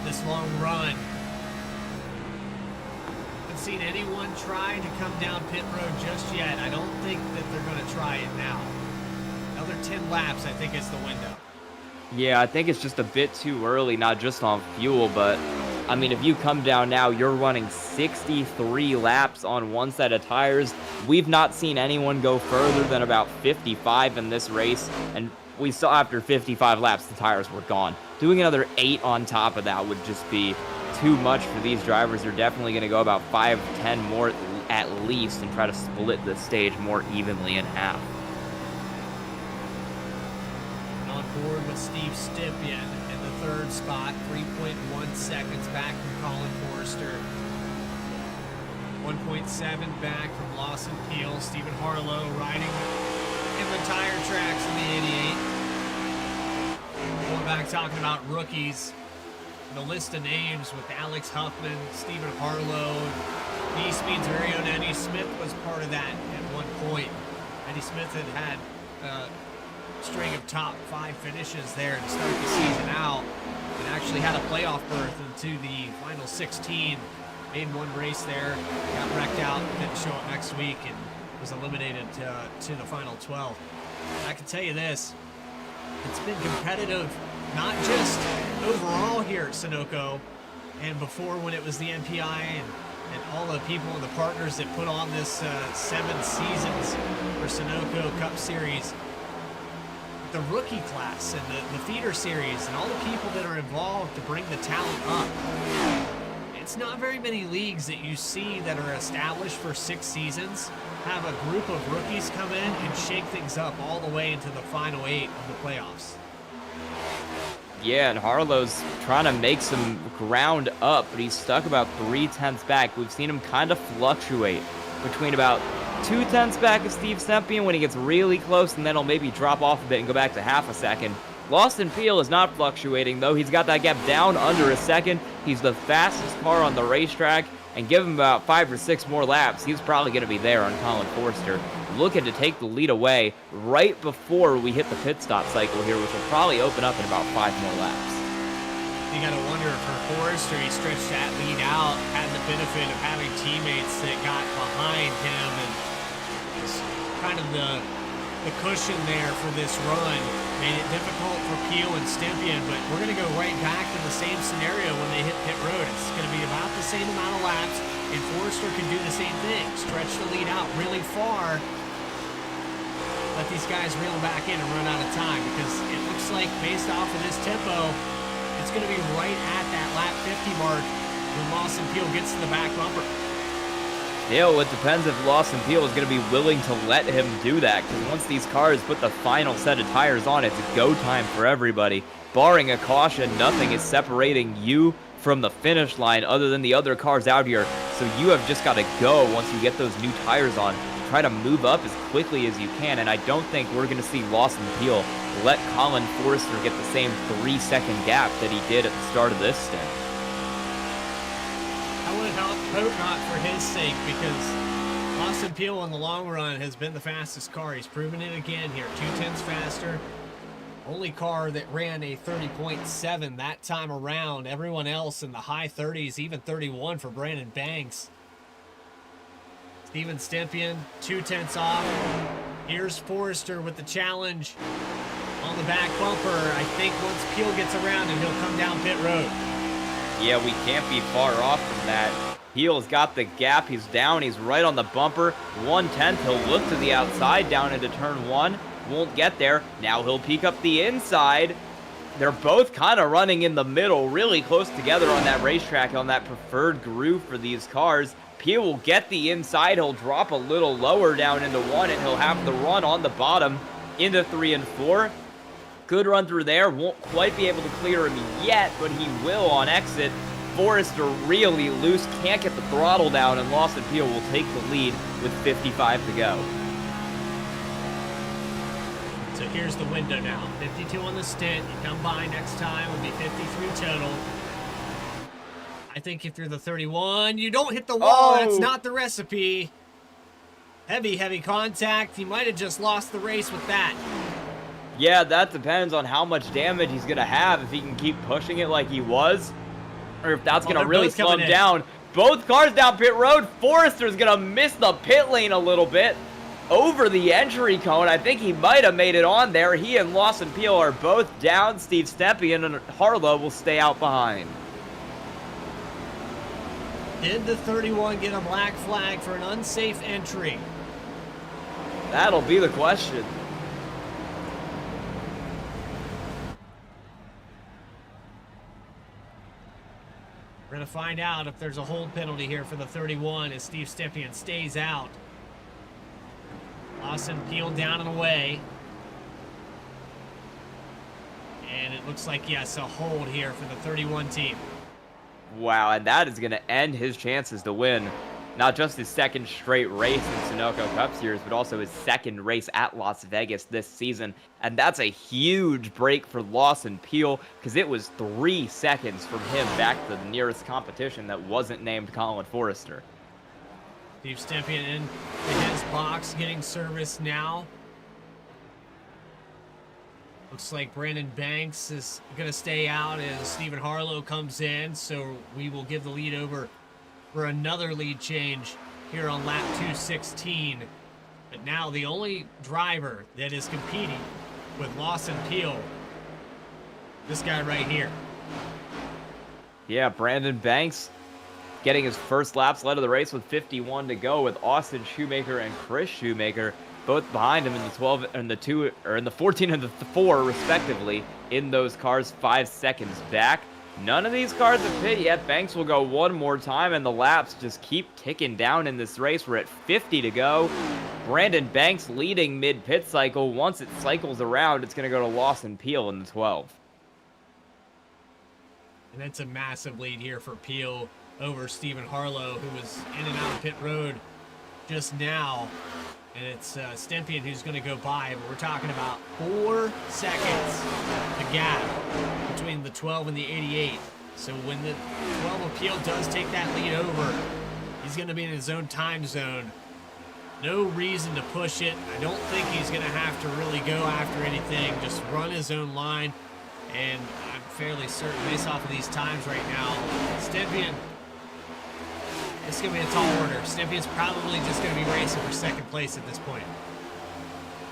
this long run. Haven't seen anyone try to come down pit road just yet. I don't think that they're going to try it now. Another 10 laps, I think, is the window. Yeah, I think it's just a bit too early, not just on fuel, but I mean, if you come down now, you're running 63 laps on one set of tires. We've not seen anyone go further than about 55 in this race, and we saw after 55 laps, the tires were gone. Doing another 8 on top of that would just be too much for these drivers. They're definitely going to go about 5-10 more at least and try to split the stage more evenly in half. On board with Steve Stipien in the 3rd spot, 3.1 seconds back from Colin Forrester. 1.7 back from Lawson Peel. Stephen Harlow riding in the tire tracks in the 88. Going back talking about rookies, the list of names with Alex Huffman, Stephen Harlow, Neesmith's very own Eddie Smith was part of that at one point. Eddie Smith had a string of top 5 finishes there to start the season out, and actually had a playoff berth into the final 16. Made one race there, got wrecked out, didn't show up next week, and was eliminated to the final 12. I can tell you this, it's been competitive, not just overall here at Sunoco, and before when it was the MPI and all the people and the partners that put on this 7 seasons for Sunoco Cup Series. The rookie class and the feeder series and all the people that are involved to bring the talent up. It's not very many leagues that you see that are established for 6 seasons have a group of rookies come in and shake things up all the way into the final 8 of the playoffs. Yeah, and Harlow's trying to make some ground up, but he's stuck about 3/10 back. We've seen him kind of fluctuate between about 2/10 back of Steve Stipien when he gets really close, and then he'll maybe drop off a bit and go back to half a second. Lawson Peel is not fluctuating, though. He's got that gap down under a second. He's the fastest car on the racetrack, and give him about 5 or 6 more laps, he's probably going to be there on Colin Forrester, looking to take the lead away right before we hit the pit stop cycle here, which will probably open up in about 5 more laps. You got to wonder for Forrester, he stretched that lead out, had the benefit of having teammates that got behind him, and was kind of the cushion there for this run. Made it difficult for Peel and Stipien, but we're going to go right back to the same scenario when they hit pit road. It's going to be about the same amount of laps, and Forrester can do the same thing. Stretch the lead out really far. Let these guys reel back in and run out of time, because it looks like based off of this tempo, it's going to be right at that lap 50 mark when Lawson Peel gets to the back bumper. Yeah, well, it depends if Lawson Peel is going to be willing to let him do that, because once these cars put the final set of tires on, it's go time for everybody. Barring a caution, nothing is separating you from the finish line other than the other cars out here, so you have just got to go once you get those new tires on. Try to move up as quickly as you can, and I don't think we're going to see Lawson Peel let Colin Forrester get the same 3-second gap that he did at the start of this stint. I would hope not for his sake, because Lawson Peel in the long run has been the fastest car. He's proven it again here, 2/10 faster. Only car that ran a 30.7 that time around. Everyone else in the high 30s, even 31 for Brandon Banks. Steven Stipien, 2/10 off. Here's Forrester with the challenge on the back bumper. I think once Peel gets around him, he'll come down pit road. Yeah, we can't be far off from that. Peel's got the gap. He's down. He's right on the bumper. 1/10. He'll look to the outside down into turn 1. Won't get there. Now he'll peek up the inside. They're both kind of running in the middle, really close together on that racetrack, on that preferred groove for these cars. Peel will get the inside. He'll drop a little lower down into 1, and he'll have the run on the bottom into 3 and 4. Good run through there. Won't quite be able to clear him yet, but he will on exit. Forrester really loose, can't get the throttle down, and Lawson Peel will take the lead with 55 to go. So here's the window now. 52 on the stint. You come by next time, will be 53 total. I think if you're the 31, you don't hit the wall. That's not the recipe. Heavy contact. He might have just lost the race with that. Yeah, that depends on how much damage he's going to have, if he can keep pushing it like he was, or if that's going to really slow him down. Both cars down pit road. Forrester's going to miss the pit lane a little bit over the entry cone. I think he might have made it on there. He and Lawson Peel are both down. Steve Stepien and Harlow will stay out behind. Did the 31 get a black flag for an unsafe entry? That'll be the question. We're going to find out if there's a hold penalty here for the 31 as Steve Stepien stays out. Lawson Peel down and away. And it looks like, yes, a hold here for the 31 team. Wow, and that is going to end his chances to win not just his second straight race in Sunoco Cup Series, but also his second race at Las Vegas this season. And that's a huge break for Lawson Peel, because it was 3 seconds from him back to the nearest competition that wasn't named Colin Forrester. Steve Stepien in his box, getting service now. Looks like Brandon Banks is going to stay out as Stephen Harlow comes in, so we will give the lead over for another lead change here on lap 216. But now the only driver that is competing with Lawson Peel, this guy right here. Yeah, Brandon Banks getting his first laps led of the race with 51 to go, with Austin Shoemaker and Chris Shoemaker both behind him in the 12 and the 2, or in the 14 and the 4 respectively, in those cars 5 seconds back. None of these cars have pit yet. Banks will go one more time, and the laps just keep ticking down in this race. We're at 50 to go. Brandon Banks leading mid-pit cycle. Once it cycles around, it's going to go to Lawson Peel in the 12. And that's a massive lead here for Peel over Stephen Harlow, who was in and out of pit road just now. And it's Stepien who's going to go by, but we're talking about 4 seconds, the gap between the 12 and the 88. So when the 12 Peel does take that lead over, he's going to be in his own time zone. No reason to push it. I don't think he's going to have to really go after anything. Just run his own line. And I'm fairly certain, based off of these times right now, Stepien, it's going to be a tall order. Stepien's probably just going to be racing for second place at this point.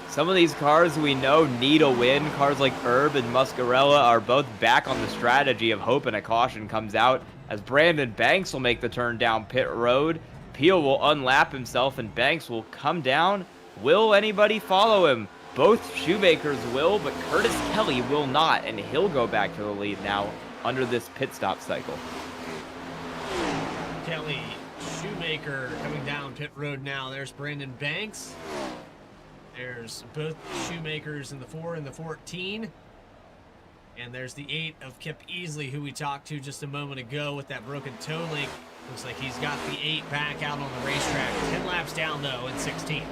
Some of these cars we know need a win. Cars like Herb and Muscarella are both back on the strategy of hoping a caution comes out, as Brandon Banks will make the turn down pit road. Peel will unlap himself, and Banks will come down. Will anybody follow him? Both Shoemakers will, but Curtis Kelly will not, and he'll go back to the lead now under this pit stop cycle. Kelly, Shoemaker coming down pit road now. There's Brandon Banks. There's both Shoemakers in the 4 and the 14. And there's the 8 of Kip Easley, who we talked to just a moment ago with that broken toe link. Looks like he's got the 8 back out on the racetrack. 10 laps down, though, in 16.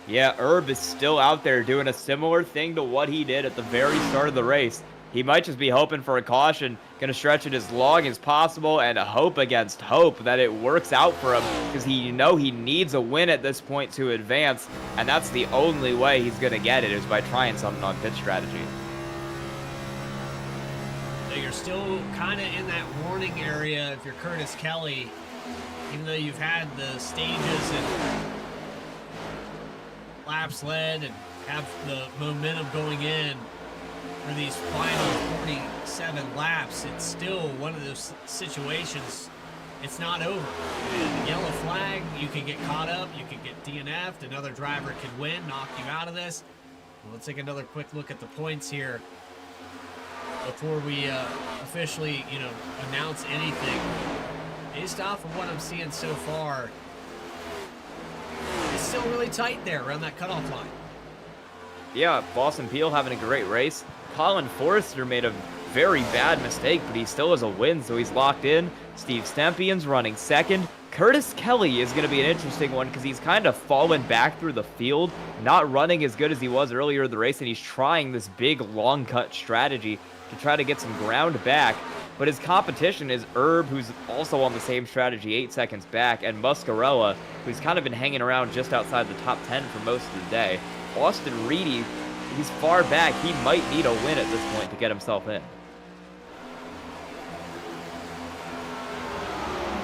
Yeah, Herb is still out there doing a similar thing to what he did at the very start of the race. He might just be hoping for a caution, going to stretch it as long as possible and hope against hope that it works out for him, because he needs a win at this point to advance, and that's the only way he's going to get it, is by trying something on pit strategy. So you're still kind of in that warning area if you're Curtis Kelly, even though you've had the stages and laps led and have the momentum going in for these final 47 laps. It's still one of those situations it's not over. And the yellow flag, you can get caught up, you can get DNF'd, another driver can win, knock you out of this. Let's take another quick look at the points here before we officially, announce anything. Based off of what I'm seeing so far, it's still really tight there around that cutoff line. Yeah, Boston Peel having a great race. Colin Forrester made a very bad mistake, but he still has a win, so he's locked in. Steve Stempien's running second. Curtis Kelly is going to be an interesting one because he's kind of fallen back through the field, not running as good as he was earlier in the race, and he's trying this big long cut strategy to try to get some ground back. But his competition is Herb, who's also on the same strategy, 8 seconds back, and Muscarella, who's kind of been hanging around just outside the top 10 for most of the day. Austin Reedy, he's far back. He might need a win at this point to get himself in.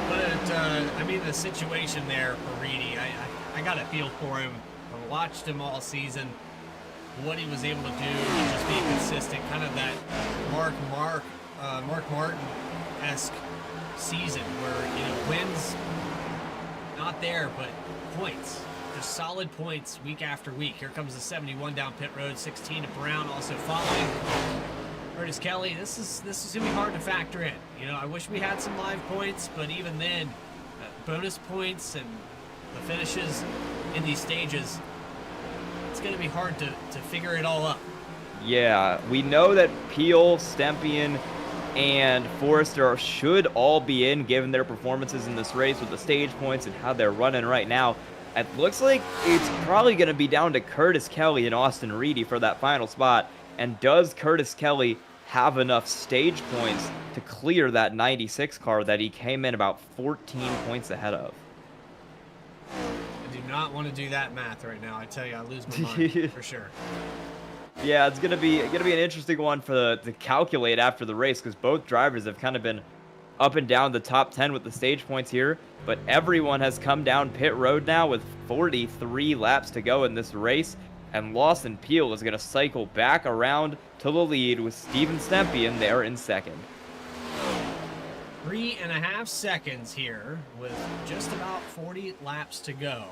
But, the situation there for Reedy, I got a feel for him. I watched him all season, what he was able to do, just being consistent, kind of that Mark Martin-esque season where, wins not there, but points. Just solid points week after week. Here comes the 71 down pit road, 16 to Brown also following. Curtis Kelly, this is going to be hard to factor in. I wish we had some live points, but even then, bonus points and the finishes in these stages, it's going to be hard to figure it all up. Yeah, we know that Peel, Stempien, and Forrester should all be in given their performances in this race with the stage points and how they're running right now. It looks like it's probably going to be down to Curtis Kelly and Austin Reedy for that final spot. And does Curtis Kelly have enough stage points to clear that 96 car that he came in about 14 points ahead of? I do not want to do that math right now. I tell you, I lose my mind for sure. Yeah, it's gonna be an interesting one to calculate after the race because both drivers have kind of been up and down the top 10 with the stage points here, but everyone has come down pit road now with 43 laps to go in this race, and Lawson Peel is going to cycle back around to the lead with Steven Stempien there in second. 3.5 seconds here with just about 40 laps to go.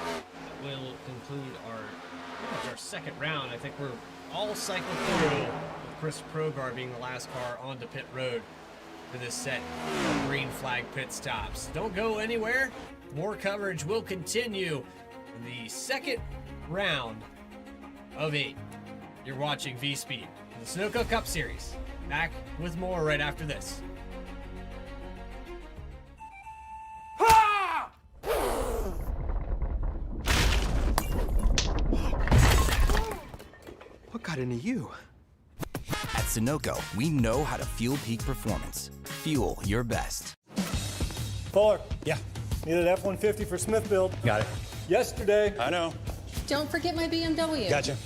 That will conclude our second round. I think we're all cycled through with Chris Progar being the last car onto pit road for this set of green flag pit stops. Don't go anywhere. More coverage will continue in the second round of 8. You're watching VSPEED, the Sunoco Cup Series. Back with more right after this. What got into you? At Sunoco, we know how to fuel peak performance. Fuel your best. Fuller. Yeah. Needed F-150 for Smith build. Got it. Yesterday. I know. Don't forget my BMW. Gotcha.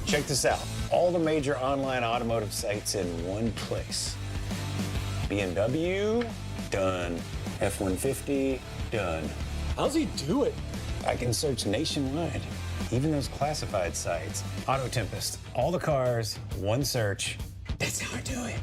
Check this out. All the major online automotive sites in one place. BMW, done. F-150, done. How's he do it? I can search nationwide. Even those classified sites. Auto Tempest, all the cars, one search. That's how I do it.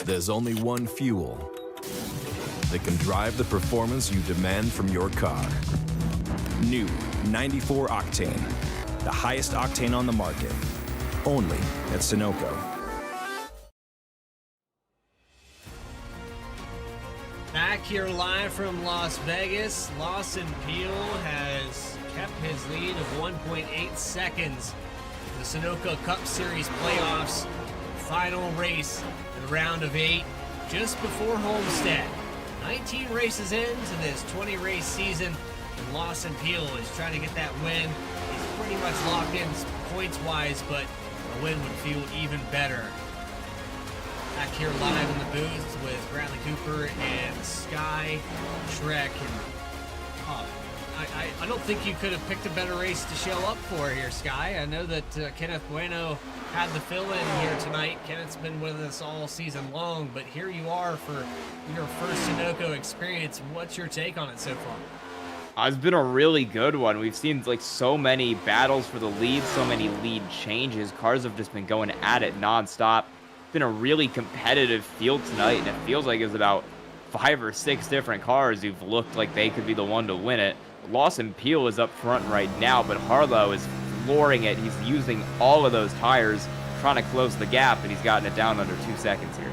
There's only one fuel that can drive the performance you demand from your car. New 94 Octane, the highest octane on the market, only at Sunoco. Back here live from Las Vegas, Lawson Peel has kept his lead of 1.8 seconds. The Sunoco Cup Series playoffs, final race in the round of 8, just before Homestead. 19 races into this 20-race season, and Lawson Peel is trying to get that win. He's pretty much locked in points-wise, but a win would feel even better. Back here live in the booth with Bradley Cooper and Sky, Shrek, and I don't think you could have picked a better race to show up for here, Sky. I know that Kenneth Bueno had the fill-in here tonight. Kenneth's been with us all season long, but here you are for your first Sunoco experience. What's your take on it so far? It's been a really good one. We've seen like so many battles for the lead, so many lead changes. Cars have just been going at it nonstop. It's been a really competitive field tonight, and it feels like it's about 5 or 6 different cars who've looked like they could be the one to win it. Lawson Peel is up front right now, but Harlow is flooring it. He's using all of those tires, trying to close the gap, and he's gotten it down under 2 seconds here.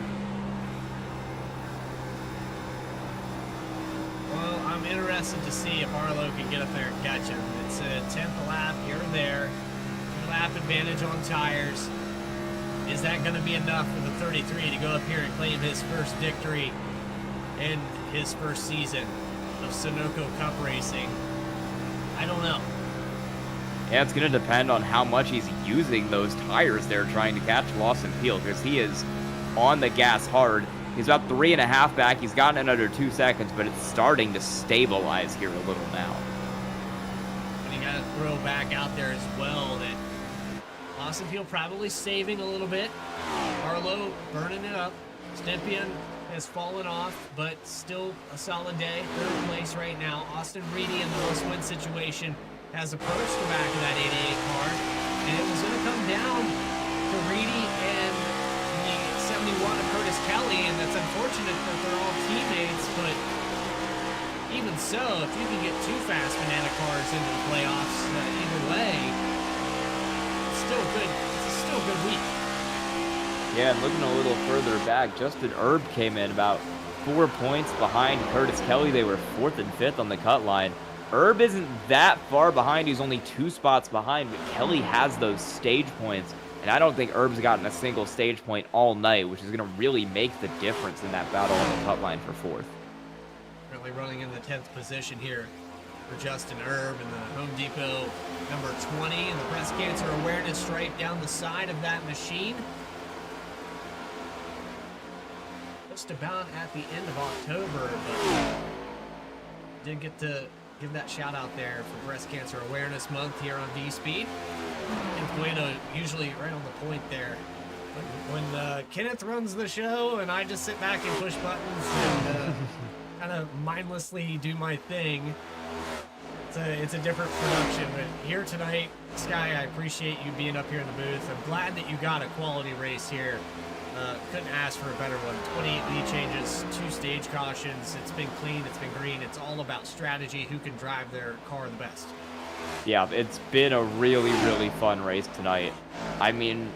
Well, I'm interested to see if Harlow can get up there and catch him. It's a 10th lap here and there, 2-lap advantage on tires. Is that going to be enough for the 33 to go up here and claim his first victory in his first season of Sunoco Cup racing? I don't know. Yeah, it's going to depend on how much he's using those tires there trying to catch Lawson Peel, because he is on the gas hard. He's about 3.5 back. He's gotten it under 2 seconds, but it's starting to stabilize here a little now. And you got to throw back out there as well that Lawson Peel probably saving a little bit. Harlow burning it up. Stempian has fallen off, but still a solid day. 3rd place right now. Austin Reedy in the must-win situation has approached the back of that 88 car, and it was going to come down to Reedy and the 71 of Curtis Kelly, and that's unfortunate that they're all teammates, but even so, if you can get 2 fast banana cars into the playoffs, either way, it's still good. It's still a good week. Yeah, and looking a little further back, Justin Erb came in about 4 points behind Curtis Kelly. They were 4th and 5th on the cut line. Erb isn't that far behind. He's only 2 spots behind, but Kelly has those stage points, and I don't think Erb's gotten a single stage point all night, which is going to really make the difference in that battle on the cut line for 4th. Currently running in the 10th position here for Justin Erb in the Home Depot number 20, and the breast cancer awareness stripe down the side of that machine. Just about at the end of October, but did get to give that shout out there for Breast Cancer Awareness Month here on VSPEED. And Bueno usually right on the point there. When Kenneth runs the show and I just sit back and push buttons and kind of mindlessly do my thing, it's a different production. But here tonight, Sky, I appreciate you being up here in the booth. I'm glad that you got a quality race here. Couldn't ask for a better one. 28 lead changes, 2 stage cautions. It's been clean, it's been green. It's all about strategy, who can drive their car the best. Yeah, it's been a really, really fun race tonight. I mean,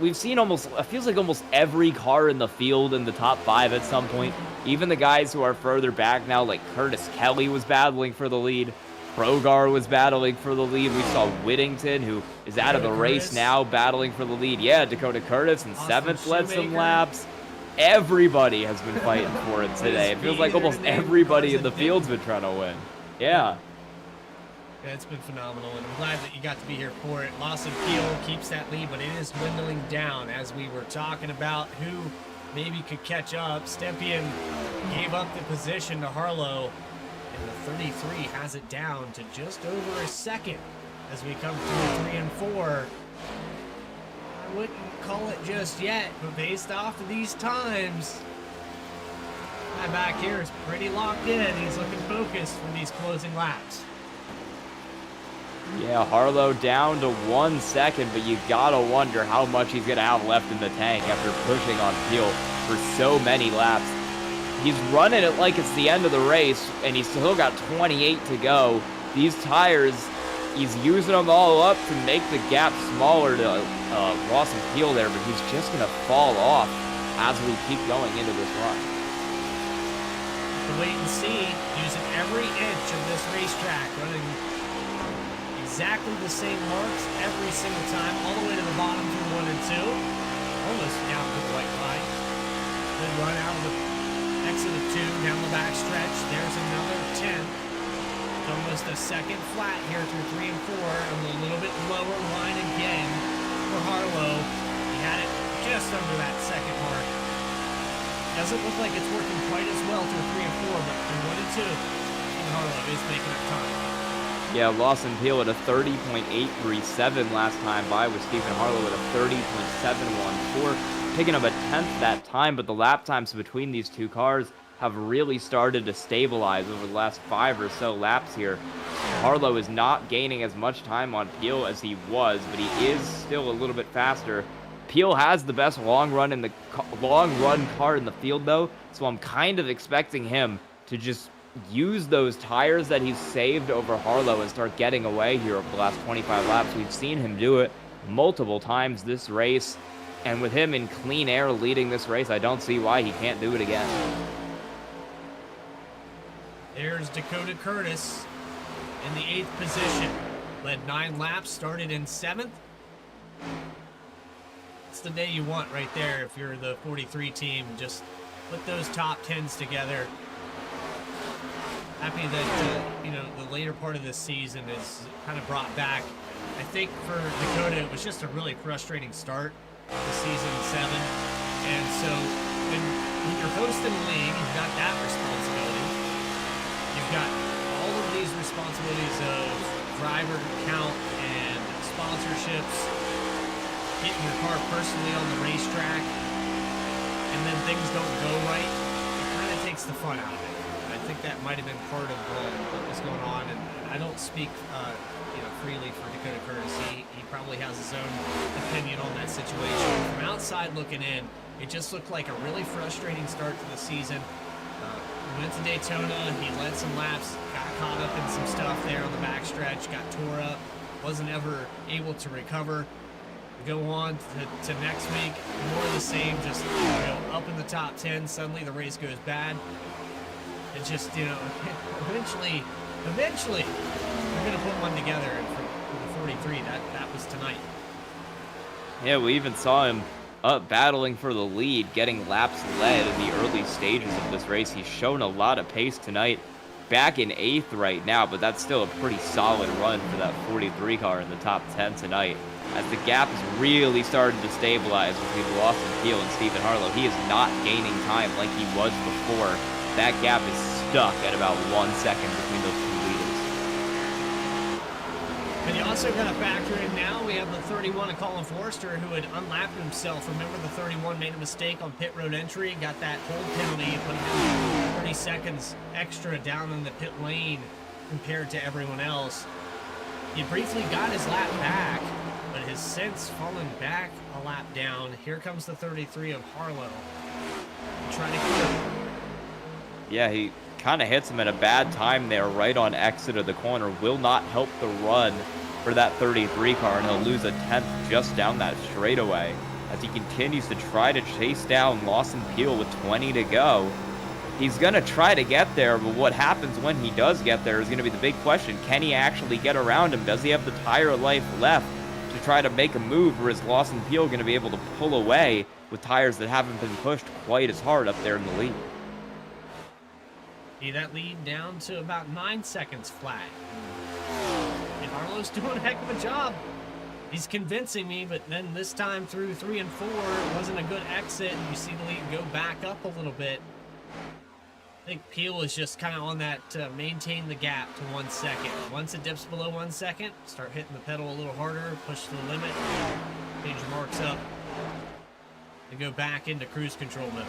we've seen it feels like almost every car in the field in the top 5 at some point. Even the guys who are further back now, like Curtis Kelly was battling for the lead. Progar was battling for the lead. We saw Whittington, who is out of the race now, battling for the lead. Yeah, Dakota Curtis in 7th led some laps. Everybody has been fighting for it today. It feels like almost everybody in the field's been trying to win. Yeah. Yeah, it's been phenomenal, and I'm glad that you got to be here for it. Lawson Peel keeps that lead, but it is dwindling down as we were talking about who maybe could catch up. Stempian gave up the position to Harlow, and the 33 has it down to just over a second as we come through 3 and 4. I wouldn't call it just yet, but based off of these times, my back here is pretty locked in. He's looking focused for these closing laps. Yeah, Harlow down to 1 second, but you gotta wonder how much he's gonna have left in the tank after pushing on Peel for so many laps. He's running it like it's the end of the race, and he's still got 28 to go. These tires, he's using them all up to make the gap smaller to Lawson Peel there, but he's just gonna fall off as we keep going into this run. to wait and see, using every inch of this racetrack, running exactly the same marks every single time, all the way to the bottom through 1 and 2. Almost down to the white line. Good run out of the exit of 2, down the back stretch. There's another 10. Almost a second flat here through 3 and 4. On the little bit lower line again for Harlow. He had it just under that second mark. Doesn't look like it's working quite as well through 3 and 4, but through 1 and 2, Stephen Harlow is making up time. Yeah, Lawson Peel at a 30.837 last time by, with Stephen Harlow at a 30.714, picking up a tenth that time, but the lap times between these two cars have really started to stabilize over the last 5 or so laps here. Harlow is not gaining as much time on Peel as he was, but he is still a little bit faster. Peel has the best long run car in the field though, so I'm kind of expecting him to just use those tires that he's saved over Harlow and start getting away here over the last 25 laps. We've seen him do it multiple times this race, and with him in clean air leading this race, I don't see why he can't do it again. There's Dakota Curtis in the 8th position. Led 9 laps, started in 7th. It's the day you want right there if you're the 43 team. Just put those top 10s together. Happy that, the later part of this season is kind of brought back. I think for Dakota, it was just a really frustrating start to season 7. And so when you're hosting a league, you've got that responsibility. You've got all of these responsibilities of driver count and sponsorships, getting your car personally on the racetrack, and then things don't go right. It kind of takes the fun out of it. I think that might have been part of what was going on, and I don't speak freely for Dakota Curtis. He probably has his own opinion on that situation. From outside looking in, it just looked like a really frustrating start to the season. Went to Daytona, he led some laps, got caught up in some stuff there on the backstretch, got tore up, wasn't ever able to recover. Go on to next week, more of the same, just up in the top 10, suddenly the race goes bad. It's just, eventually, we're going to put one together, and for the 43, that was tonight. Yeah, we even saw him up battling for the lead, getting laps led in the early stages of this race. He's shown a lot of pace tonight. Back in 8th right now, but that's still a pretty solid run for that 43 car in the top 10 tonight. As the gap is really starting to stabilize between Lawson Peel and Stephen Harlow, he is not gaining time like he was before. That gap is stuck at about 1 second between those two leaders. And you also got to factor in now, we have the 31 of Colin Forrester, who had unlapped himself. Remember, the 31 made a mistake on pit road entry, got that hold penalty, put him 30 seconds extra down in the pit lane compared to everyone else. He briefly got his lap back, but has since fallen back a lap down. Here comes the 33 of Harlow. Trying to clear. Yeah, he kind of hits him at a bad time there, right on exit of the corner. Will not help the run for that 33 car, and he'll lose a tenth just down that straightaway as he continues to try to chase down Lawson Peel with 20 to go. He's going to try to get there, but what happens when he does get there is going to be the big question. Can he actually get around him? Does he have the tire life left to try to make a move, or is Lawson Peel going to be able to pull away with tires that haven't been pushed quite as hard up there in the lead? See that lead down to about 9 seconds flat. And Harlow's doing a heck of a job. He's convincing me, but then this time through 3 and 4, it wasn't a good exit. You see the lead go back up a little bit. I think Peel is just kind of on that maintain the gap to 1 second. Once it dips below 1 second, start hitting the pedal a little harder, push to the limit, change your marks up, and go back into cruise control mode.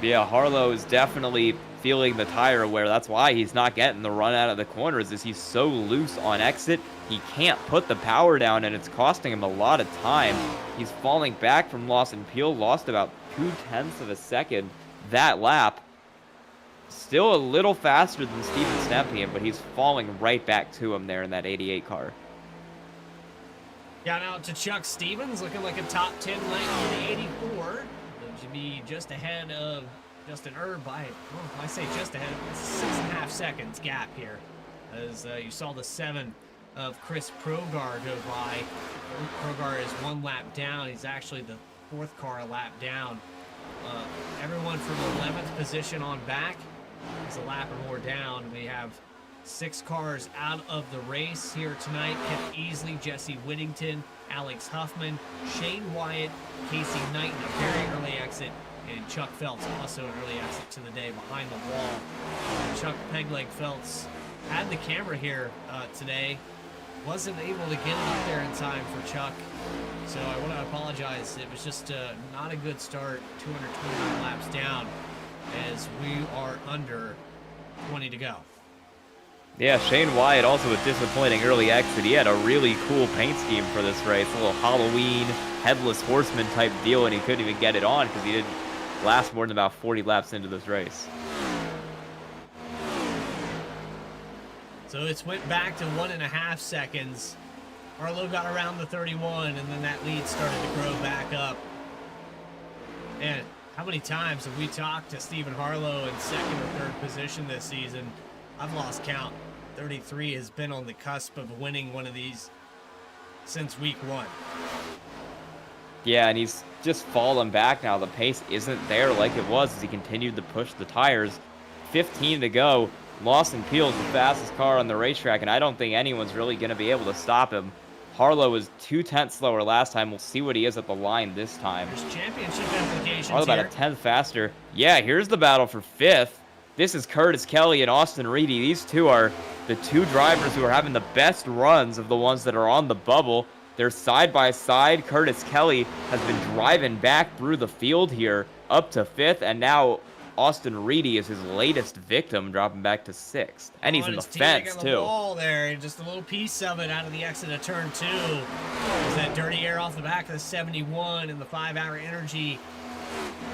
Yeah, Harlow is definitely feeling the tire wear. That's why he's not getting the run out of the corners, is he's so loose on exit. He can't put the power down, and it's costing him a lot of time. He's falling back from Lawson Peel, lost about 0.2 of a second that lap. Still a little faster than Steven Stempien, but he's falling right back to him there in that 88 car. Down out to Chuck Stevens, looking like a top 10 lane on the 84. Should be just ahead of Justin Erb by, well, I say just ahead, 6.5 seconds gap here. As you saw the 7 of Chris Progar go by. Progar is 1 lap down. He's actually the 4th car a lap down. Everyone from 11th position on back is a lap or more down. We have 6 cars out of the race here tonight. Kip Easley, Jesse Whittington, Alex Huffman, Shane Wyatt, Casey Knighton, a very early exit, and Chuck Phelps, also an early exit to the day behind the wall. Chuck Pegleg Phelps had the camera here today. Wasn't able to get it up there in time for Chuck. So I want to apologize. It was just not a good start. 229 laps down as we are under 20 to go. Yeah, Shane Wyatt also a disappointing early exit. He had a really cool paint scheme for this race. A little Halloween, headless horseman type deal, and he couldn't even get it on because he didn't last more than about 40 laps into this race. So it's went back to 1.5 seconds. Harlow got around the 31, and then that lead started to grow back up. And how many times have we talked to Stephen Harlow in 2nd or 3rd position this season? I've lost count. 33 has been on the cusp of winning one of these since week 1. Yeah, and he's just fallen back now. The pace isn't there like it was as he continued to push the tires. 15 to go. Lawson Peel's the fastest car on the racetrack, and I don't think anyone's really going to be able to stop him. Harlow was 2/10 slower last time. We'll see what he is at the line this time. There's championship implications Harlow about here. a 10th faster. Yeah, here's the battle for 5th. This is Curtis Kelly and Austin Reedy. These two are the 2 drivers who are having the best runs of the ones that are on the bubble. They're side by side. Curtis Kelly has been driving back through the field here up to 5th, and now Austin Reedy is his latest victim, dropping back to 6th. And he's in the fence, too. Wall there, just a little piece of it out of the exit of turn 2. There's that dirty air off the back of the 71, and the 5-hour energy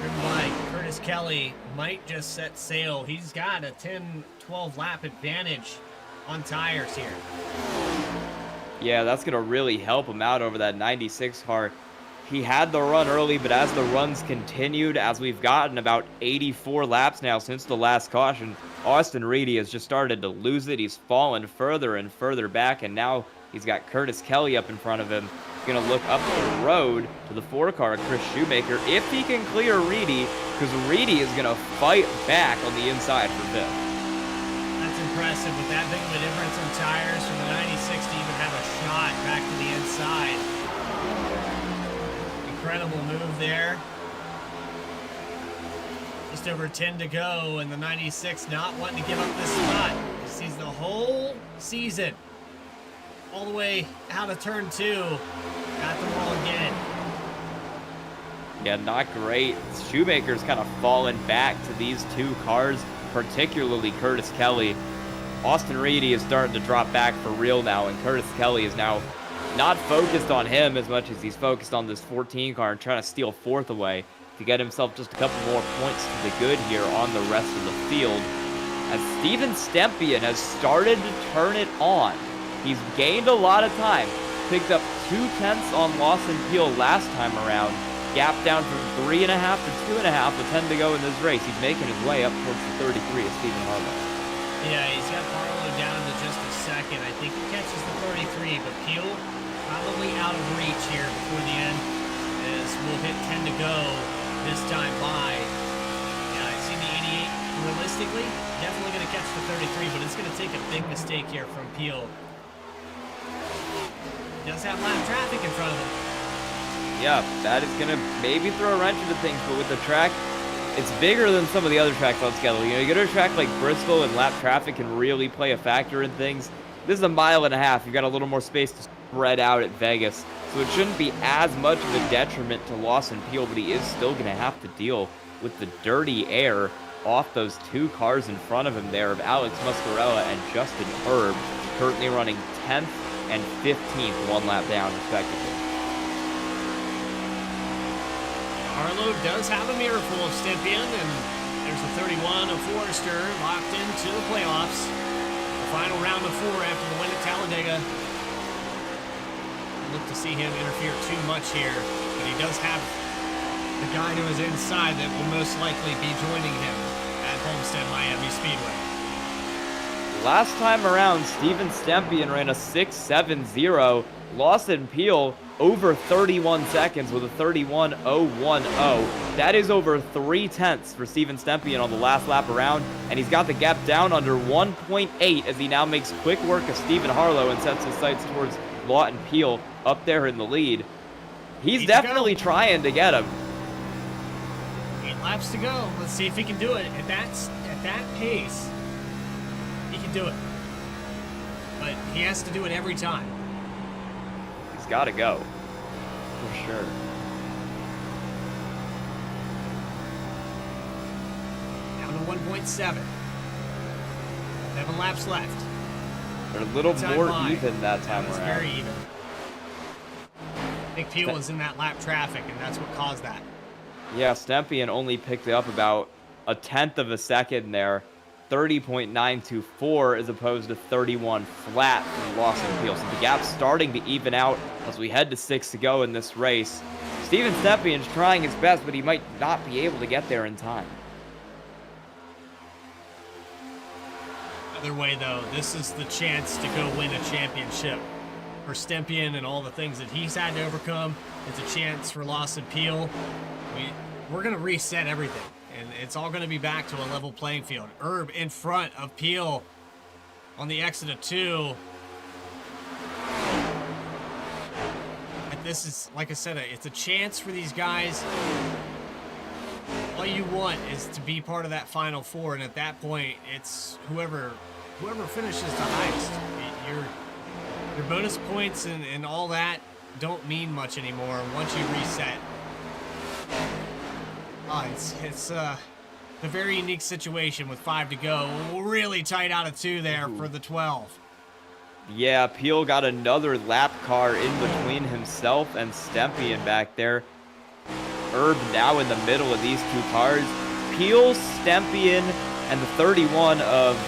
driven by Curtis Kelly might just set sail. He's got a 10-12 lap advantage on tires here. Yeah, that's going to really help him out over that 96 car. He had the run early, but as the runs continued, as we've gotten about 84 laps now since the last caution, Austin Reedy has just started to lose it. He's fallen further and further back, and now he's got Curtis Kelly up in front of him. He's going to look up the road to the 4-car, Chris Shoemaker, if he can clear Reedy, because Reedy is going to fight back on the inside for 5th. That's impressive with that big of a difference in tires from the 96 to even have a shot back to the inside. Incredible move there. Just over 10 to go, and the 96 not wanting to give up this spot. He sees the whole season all the way out of turn 2. Got them all again. Yeah, not great. Shoemaker's kind of fallen back to these 2 cars, particularly Curtis Kelly. Austin Reedy is starting to drop back for real now, and Curtis Kelly is now not focused on him as much as he's focused on this 14 car and trying to steal 4th away to get himself just a couple more points to the good here on the rest of the field. As Steven Stempien has started to turn it on. He's gained a lot of time. Picked up 2/10 on Lawson Peel last time around. Gap down from 3.5 to 2.5 with 10 to go in this race. He's making his way up towards the 33 of Stephen Harlow. Yeah, he's got Harlow down to just a second. I think he catches the 33, but Peel probably out of reach here before the end, as we'll hit 10 to go this time by. Yeah, I see the 88 realistically. Definitely going to catch the 33, but it's going to take a big mistake here from Peel. He does have lap traffic in front of him. Yeah, that is going to maybe throw a wrench into things, but with the track, it's bigger than some of the other tracks on schedule. You know, you go to a track like Bristol and lap traffic can really play a factor in things. This is a 1.5 miles. You've got a little more space to spread out at Vegas, so it shouldn't be as much of a detriment to Lawson Peel, but he is still going to have to deal with the dirty air off those 2 cars in front of him there of Alex Muscarella and Justin Erb, currently running 10th and 15th 1 lap down, respectively. Harlow does have a mirror full of Stempien, and there's the 31 of Forrester locked into the playoffs. The final round of 4 after the win at Talladega. Look to see him interfere too much here, but he does have the guy who is inside that will most likely be joining him at Homestead Miami Speedway. Last time around, Steven Stempien ran a 6.70. Lawson Peel over 31 seconds with a 31.010. That is over 3/10 for Steven Stempien on the last lap around, and he's got the gap down under 1.8 as he now makes quick work of Stephen Harlow and sets his sights towards Lawton Peel up there in the lead. He's definitely trying to get him. 8 laps to go. Let's see if he can do it at that pace. He can do it, but he has to do it every time. He's got to go, for sure. Down to 1.7. 7 laps left. They're a little more even that time around. around. Very even. I think Peel was in that lap traffic, and that's what caused that. Yeah, Stempien only picked up about 1/10 of a second there. 30.924 as opposed to 31 flat from Lawson Peel. So the gap's starting to even out as we head to 6 to go in this race. Steven Stempien's trying his best, but he might not be able to get there in time. Either way, though, this is the chance to go win a championship. For Stempien and all the things that he's had to overcome, it's a chance for Lawson Peel. We're going to reset everything, and it's all going to be back to a level playing field. Herb in front of Peel on the exit of 2. And this is, like I said, it's a chance for these guys. All you want is to be part of that Final Four, and at that point, it's whoever finishes the highest. Your bonus points and all that don't mean much anymore once you reset. It's a very unique situation with 5 to go. Really tight out of 2 there for the 12. Yeah, Peel got another lap car in between himself and Stempien back there. Herb now in the middle of these 2 cars. Peel, Stempien, and the 31 of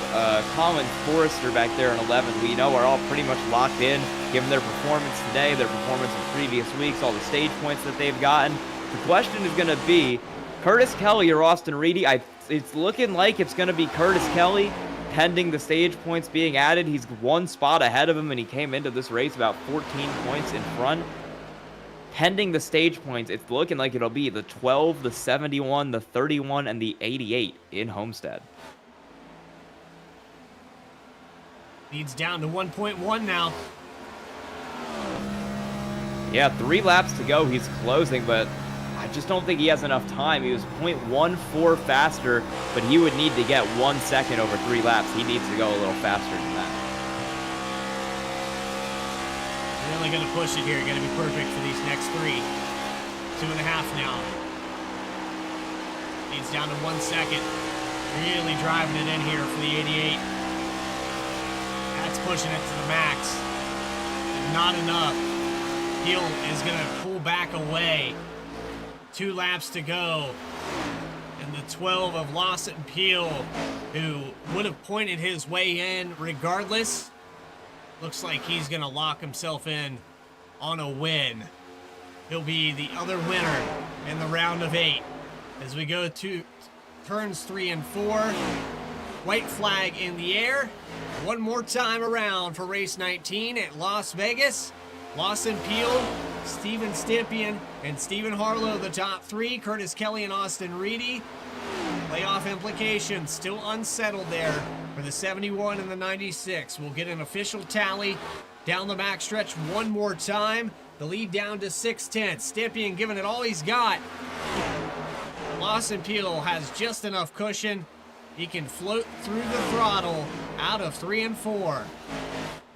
Colin Forrester back there in 11, we know are all pretty much locked in, given their performance today, their performance in previous weeks, all the stage points that they've gotten. The question is going to be, Curtis Kelly or Austin Reedy? It's looking like it's going to be Curtis Kelly, pending the stage points being added. He's 1 spot ahead of him, and he came into this race about 14 points in front. Pending the stage points, it's looking like it'll be the 12, the 71, the 31, and the 88 in Homestead. Leads down to 1.1 now. Yeah, 3 laps to go. He's closing, but I just don't think he has enough time. He was 0.14 faster, but he would need to get 1 second over 3 laps. He needs to go a little faster than that. Really going to push it here. Going to be perfect for these next 3. 2.5 now. Leads down to 1 second. Really driving it in here for the 88. That's pushing it to the max. Not enough. Peel is going to pull back away. 2 laps to go. And the 12 of Lawson Peel, who would have pointed his way in regardless, looks like he's going to lock himself in on a win. He'll be the other winner in the round of 8. As we go to turns 3 and 4, white flag in the air. One more time around for race 19 at Las Vegas. Lawson Peel, Steven Stempien, and Stephen Harlow, the top 3. Curtis Kelly and Austin Reedy. Playoff implications still unsettled there for the 71 and the 96. We'll get an official tally down the backstretch one more time. The lead down to 6/10. Stempien giving it all he's got. Lawson Peel has just enough cushion. He can float through the throttle out of 3 and 4.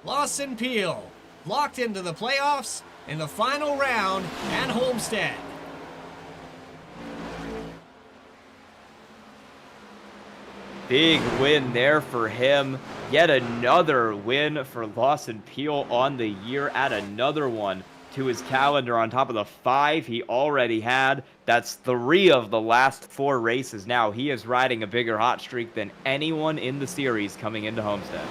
Lawson Peel locked into the playoffs in the final round at Homestead. Big win there for him. Yet another win for Lawson Peel on the year. Add another one to his calendar on top of the 5 he already had. That's 3 of the last 4 races now. He is riding a bigger hot streak than anyone in the series coming into Homestead.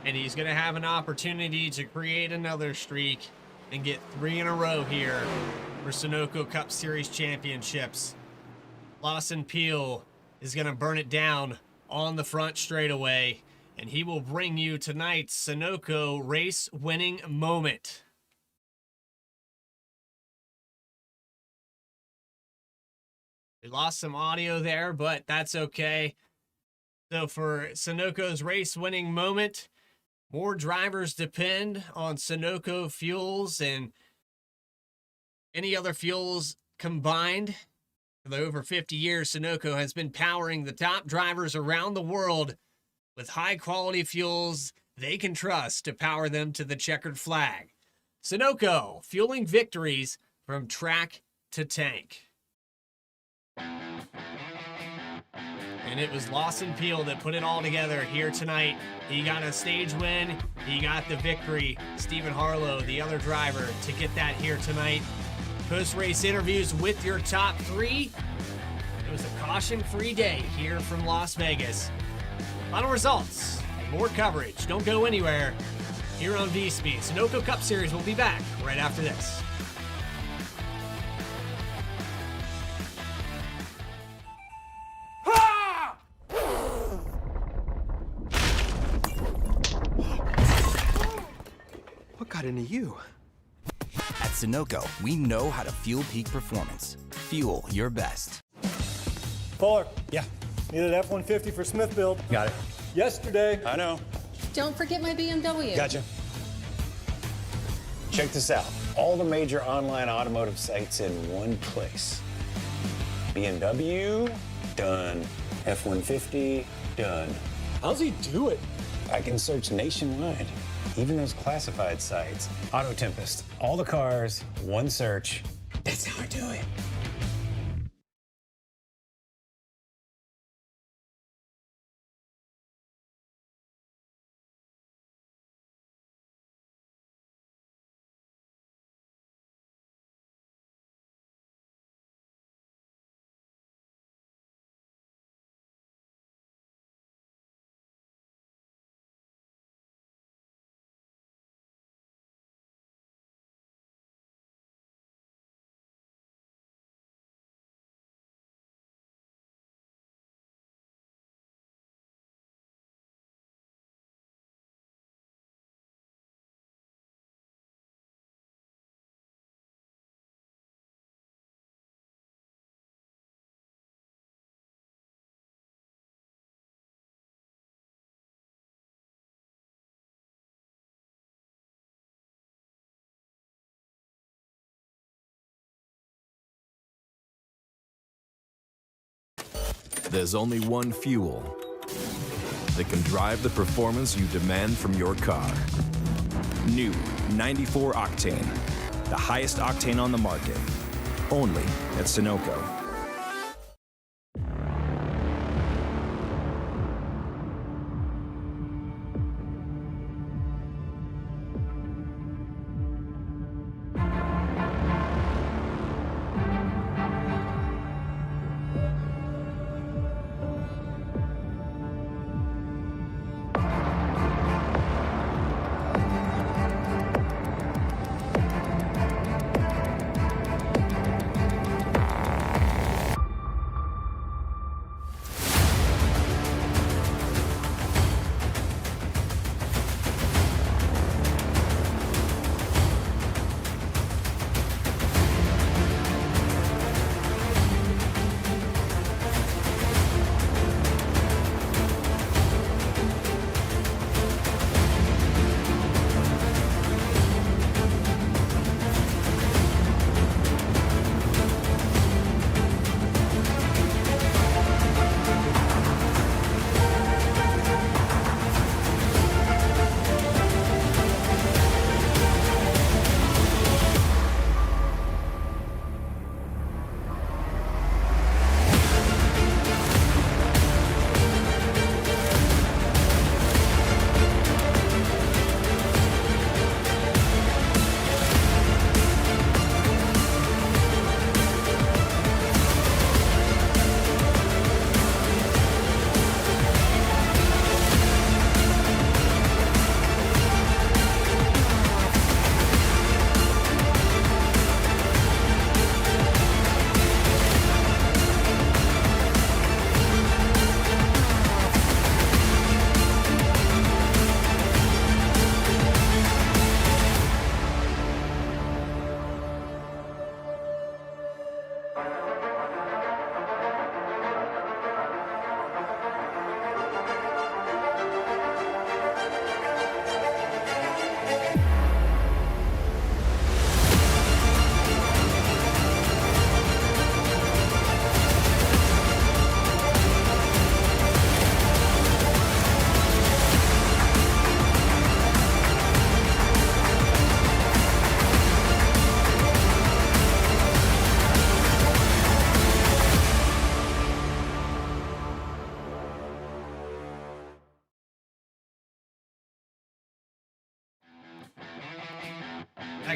And he's going to have an opportunity to create another streak and get 3 in a row here for Sunoco Cup Series championships. Lawson Peel is going to burn it down on the front straightaway, and he will bring you tonight's Sunoco race winning moment. We lost some audio there, but that's okay. So for Sunoco's race winning moment, more drivers depend on Sunoco fuels and any other fuels combined. For the over 50 years, Sunoco has been powering the top drivers around the world with high quality fuels they can trust to power them to the checkered flag. Sunoco, fueling victories from track to tank. And it was Lawson Peel that put it all together here tonight. He got a stage win. He got the victory. Stephen Harlow, the other driver, to get that here tonight. Post-race interviews with your top three. It was a caution-free day here from Las Vegas. Final results, more coverage. Don't go anywhere here on VSPEED. Sunoco Cup Series will be back right after this. What got into you? At Sunoco, we know how to fuel peak performance. Fuel your best. Fuller. Yeah. Needed F-150 for Smith build. Got it. Yesterday. I know. Don't forget my BMW. Gotcha. Check this out. All the major online automotive sites in one place. BMW, done. F-150, done. How's he do it? I can search nationwide. Even those classified sites. Auto Tempest, all the cars, one search. That's how I do it. There's only one fuel that can drive the performance you demand from your car. New 94 Octane, the highest octane on the market, only at Sunoco.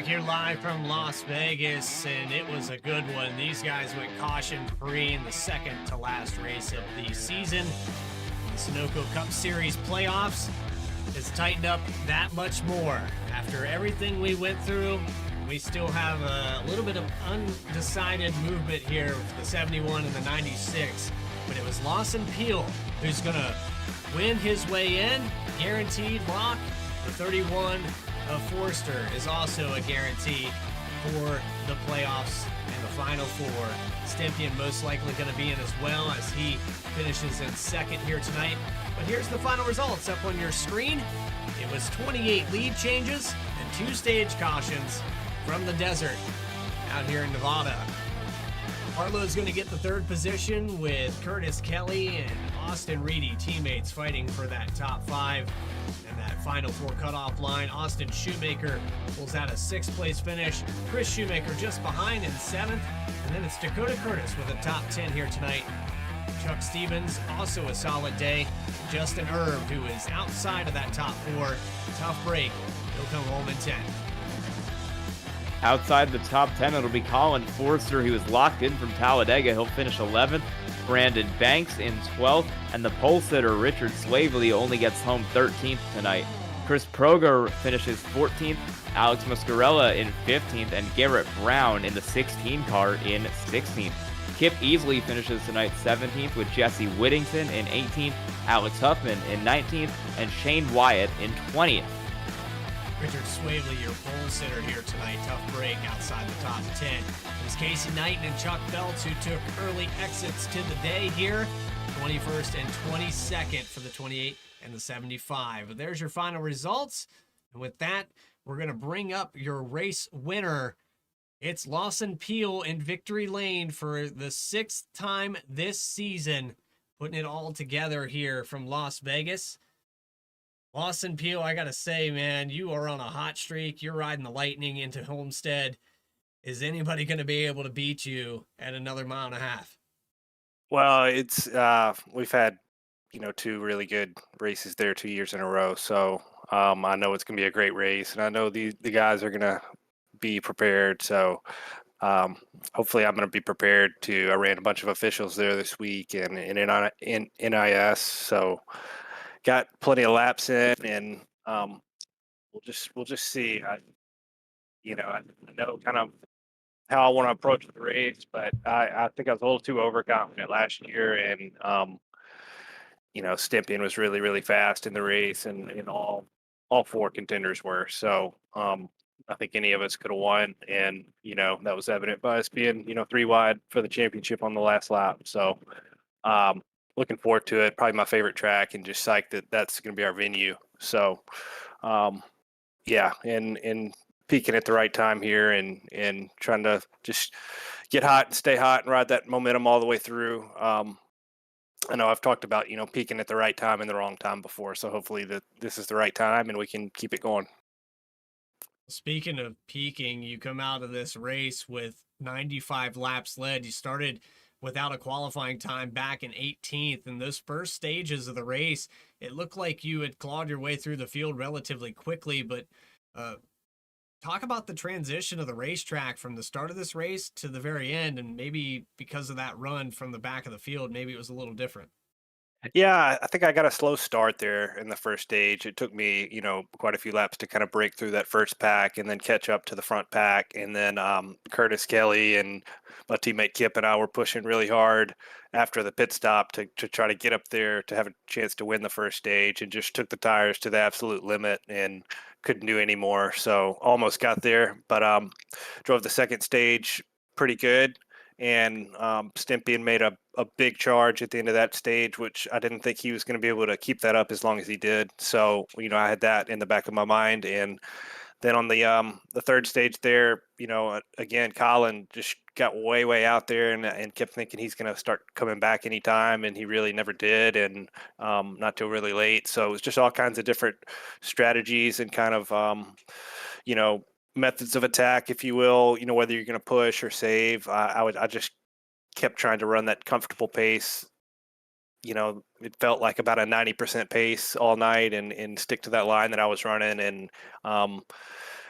back here live from Las Vegas, and it was a good one. These guys went caution-free in the second to last race of the season. The Sunoco Cup Series playoffs has tightened up that much more. After everything we went through, we still have a little bit of undecided movement here with the 71 and the 96, but it was Lawson Peel who's going to win his way in, guaranteed lock. The 31 of Forrester is also a guarantee for the playoffs and the Final Four. Stempien most likely going to be in as well as he finishes in second here tonight. But here's the final results up on your screen. It was 28 lead changes and 2 stage cautions from the desert out here in Nevada. Harlow's going to get the 3rd position with Curtis Kelly and Austin Reedy, teammates fighting for that top 5 and that Final Four cutoff line. Austin Shoemaker pulls out a 6th place finish. Chris Shoemaker just behind in 7th. And then it's Dakota Curtis with a top 10 here tonight. Chuck Stevens, also a solid day. Justin Erb, who is outside of that top 4. Tough break. He'll come home in 10th. Outside the top 10, it'll be Colin Forrester, who is locked in from Talladega. He'll finish 11th. Brandon Banks in 12th. And the pole sitter, Richard Slavely, only gets home 13th tonight. Chris Proger finishes 14th. Alex Muscarella in 15th. And Garrett Brown in the 16 car in 16th. Kip Easley finishes tonight 17th, with Jesse Whittington in 18th. Alex Huffman in 19th. And Shane Wyatt in 20th. Richard Swavely, your pole sitter here tonight. Tough break outside the top 10. It was Casey Knighton and Chuck Belts who took early exits to the day here. 21st and 22nd for the 28 and the 75. But there's your final results. And with that, we're going to bring up your race winner. It's Lawson Peel in victory lane for the 6th time this season. Putting it all together here from Las Vegas. Lawson Peel, I got to say, man, you are on a hot streak. You're riding the lightning into Homestead. Is anybody going to be able to beat you at another mile and a half? Well, it's we've had 2 really good races there 2 years in a row. So I know it's going to be a great race, and I know the guys are going to be prepared. So hopefully I'm going to be prepared to. I ran a bunch of officials there this week and in NIS. So got plenty of laps in, and we'll just see. I know kind of how I want to approach the race, but I think I was a little too overconfident last year, and Stempien was really, really fast in the race, and all 4 contenders were. So I think any of us could have won, and that was evident by us being 3 wide for the championship on the last lap. So looking forward to it. Probably my favorite track, and just psyched that that's going to be our venue. So yeah, and peaking at the right time here, and trying to just get hot and stay hot and ride that momentum all the way through. I know I've talked about peaking at the right time and the wrong time before, so hopefully this is the right time and we can keep it going. Speaking of peaking, you come out of this race with 95 laps led. You started without a qualifying time back in 18th. In those first stages of the race, it looked like you had clawed your way through the field relatively quickly, but talk about the transition of the racetrack from the start of this race to the very end, and maybe because of that run from the back of the field, maybe it was a little different. Yeah, I think I got a slow start there in the first stage. It took me, quite a few laps to kind of break through that first pack and then catch up to the front pack. And then Curtis Kelly and my teammate Kip and I were pushing really hard after the pit stop to try to get up there to have a chance to win the first stage, and just took the tires to the absolute limit and couldn't do any more. So almost got there, but drove the second stage pretty good. And Stempien made a big charge at the end of that stage, which I didn't think he was going to be able to keep that up as long as he did. So, I had that in the back of my mind. And then on the third stage there, again, Colin just got way out there and kept thinking he's going to start coming back anytime, and he really never did, and not till really late. So it was just all kinds of different strategies and kind of, methods of attack, if you will, whether you're going to push or save. I just kept trying to run that comfortable pace. It felt like about a 90% pace all night, and stick to that line that I was running. And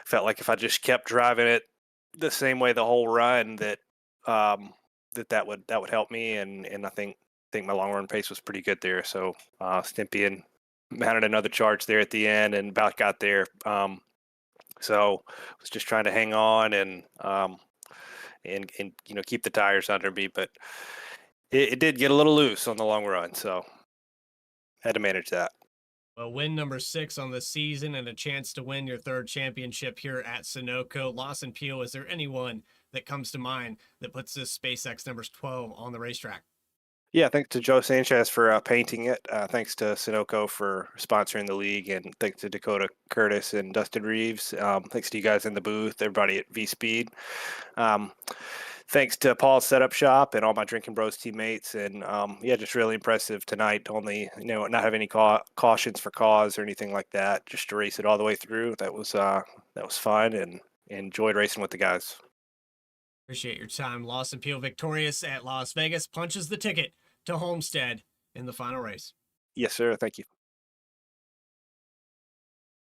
felt like if I just kept driving it the same way the whole run, that would help me, and I think my long run pace was pretty good there. So Stimpian mounted another charge there at the end and about got there. So was just trying to hang on and keep the tires under me, but it did get a little loose on the long run, so had to manage that. Well, win number 6 on the season and a chance to win your 3rd championship here at Sunoco. Lawson Peel, is there anyone that comes to mind that puts this SpaceX numbers 12 on the racetrack? Yeah, thanks to Joe Sanchez for painting it. Thanks to Sunoco for sponsoring the league, and thanks to Dakota Curtis and Dustin Reeves. Thanks to you guys in the booth, everybody at VSPEED. Thanks to Paul's Setup Shop and all my Drinking Bros teammates, and just really impressive tonight. Only not have any cautions for cause or anything like that. Just to race it all the way through. That was fun, and enjoyed racing with the guys. Appreciate your time. Lawson Peel victorious at Las Vegas, punches the ticket to Homestead in the final race. Yes, sir. Thank you.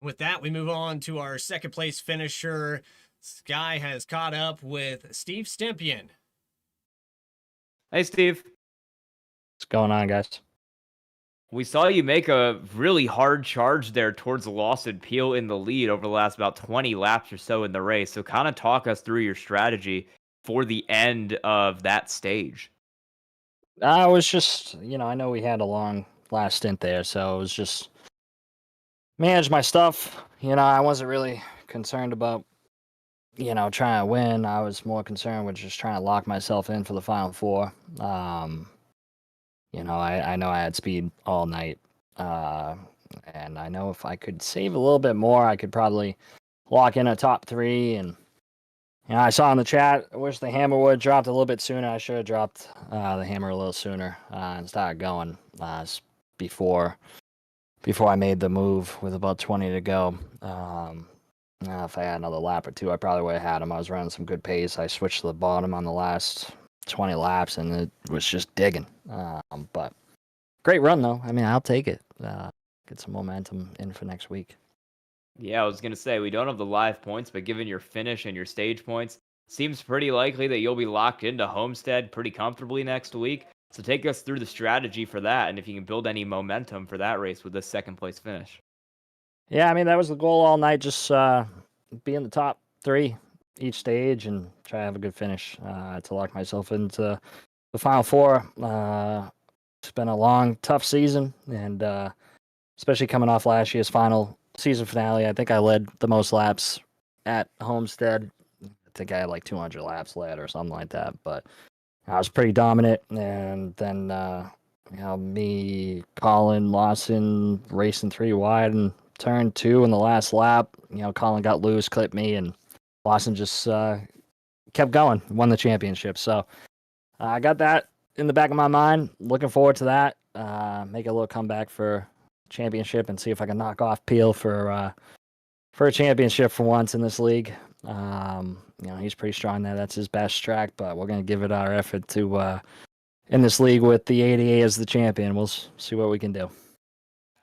With that, we move on to our 2nd place finisher. Sky has caught up with Steve Stimpian. Hey, Steve. What's going on, guys? We saw you make a really hard charge there towards Lawson Peel in the lead over the last about 20 laps or so in the race. So kind of talk us through your strategy for the end of that stage. I was just, I know we had a long last stint there, so it was just manage my stuff. I wasn't really concerned about, trying to win. I was more concerned with just trying to lock myself in for the final 4. I know I had speed all night, and I know if I could save a little bit more, I could probably lock in a top 3. And I saw in the chat, I wish the hammer would have dropped a little bit sooner. I should have dropped the hammer a little sooner and started going before I made the move with about 20 to go. If I had another lap or 2, I probably would have had him. I was running some good pace. I switched to the bottom on the last 20 laps, and it was just digging. But great run, though. I mean, I'll take it. Get some momentum in for next week. Yeah, I was going to say, we don't have the live points, but given your finish and your stage points, seems pretty likely that you'll be locked into Homestead pretty comfortably next week. So take us through the strategy for that, and if you can build any momentum for that race with this 2nd place finish. Yeah, I mean, that was the goal all night, just be in the top 3 each stage and try to have a good finish to lock myself into the final 4. It's been a long, tough season, and especially coming off last year's final season finale. I think I led the most laps at Homestead. I think I had like 200 laps led or something like that, but I was pretty dominant. And then, me, Colin, Lawson racing 3 wide and turn 2 in the last lap. Colin got loose, clipped me, and Lawson just kept going, won the championship. So I got that in the back of my mind. Looking forward to that. Make a little comeback for championship and see if I can knock off Peel for a championship for once in this league. He's pretty strong there. That's his best track, but we're going to give it our effort to in this league with the 88 as the champion. We'll see what we can do.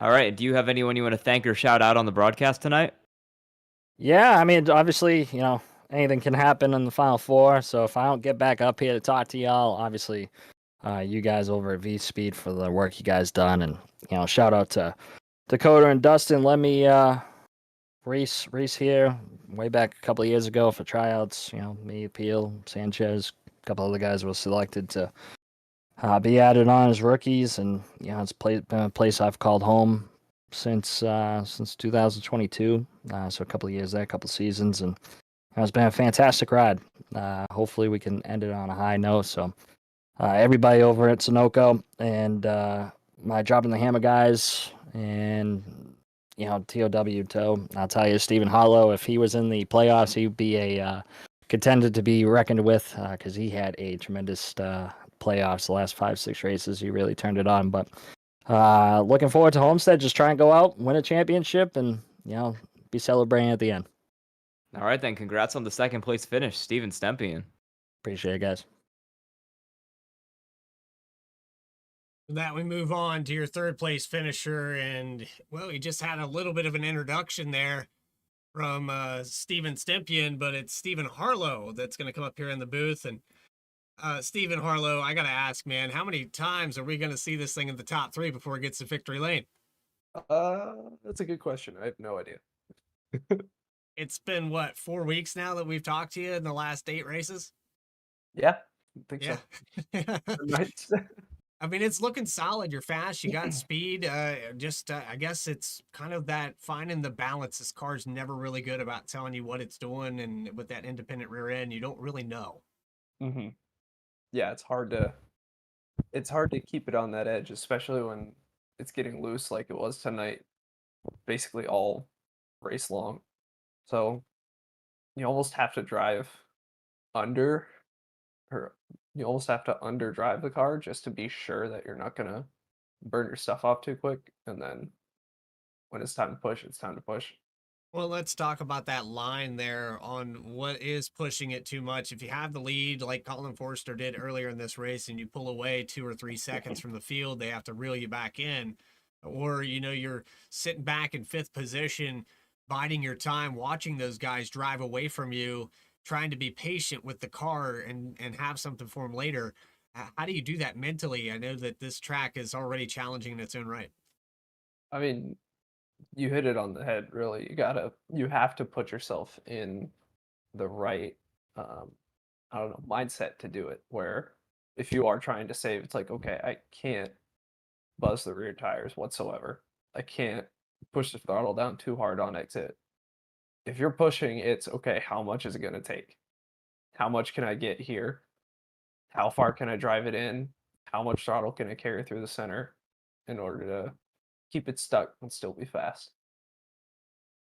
All right. Do you have anyone you want to thank or shout out on the broadcast tonight? Yeah, I mean, obviously, anything can happen in the final 4. So if I don't get back up here to talk to y'all, obviously, you guys over at VSPEED for the work you guys done, and shout out to Dakota and Dustin. Let me race here way back a couple of years ago for tryouts. Me, Peel, Sanchez, a couple other guys were selected to be added on as rookies, and it's been a place I've called home since 2022. So a couple of years there, a couple of seasons, and it's been a fantastic ride. Hopefully we can end it on a high note. So everybody over at Sunoco and my Dropping the Hammer guys and TOW. I'll tell you, Stephen Hollow, if he was in the playoffs, he'd be a contender to be reckoned with because he had a tremendous playoffs the last 5-6 races. He really turned it on. But looking forward to Homestead. Just try and go out, win a championship, and be celebrating at the end. All right, then. Congrats on the 2nd place finish, Steven Stempian. Appreciate it, guys. With that, we move on to your 3rd place finisher, and well, he just had a little bit of an introduction there. from Steven Stempien, but it's Stephen Harlow that's going to come up here in the booth. And Stephen Harlow, I got to ask, man, how many times are we going to see this thing in the top 3 before it gets to victory lane? That's a good question. I have no idea. It's been, what, 4 weeks now that we've talked to you in the last 8 races? Yeah, I think so. Right. I mean, it's looking solid. You're fast. You got speed. I guess it's kind of that finding the balance. This car's never really good about telling you what it's doing, and with that independent rear end, you don't really know. Mm-hmm. Yeah, it's hard to keep it on that edge, especially when it's getting loose like it was tonight, basically all race long. So you almost have to drive under, or you almost have to underdrive the car just to be sure that you're not gonna burn your stuff off too quick. And then when it's time to push, it's time to push. Well, let's talk about that line there on what is pushing it too much. If you have the lead, like Colin Forrester did earlier in this race, and you pull away 2 or 3 seconds from the field, they have to reel you back in. Or, you're sitting back in 5th position, biding your time, watching those guys drive away from you, trying to be patient with the car and have something for them later. How do you do that mentally? I know that this track is already challenging in its own right. I mean, you hit it on the head, really. You have to put yourself in the right, mindset to do it, where if you are trying to save, it's like, okay, I can't buzz the rear tires whatsoever. I can't push the throttle down too hard on exit. If you're pushing, it's okay, how much is it going to take? How much can I get here? How far can I drive it in? How much throttle can I carry through the center in order to keep it stuck and still be fast?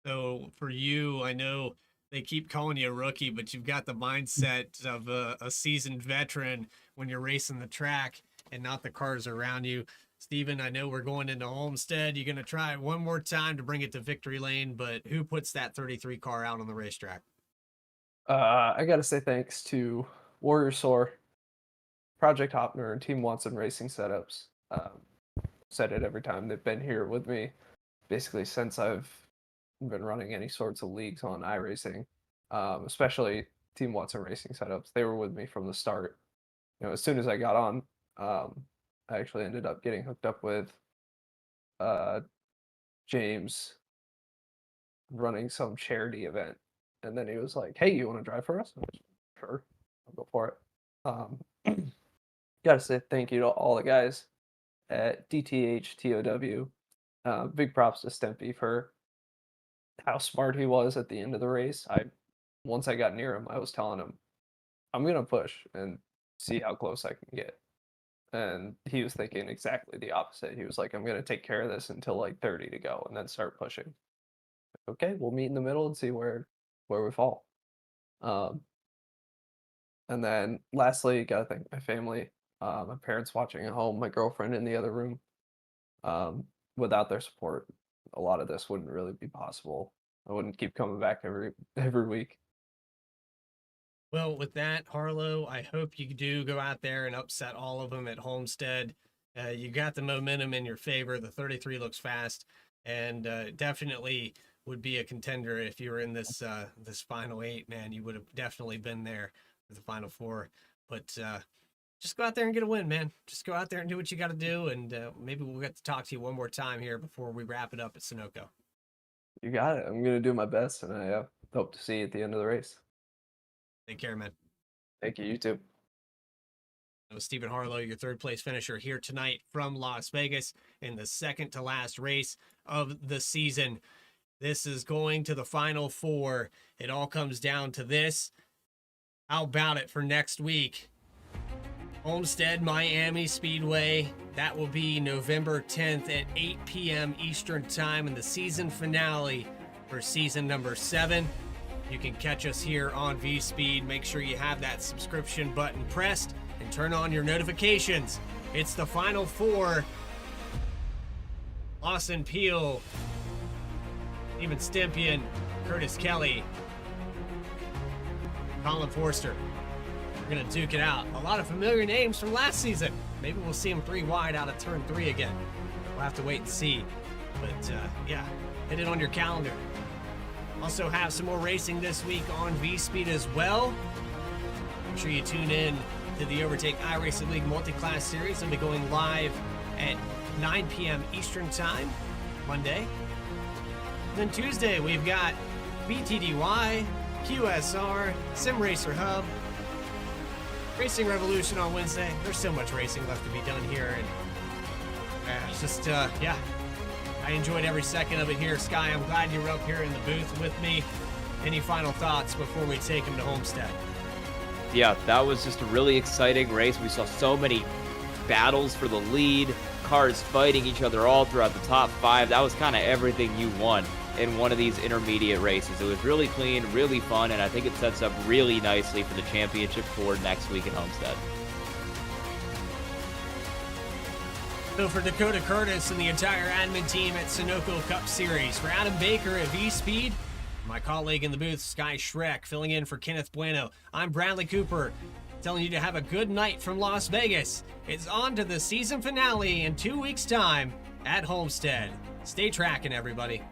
So for you, I know they keep calling you a rookie, but you've got the mindset of a seasoned veteran when you're racing the track and not the cars around you. Steven, I know we're going into Homestead. You're going to try it one more time to bring it to victory lane, but who puts that 33 car out on the racetrack? I got to say thanks to Warrior Soar, Project Hopner, and Team Watson Racing Setups. Said it every time they've been here with me, basically since I've been running any sorts of leagues on iRacing, especially Team Watson Racing Setups. They were with me from the start. As soon as I got on, I actually ended up getting hooked up with James running some charity event. And then he was like, hey, you want to drive for us? I was like, sure, I'll go for it. Gotta say thank you to all the guys at DTH TOW. Big props to Stempy for how smart he was at the end of the race. Once I got near him, I was telling him, I'm going to push and see how close I can get. And he was thinking exactly the opposite. He was like, I'm going to take care of this until like 30 to go and then start pushing. Okay, we'll meet in the middle and see where we fall. And then lastly, got to thank my family, my parents watching at home, my girlfriend in the other room. Without their support, a lot of this wouldn't really be possible. I wouldn't keep coming back every week. Well, with that, Harlow, I hope you do go out there and upset all of them at Homestead. You got the momentum in your favor. The 33 looks fast, and definitely would be a contender if you were in this this final 8. Man, you would have definitely been there for the final 4. But just go out there and get a win, man. Just go out there and do what you got to do, and maybe we'll get to talk to you one more time here before we wrap it up at Sunoco. You got it. I'm going to do my best, and I hope to see you at the end of the race. Take care, man. Thank you. You too. That was Stephen Harlow, your 3rd place finisher here tonight from Las Vegas in the second to last race of the season. This is going to the final 4. It all comes down to this. How about it for next week? Homestead Miami Speedway. That will be November 10th at 8 p.m. Eastern Time in the season finale for season number 7. You can catch us here on VSPEED. Make sure you have that subscription button pressed and turn on your notifications. It's the final 4. Lawson Peel, Steven Stempien, Curtis Kelly, Colin Forrester. We're going to duke it out. A lot of familiar names from last season. Maybe we'll see them 3 wide out of turn 3 again. We'll have to wait and see. But yeah, hit it on your calendar. Also have some more racing this week on VSPEED as well. Make sure you tune in to the Overtake iRacing League Multi-Class Series. I'll be going live at 9 p.m. Eastern Time, Monday. Then Tuesday, we've got BTDY, QSR, Sim Racer Hub, Racing Revolution on Wednesday. There's so much racing left to be done here, and it's just, yeah, I enjoyed every second of it here. Sky, I'm glad you were up here in the booth with me. Any final thoughts before we take him to Homestead? Yeah, that was just a really exciting race. We saw so many battles for the lead, cars fighting each other all throughout the top 5. That was kind of everything you want in one of these intermediate races. It was really clean, really fun, and I think it sets up really nicely for the championship for next week at Homestead. So for Dakota Curtis and the entire admin team at Sunoco Cup Series, for Adam Baker at VSPEED, my colleague in the booth, Sky Schreck, filling in for Kenneth Bueno, I'm Bradley Cooper, telling you to have a good night from Las Vegas. It's on to the season finale in 2 weeks' time at Homestead. Stay tracking, everybody.